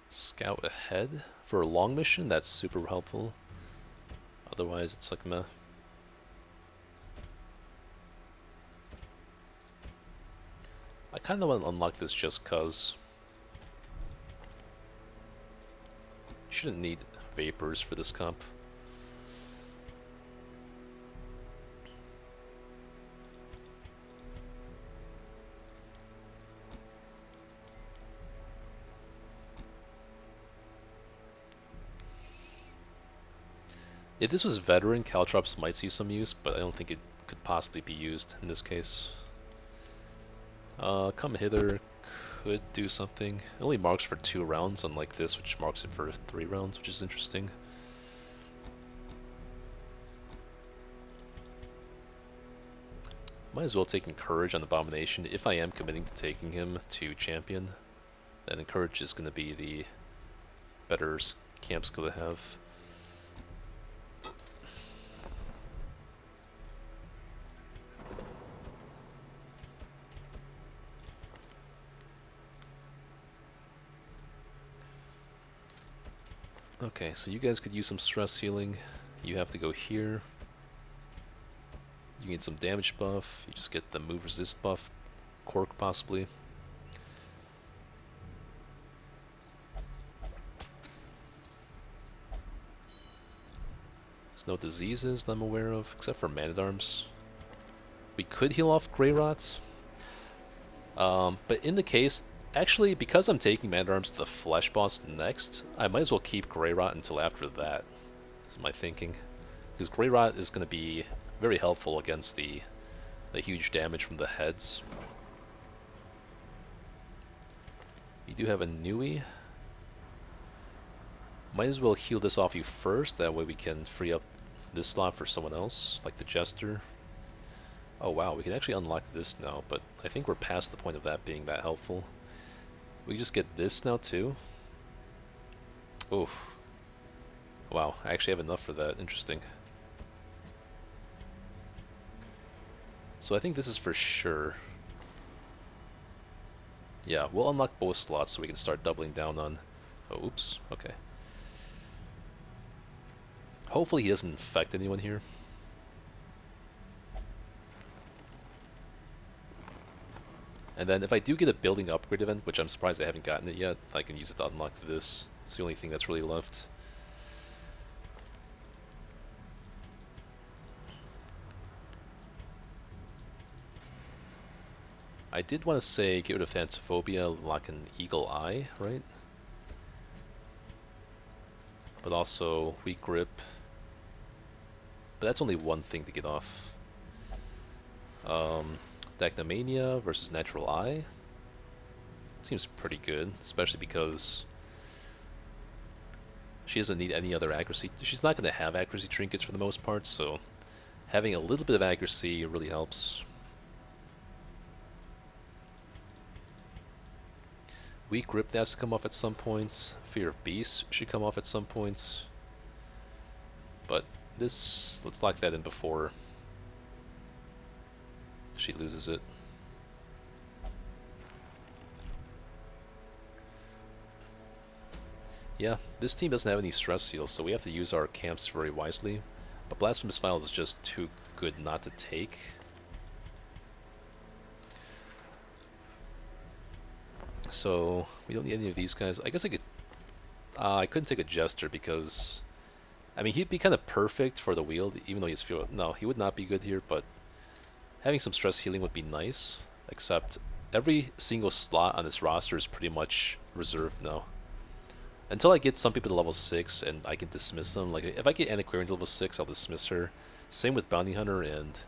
Scout ahead for a long mission, that's super helpful. Otherwise it's like meh. I kind of want to unlock this just cause. Shouldn't need vapors for this comp. If this was veteran, Caltrops might see some use, but I don't think it could possibly be used in this case. Come hither could do something. It only marks for 2 rounds, unlike this, which marks it for 3 rounds, which is interesting. Might as well take Encourage on Abomination. If I am committing to taking him to Champion, then Encourage is going to be the better camp skill to have. Okay, so you guys could use some stress healing. You have to go here. You need some damage buff. You just get the move resist buff. Cork, possibly. There's no diseases that I'm aware of, except for Man-at-Arms. We could heal off Grey Rot. But in the case, actually, because I'm taking Man-at-Arms to the Flesh Boss next, I might as well keep Grey Rot until after that, is my thinking. Because Grey Rot is going to be very helpful against the huge damage from the heads. You do have a Nui. Might as well heal this off you first, that way we can free up this slot for someone else, like the Jester. Oh wow, we can actually unlock this now, but I think we're past the point of that being that helpful. We just get this now too. Oof. Wow, I actually have enough for that. Interesting. So I think this is for sure. Yeah, we'll unlock both slots so we can start doubling down on... Oh, oops. Okay. Hopefully he doesn't infect anyone here. And then if I do get a building upgrade event, which I'm surprised I haven't gotten it yet, I can use it to unlock this. It's the only thing that's really left. I did want to say get rid of Thanatophobia, lock an Eagle Eye, right? But also Weak Grip. But that's only one thing to get off. Dacnomania versus Natural Eye. Seems pretty good, especially because she doesn't need any other accuracy. She's not going to have accuracy trinkets for the most part, so having a little bit of accuracy really helps. Weak Grip has to come off at some points. Fear of Beasts should come off at some points. But this, let's lock that in before she loses it. Yeah, this team doesn't have any stress seals, so we have to use our camps very wisely. But Blasphemous Vials is just too good not to take. So we don't need any of these guys. I guess I could. I couldn't take a Jester because, I mean, he'd be kind of perfect for the wield, even though he's few. No, he would not be good here. But having some stress healing would be nice. Except every single slot on this roster is pretty much reserved now. Until I get some people to level 6 and I can dismiss them. Like if I get Antiquarian to level 6, I'll dismiss her. Same with Bounty Hunter and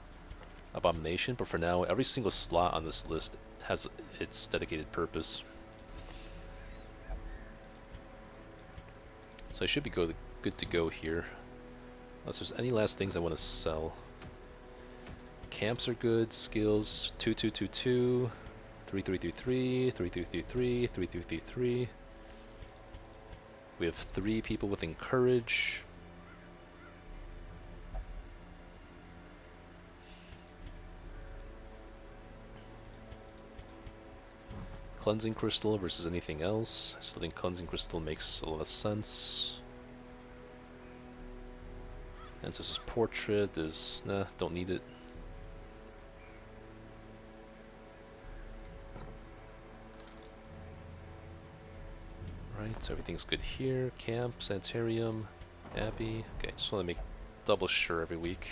Abomination. But for now, every single slot on this list has its dedicated purpose. So I should be good to go here. Unless there's any last things I want to sell. Camps are good. Skills 2222, 3333, 3333, 3333. We have 3 people with Encourage. Cleansing Crystal versus anything else. I still think Cleansing Crystal makes a lot of sense. Ancestor's Portrait is... nah, don't need it. Right, so everything's good here. Camp, Sanitarium, Abbey. Okay, just want to make double sure every week.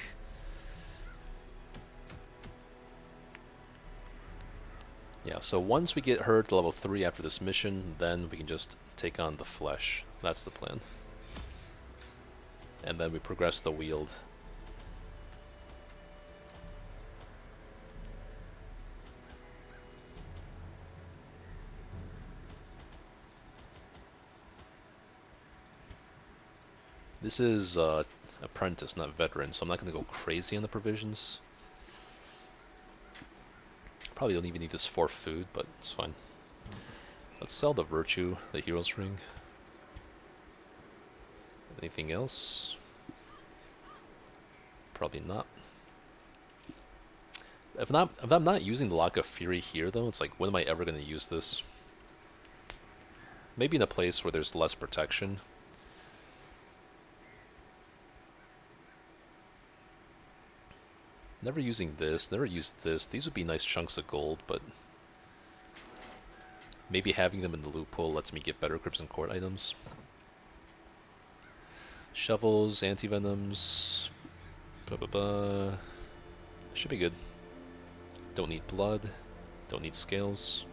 Yeah, so once we get her to level 3 after this mission, then we can just take on the flesh. That's the plan. And then we progress the wield. This is apprentice, not veteran, so I'm not going to go crazy on the provisions. Probably don't even need this for food, but it's fine. Let's sell the Virtue, the Hero's Ring. Anything else? Probably not. If I'm not using the Lock of Fury here, though, it's like, when am I ever going to use this? Maybe in a place where there's less protection. Never using this, never used this. These would be nice chunks of gold, but maybe having them in the loophole lets me get better Crimson Court items. Shovels, anti-venoms, blah blah blah. Should be good. Don't need blood, don't need scales.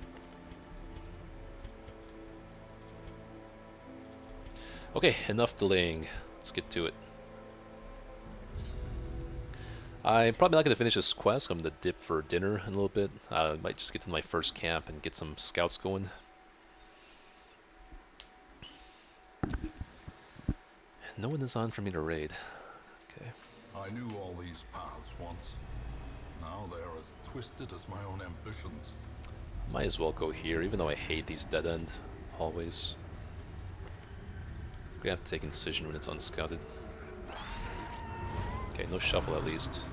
Okay, enough delaying. Let's get to it. I'm probably not going to finish this quest. I'm going to dip for dinner in a little bit. I might just get to my first camp and get some scouts going. No one is on for me to raid. Okay. I knew all these paths once. Now they are as twisted as my own ambitions. Might as well go here, even though I hate these dead-end hallways. We're going to have to take Incision when it's unscouted. Okay, no shuffle at least.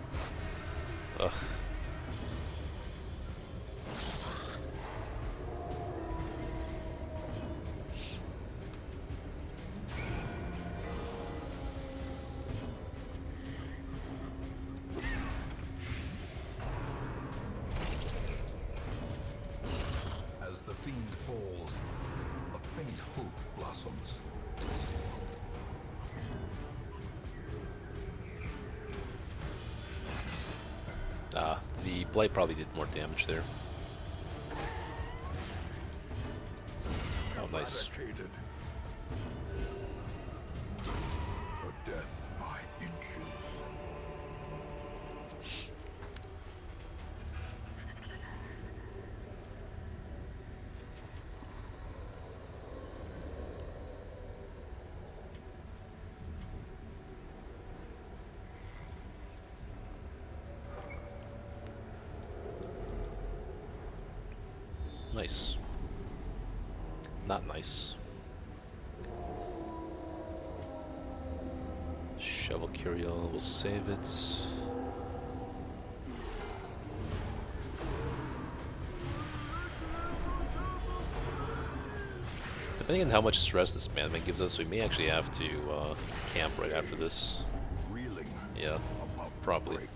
Ugh. As the fiend falls, a faint hope blossoms. The Blight probably did more damage there. Oh, nice. Her death by inches. Nice. Not nice. Shovel Curiel, we'll save it. Depending on how much stress this manman gives us, we may actually have to camp right after this. Reeling. Yeah, probably. Break.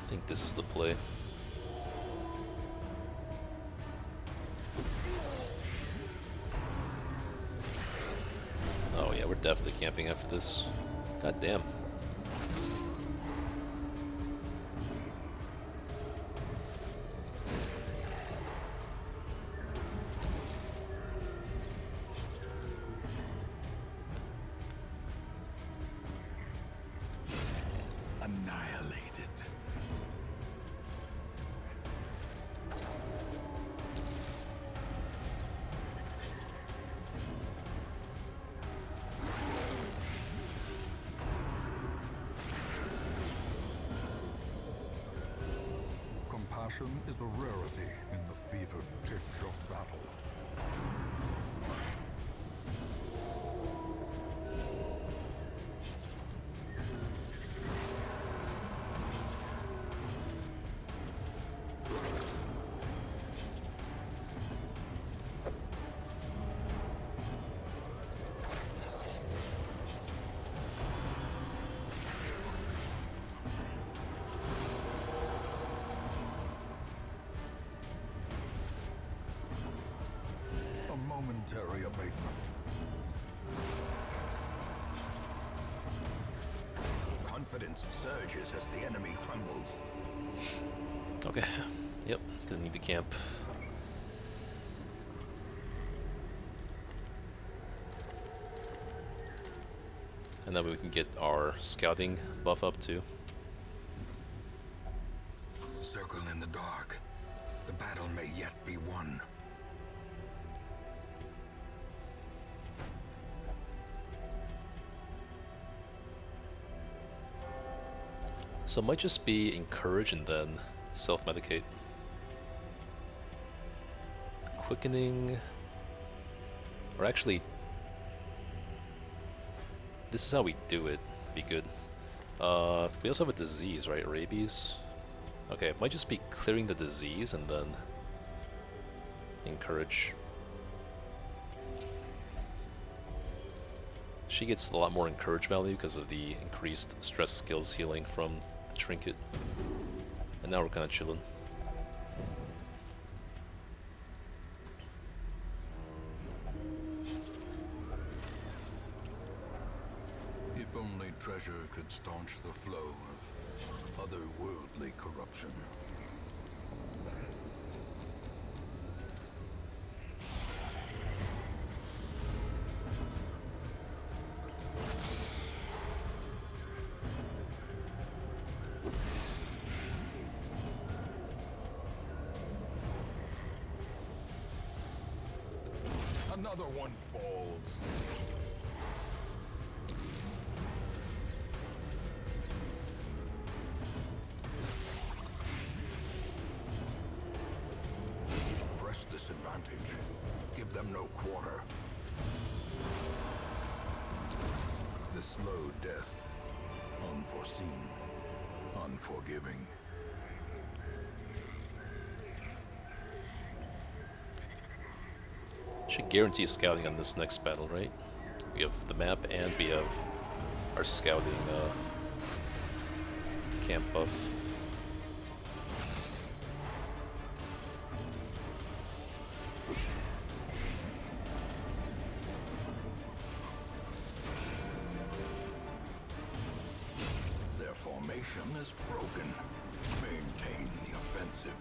I think this is the play. Oh yeah, we're definitely camping after this. God damn. Annihilated. Compassion is a rarity in the fevered pitch of battle. A momentary abatement. Confidence surges as the enemy crumbles. Okay. Yep, gonna need to camp. And then we can get our scouting buff up too. Circle in the dark. The battle may yet be won. So it might just be encourage and then self-medicate. Quickening. Or actually, this is how we do it. Be good. We also have a disease, right? Rabies. Okay, it might just be clearing the disease and then encourage. She gets a lot more encourage value because of the increased stress skills healing from the trinket. And now we're kind of chilling. If only treasure could staunch the flow of otherworldly corruption. Another one falls. Press this advantage. Give them no quarter. The slow death. Unforeseen. Unforgiving. Should guarantee scouting on this next battle, right? We have the map and we have our scouting camp buff. Their formation is broken. Maintain the offensive.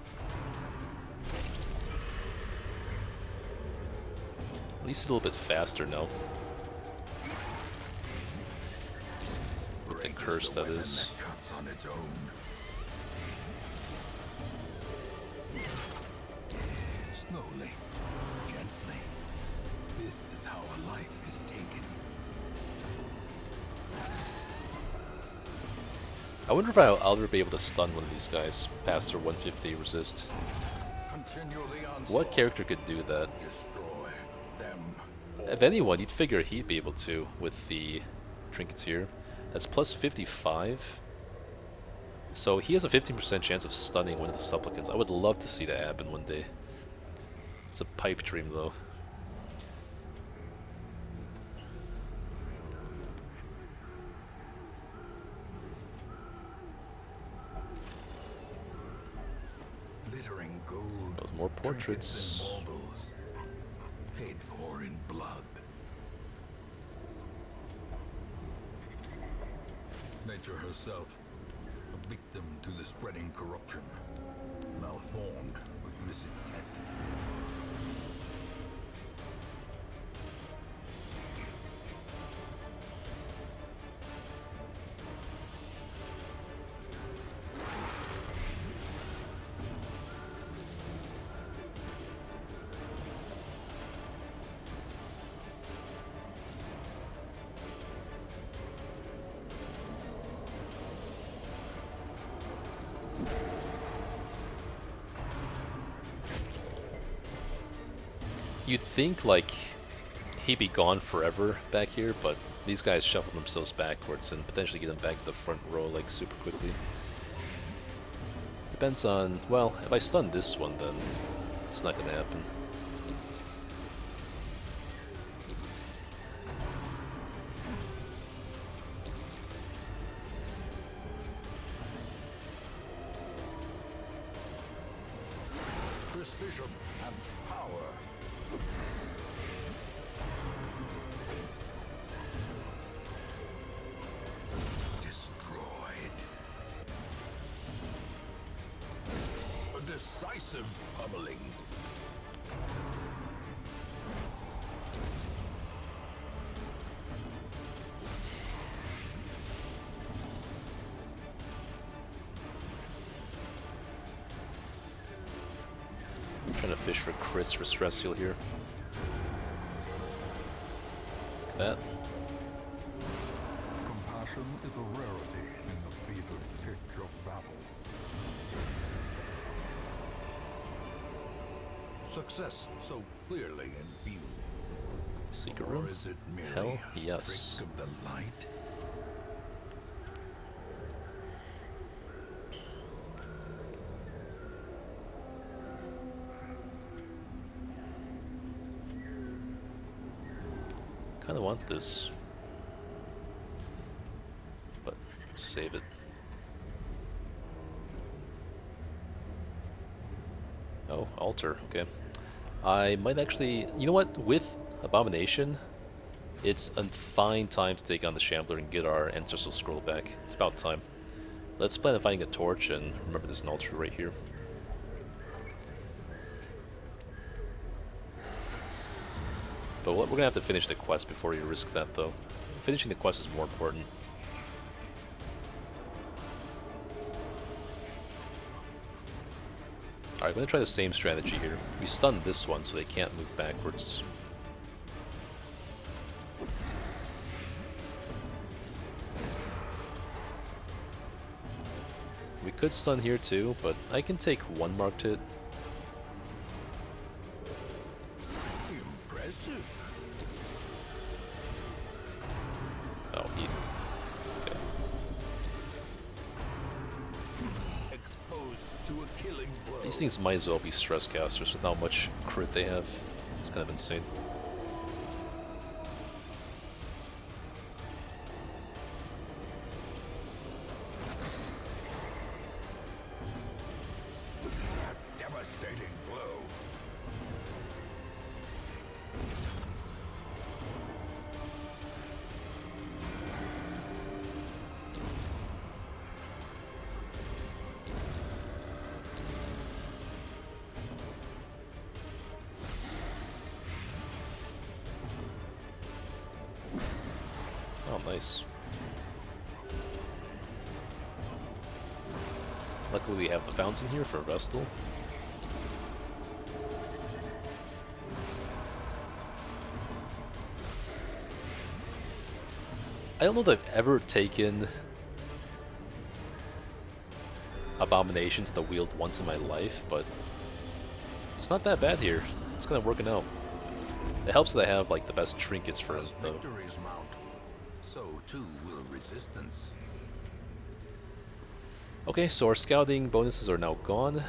At least a little bit faster now. With the curse, that is. That cuts on its own. This is how a life is taken. I wonder if I'll ever be able to stun one of these guys past their 150 resist. Continually What character could do that? destroy them. If anyone, you'd figure he'd be able to with the trinkets here. That's plus 55. So he has a 15% chance of stunning one of the supplicants. I would love to see that happen one day. It's a pipe dream though. Glittering gold. Those more portraits. Trinkets and baubles, paid for in blood. Nature herself, a victim to the spreading corruption, malformed with misintent. You'd think, like, he'd be gone forever back here, but these guys shuffle themselves backwards and potentially get them back to the front row, like, super quickly. Depends on, well, if I stun this one, then it's not gonna happen. Precision and power. Destroyed. A decisive pummeling. Trying to fish for crits for stress heal here. Like that. Compassion is a rarity in the fevered pitch of battle. Success so clearly in view. Secret Or room? is it merely Hell, a yes. trick of the light? Kinda want this. But save it. Oh, altar, okay. I might actually, you know what, with Abomination, it's a fine time to take on the Shambler and get our Ancestral Scroll back. It's about time. Let's plan on finding a torch, and remember there's an altar right here. But we're gonna have to finish the quest before you risk that, though. Finishing the quest is more important. Alright, I'm gonna try the same strategy here. We stun this one so they can't move backwards. We could stun here too, but I can take one marked hit. Impressive. Oh, he... okay. Exposed to a killing blow. These things might as well be stress casters with how much crit they have. It's kind of insane. Devastating blow. Oh, nice. Luckily we have the fountain here for Vestal. I don't know that I've ever taken Abomination to the wield once in my life, but it's not that bad here. It's kind of working out. It helps that I have like the best trinkets for it, As though. victories mount, so too will resistance. Okay, so our scouting bonuses are now gone.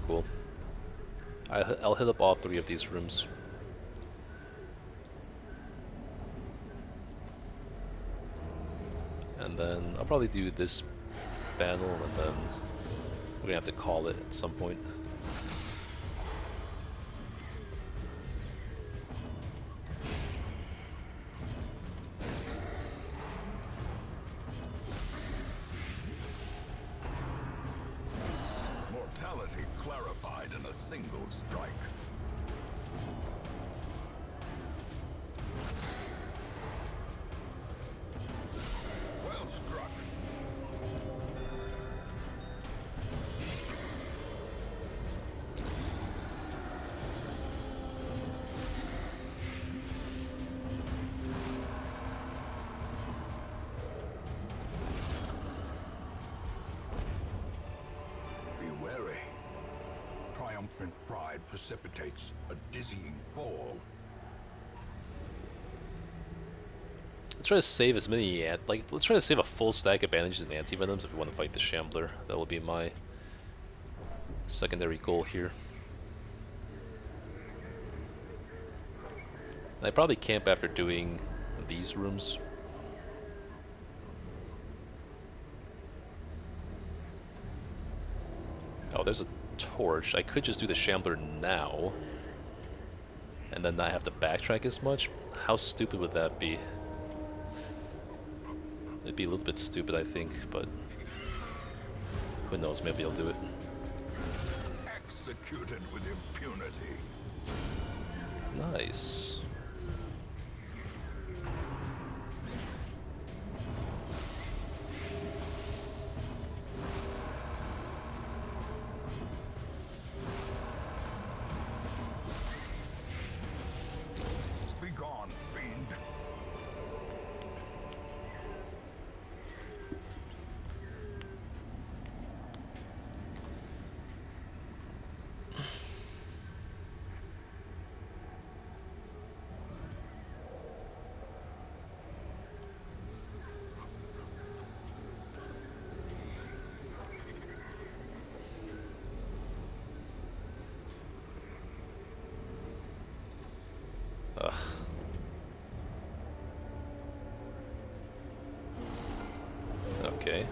Cool. I'll hit up all 3 of these rooms. And then I'll probably do this battle, and then we're gonna have to call it at some point. Mortality clarified in a single strike. Well struck. Be wary. Triumphant pride precipitates a dizzying fall. Let's try to save as many, let's try to save a full stack of bandages and anti-venoms if we want to fight the Shambler. That will be my secondary goal here. And I probably camp after doing these rooms. Oh, there's a torch. I could just do the Shambler now and then not have to backtrack as much. How stupid would that be? It'd be a little bit stupid, I think, but who knows, maybe I'll do it. Executed with impunity. Nice. Be gone, fiend. Ugh. Okay.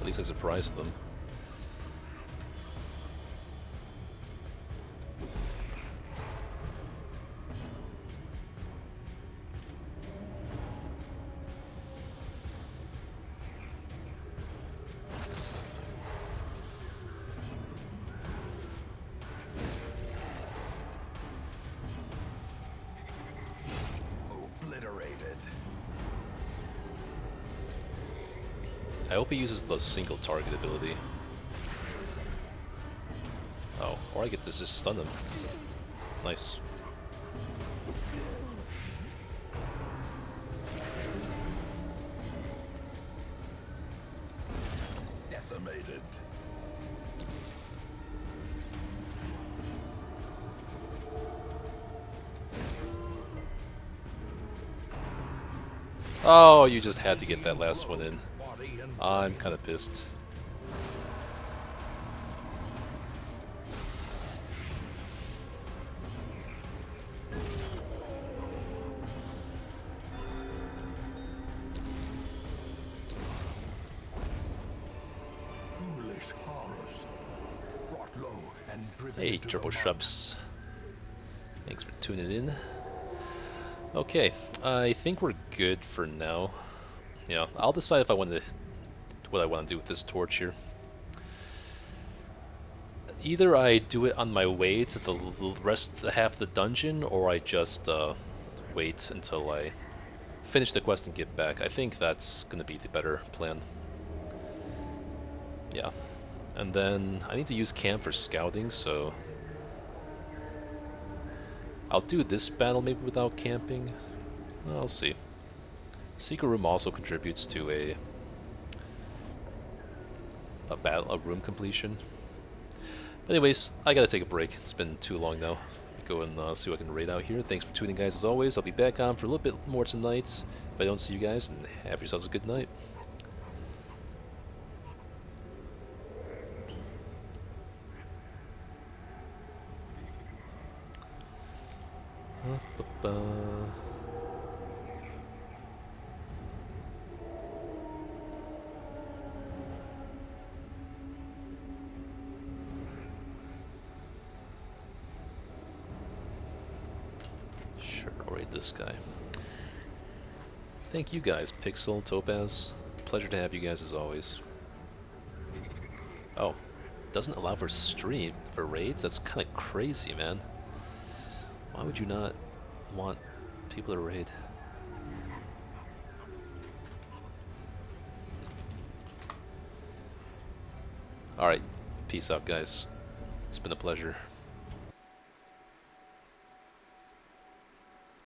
At least I surprised them. Obliterated. I hope he uses the single target ability. Oh, or I get to just stun him. Nice. Decimated. Oh, you just had to get that last one in. I'm kind of pissed. Foolish horrors. Brought low and driven Hey, into the Turbo mud. Shrubs. Thanks for tuning in. Okay, I think we're good for now. Yeah, I'll decide if I want to, what I want to do with this torch here. Either I do it on my way to the rest, the half of the dungeon, or I just wait until I finish the quest and get back. I think that's gonna be the better plan. Yeah, And then I need to use camp for scouting, so I'll do this battle maybe without camping. I'll see. Secret room also contributes to a room completion. But anyways, I gotta take a break. It's been too long now. Let me go and see what I can raid out here. Thanks for tuning, guys, as always. I'll be back on for a little bit more tonight. If I don't see you guys, and have yourselves a good night. Sure, I'll raid this guy. Thank you guys, Pixel, Topaz. Pleasure to have you guys as always. Oh, doesn't allow for stream for raids? That's kind of crazy, man. Why would you not want people to raid? Alright, peace out, guys. It's been a pleasure.